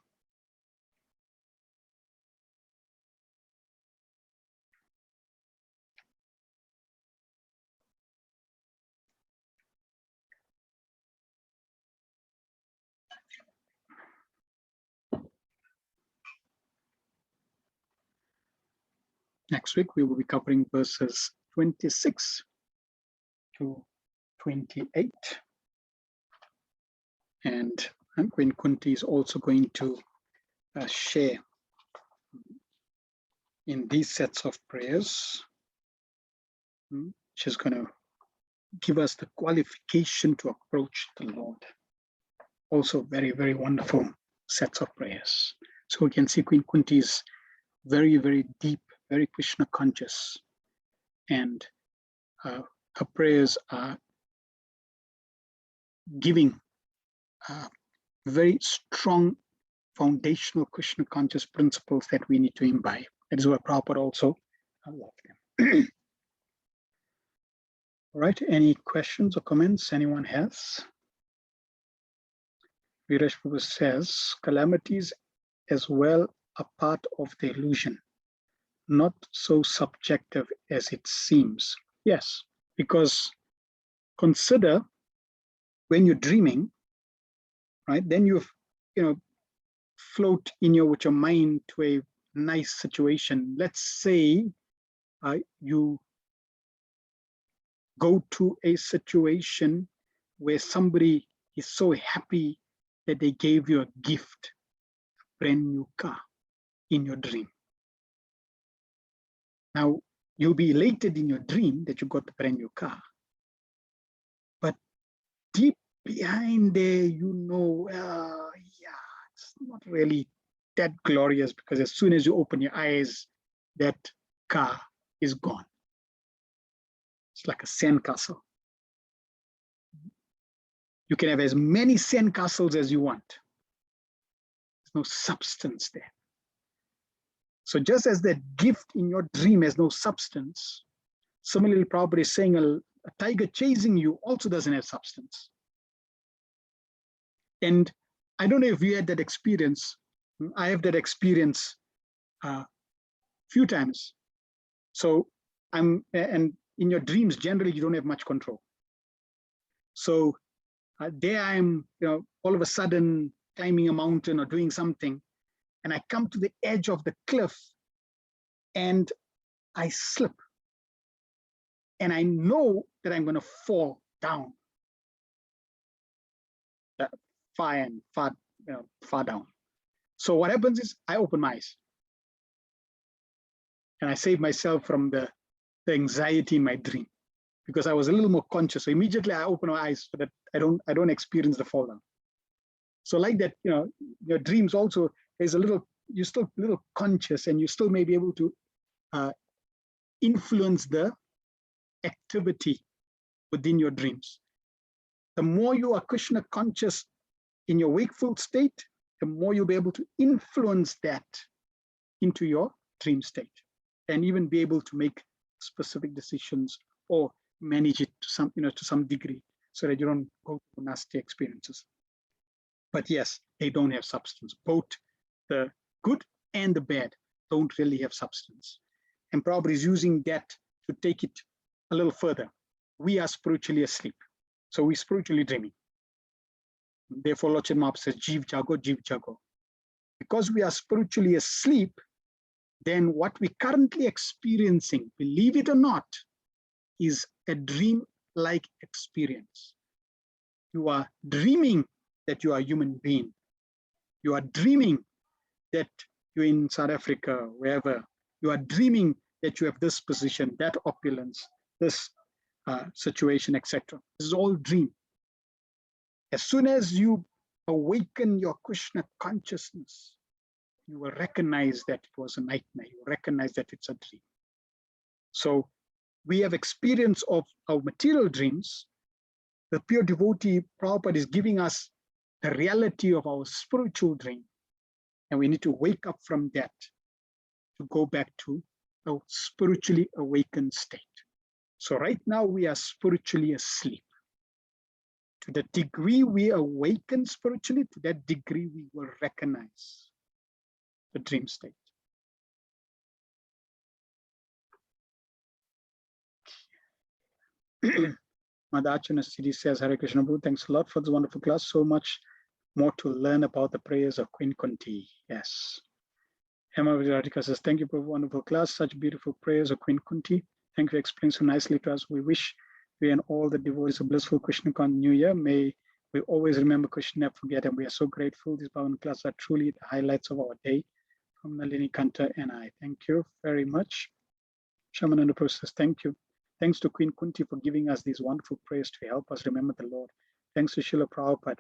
Next week, we will be covering verses 26 to 28. And Queen Kunti is also going to share in these sets of prayers. She's going to give us the qualification to approach the Lord. Also very, very wonderful sets of prayers. So we can see Queen Kunti is very, very deep, very Krishna conscious, and her prayers are giving very strong foundational Krishna conscious principles that we need to imbibe. That is why Prabhupada also loved them. All right, any questions or comments anyone has? Viresh Prabhu says, calamities as well are part of the illusion, not so subjective as it seems. Yes, because consider when you're dreaming, right, then you float with your mind to a nice situation. Let's say you go to a situation where somebody is so happy that they gave you a gift, a brand new car, in your dream. Now, you'll be elated in your dream that you got a brand new car. But deep behind there, it's not really that glorious, because as soon as you open your eyes, that car is gone. It's like a sandcastle. You can have as many sandcastles as you want. There's no substance there. So just as that gift in your dream has no substance, similarly, Prabhupada is saying a tiger chasing you also doesn't have substance. And I don't know if you had that experience. I have that experience a few times. So and in your dreams, generally, you don't have much control. So there I am, all of a sudden climbing a mountain or doing something, and I come to the edge of the cliff and I slip. And I know that I'm going to fall down far down. So what happens is I open my eyes and I save myself from the anxiety in my dream, because I was a little more conscious. So immediately I open my eyes so that I don't experience the fall down. So like that, your dreams also is you're still a little conscious, and you still may be able to influence the activity within your dreams. The more you are Krishna conscious in your wakeful state, the more you'll be able to influence that into your dream state, and even be able to make specific decisions or manage it to some degree, so that you don't go through nasty experiences. But yes, they don't have substance. Both the good and the bad don't really have substance. And Prabhupada is using that to take it a little further. We are spiritually asleep, so we're spiritually dreaming. Therefore, Lord Mahaprabhu says, Jeev Jago, Jeev Jago. Because we are spiritually asleep, then what we're currently experiencing, believe it or not, is a dream-like experience. You are dreaming that you are a human being. You are dreaming that you're in South Africa, wherever. You are dreaming that you have this position, that opulence, this situation, etc. This is all dream. As soon as you awaken your Krishna consciousness, you will recognize that it was a nightmare. You will recognize that it's a dream. So we have experience of our material dreams. The pure devotee Prabhupada is giving us the reality of our spiritual dream. And we need to wake up from that to go back to a spiritually awakened state. So right now we are spiritually asleep. To the degree we awaken spiritually, to that degree we will recognize the dream state. Mother Arjuna Siddhi says, Hare Krishna Prabhu, thanks a lot for this wonderful class. So much more to learn about the prayers of Queen Kunti. Yes. Emma Radhika says, thank you for a wonderful class. Such beautiful prayers of Queen Kunti. Thank you for explaining so nicely to us. We wish we and all the devotees a blissful Krishna New Year. May we always remember Krishna, never forget, and we are so grateful. These Bhavan classes are truly the highlights of our day. From Nalini Kanta and I. Thank you very much. Shamananda Process, thank you. Thanks to Queen Kunti for giving us these wonderful prayers to help us remember the Lord. Thanks to Srila Prabhupada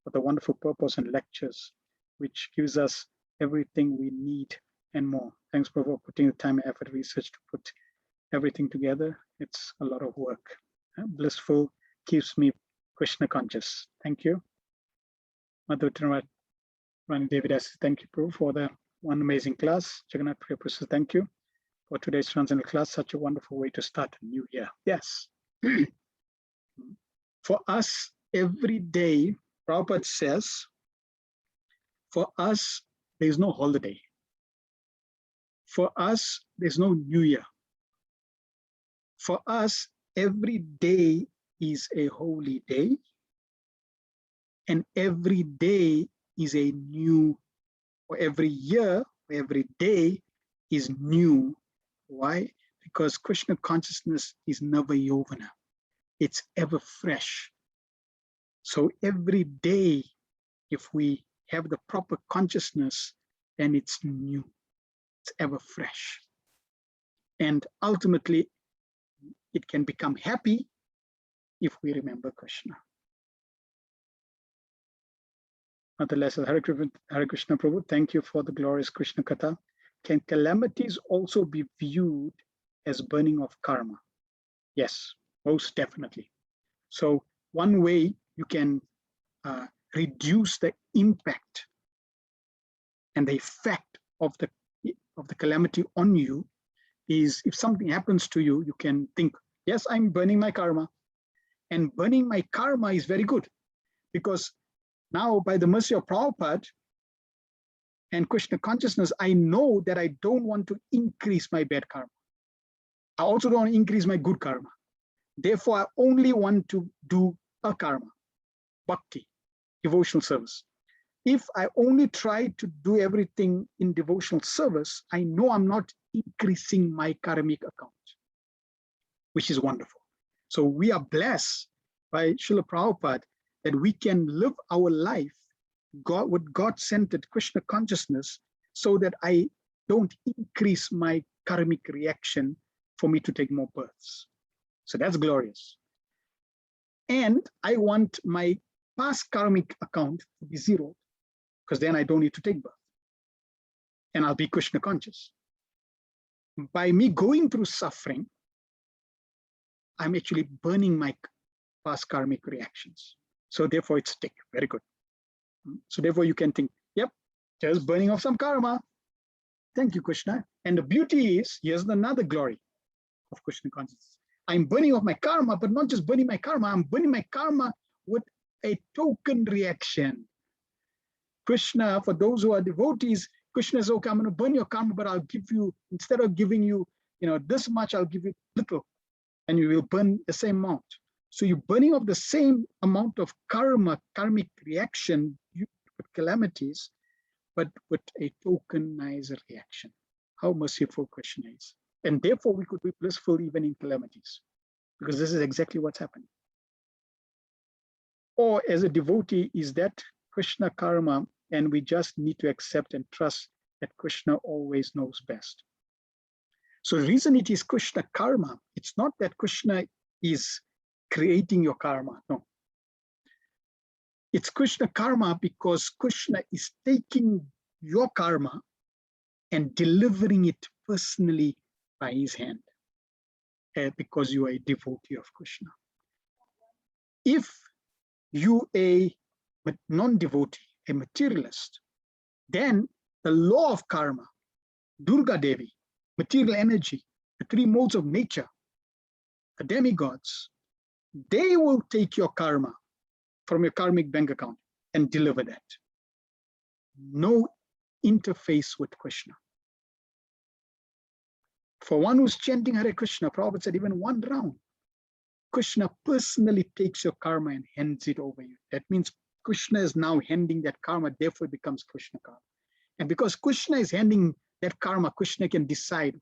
for the wonderful purpose and lectures, which gives us everything we need and more. Thanks for putting the time and effort research to put everything together. It's a lot of work. Blissful keeps me Krishna conscious. Thank you. Madhu Rani Devidas, thank you, Prabhu, for the one amazing class. Jagannath Priya Prasad, thank you for today's transcendental class. Such a wonderful way to start a new year. Yes. For us, every day, Prabhupada says, for us, there's no holiday. For us, there's no new year. For us, every day is a holy day. And every day is a new, or every year, every day is new. Why? Because Krishna consciousness is never yovana. It's ever fresh. So every day, if we have the proper consciousness, then it's new. It's ever fresh. And ultimately, it can become happy if we remember Krishna. Nonetheless, Hare Krishna Prabhu, thank you for the glorious Krishna Katha. Can calamities also be viewed as burning of karma? Yes, most definitely. So one way you can reduce the impact and the effect of the calamity on you is, if something happens to you, you can think, yes, I'm burning my karma. And burning my karma is very good, because now, by the mercy of Prabhupada and Krishna consciousness, I know that I don't want to increase my bad karma. I also don't want to increase my good karma. Therefore, I only want to do a karma, bhakti, devotional service. If I only try to do everything in devotional service, I know I'm not increasing my karmic account, which is wonderful. So we are blessed by Srila Prabhupada that we can live our life with God-centered Krishna consciousness, so that I don't increase my karmic reaction for me to take more births. So that's glorious. And I want my past karmic account to be zero, because then I don't need to take birth. And I'll be Krishna conscious. By me going through suffering, I'm actually burning my past karmic reactions. So therefore it's stick, very good. So therefore you can think, yep, just burning off some karma. Thank you, Krishna. And the beauty is, here's another glory of Krishna consciousness. I'm burning off my karma, but not just burning my karma, I'm burning my karma with a token reaction. Krishna, for those who are devotees, Krishna says, okay, I'm going to burn your karma, but I'll give you, instead of giving you, this much, I'll give you little, and you will burn the same amount. So you're burning off the same amount of karmic reaction with calamities, but with a tokenized reaction. How merciful Krishna is. And therefore we could be blissful even in calamities, because this is exactly what's happening. Or as a devotee, is that Krishna karma, and we just need to accept and trust that Krishna always knows best. So the reason it is Krishna karma, it's not that Krishna is creating your karma, no. It's Krishna karma because Krishna is taking your karma and delivering it personally by his hand, because you are a devotee of Krishna. If you a non-devotee, a materialist, then the law of karma, Durga Devi, material energy, the three modes of nature, the demigods, they will take your karma from your karmic bank account and deliver that. No interface with Krishna. For one who's chanting Hare Krishna, Prabhupada said, even one round, Krishna personally takes your karma and hands it over you. That means Krishna is now handing that karma, therefore it becomes Krishna karma. And because Krishna is handing that karma, Krishna can decide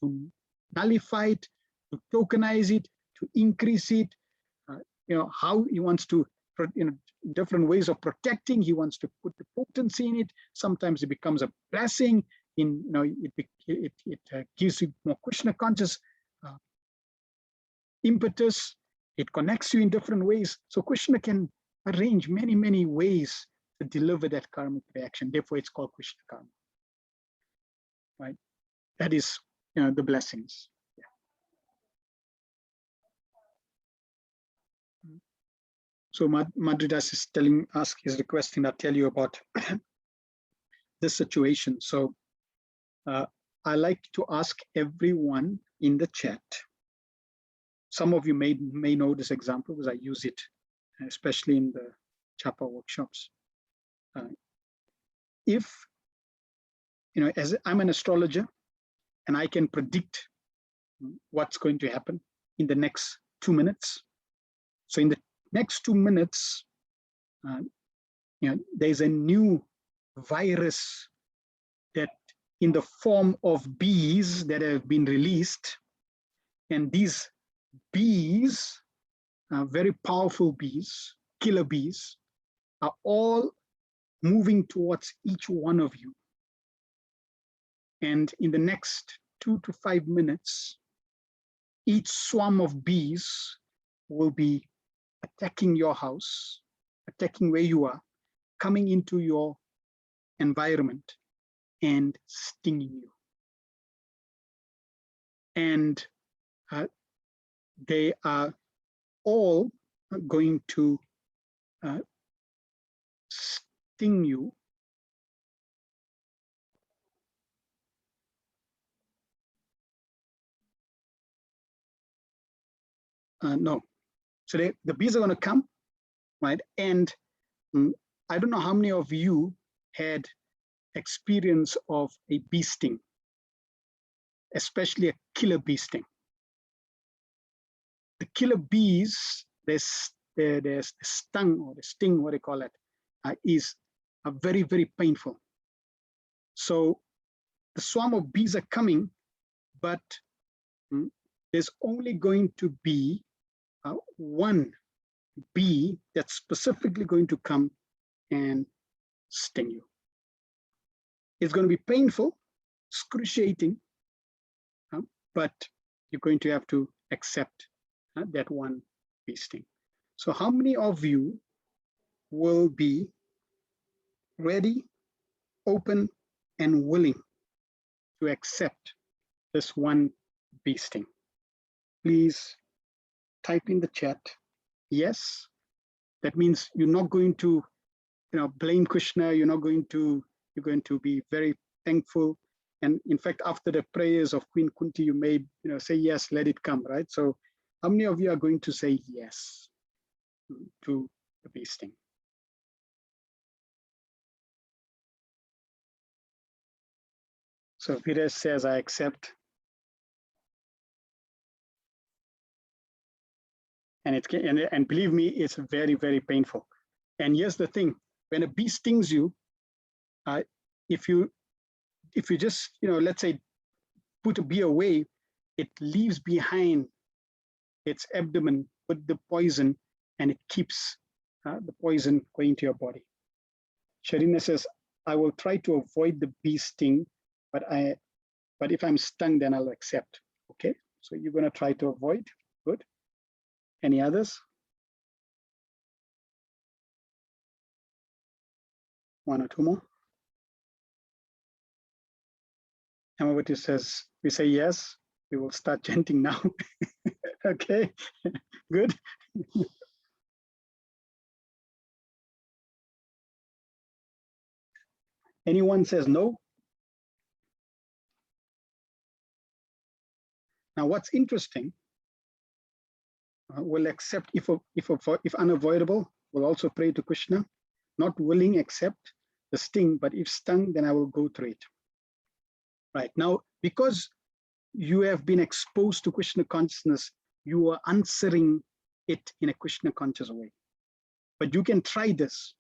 to nullify it, to tokenize it, to increase it, how he wants to, different ways of protecting. He wants to put the potency in it. Sometimes it becomes a blessing. It gives you more Krishna conscious impetus. It connects you in different ways. So Krishna can arrange many, many ways to deliver that karmic reaction. Therefore, it's called Krishna karma. Right? That is, the blessings. So Madridas is telling us, he's requesting that I tell you about this situation. So I like to ask everyone in the chat. Some of you may know this example because I use it, especially in the Chapa workshops. If, as I'm an astrologer and I can predict what's going to happen in the next 2 minutes. So in the next 2 minutes, there's a new virus that in the form of bees that have been released. And these bees, very powerful bees, killer bees, are all moving towards each one of you. And in the next 2 to 5 minutes, each swarm of bees will be attacking your house, attacking where you are, coming into your environment and stinging you. And they are all going to sting you no. So the bees are going to come, right? And I don't know how many of you had experience of a bee sting, especially a killer bee sting. The killer bees, there's the stung or the sting, what they call it, is very, very painful. So the swarm of bees are coming, but there's only going to be one bee that's specifically going to come and sting you. It's going to be painful, excruciating, but you're going to have to accept that one bee sting. So how many of you will be ready, open, and willing to accept this one bee sting? Please type in the chat, yes. That means you're not going to, blame Krishna. You're going to be very thankful. And in fact, after the prayers of Queen Kunti, you may, say yes, let it come, right? So how many of you are going to say yes to the bee sting? So Viresh says, I accept. And believe me, it's very, very painful. And here's the thing: when a bee stings you, if you just, let's say, put a bee away, it leaves behind its abdomen with the poison, and it keeps the poison going to your body. Sharina says, I will try to avoid the bee sting, but if I'm stung, then I'll accept. Okay, so you're going to try to avoid. Good. Any others? One or two more. Amavati says, we say yes, we will start chanting now. Okay, good. Anyone says no? Now, what's interesting, we'll accept if unavoidable, we'll also pray to Krishna. Not willing, accept the sting, but if stung, then I will go through it. Right now, because you have been exposed to Krishna consciousness, you are answering it in a Krishna conscious way. But you can try this.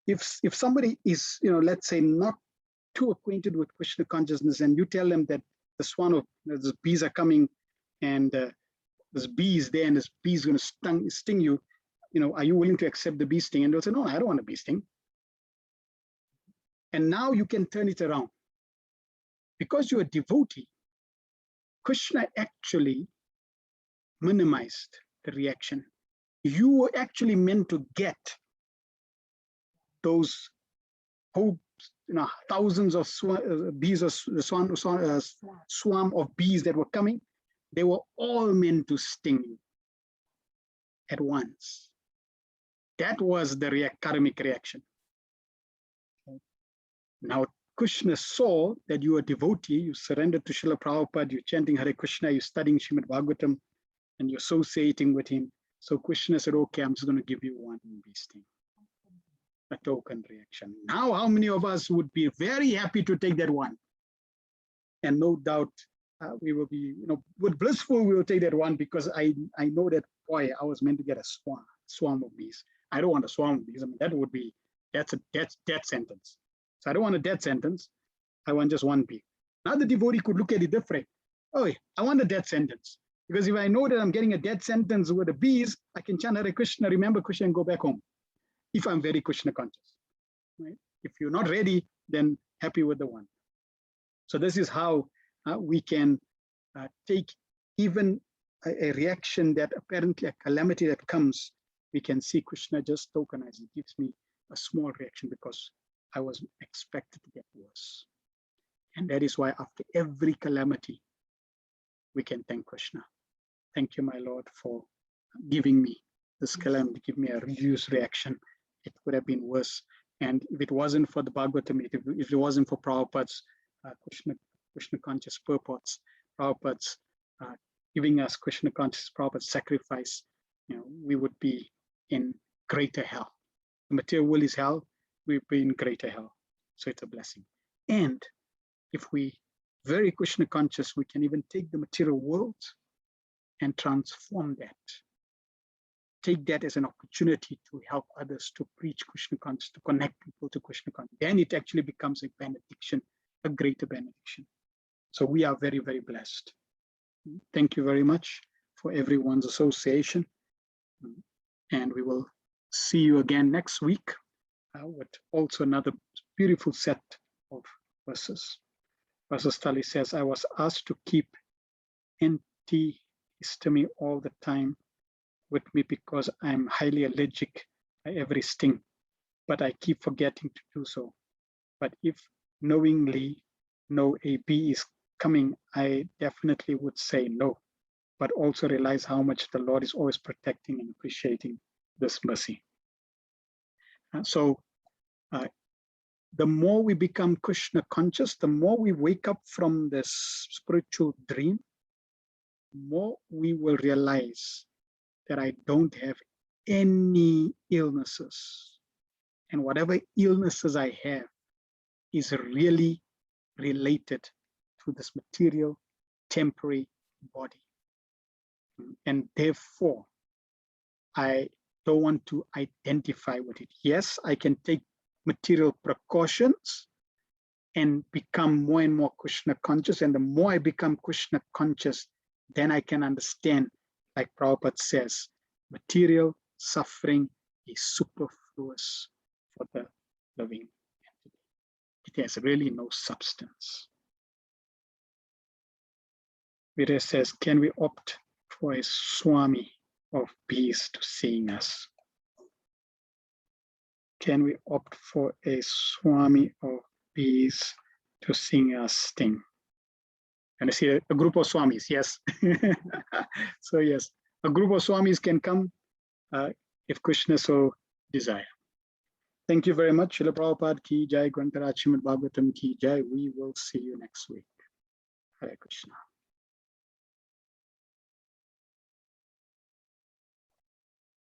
If somebody is, let's say, not too acquainted with Krishna consciousness, and you tell them that the swarm of the bees are coming, and this bee is there, and this bee is going to sting you, are you willing to accept the bee sting? And they'll say, no, I don't want a bee sting. And now you can turn it around. Because you're a devotee, Krishna actually minimized the reaction. You were actually meant to get those whole, thousands of bees, or swarm of bees that were coming. They were all meant to sting you at once. That was the karmic reaction. Now, Krishna saw that you are a devotee, you surrendered to Srila Prabhupada, you're chanting Hare Krishna, you're studying Srimad Bhagavatam, and you're associating with him. So Krishna said, okay, I'm just going to give you one bee sting, a token reaction. Now, how many of us would be very happy to take that one? And no doubt we will be, with blissful, we will take that one, because I know that, boy, I was meant to get a swarm of bees. I don't want to swarm because that would be, that's a death sentence. So I don't want a death sentence. I want just one bee. Now the devotee could look at it different. Oh, I want a death sentence. Because if I know that I'm getting a death sentence with the bees, I can chant Hare Krishna, remember Krishna, and go back home. If I'm very Krishna conscious. Right? If you're not ready, then happy with the one. So this is how we can take even a reaction that apparently a calamity that comes, we can see Krishna just tokenize. It gives me a small reaction because I was expected to get worse. And that is why after every calamity, we can thank Krishna. Thank you, my Lord, for giving me this calamity, give me a reduced reaction. It would have been worse. And if it wasn't for the Bhagavatam, if it wasn't for Prabhupada's Krishna conscious purports, Prabhupada's giving us Krishna conscious Prabhupada's sacrifice, we would be in greater hell. The material world is hell, we'd be in greater hell. So it's a blessing. And if we very Krishna conscious, we can even take the material world and transform that. Take that as an opportunity to help others to preach Krishna conscious, to connect people to Krishna conscious. Then it actually becomes a benediction, a greater benediction. So we are very, very blessed. Thank you very much for everyone's association. And we will see you again next week with also another beautiful set of verses. Verses Tali says, I was asked to keep antihistamine all the time with me because I'm highly allergic by every sting, but I keep forgetting to do so. But if knowingly know a bee is coming, I definitely would say no, but also realize how much the Lord is always protecting and appreciating this mercy. So the more we become Krishna conscious, the more we wake up from this spiritual dream, the more we will realize that I don't have any illnesses. And whatever illnesses I have is really related to this material, temporary body. And therefore, I don't want to identify with it. Yes, I can take material precautions and become more and more Krishna conscious. And the more I become Krishna conscious, then I can understand, like Prabhupada says, material suffering is superfluous for the living entity. It has really no substance. Vida says, can we opt for a Swami of bees to sing us? Can we opt for a Swami of bees to sing us sting? And I see a group of Swamis, yes. So yes, a group of Swamis can come if Krishna so desire. Thank you very much. Srila Prabhupada ki jai, Grantaraj Srimad Bhagavatam ki jai. We will see you next week. Hare Krishna.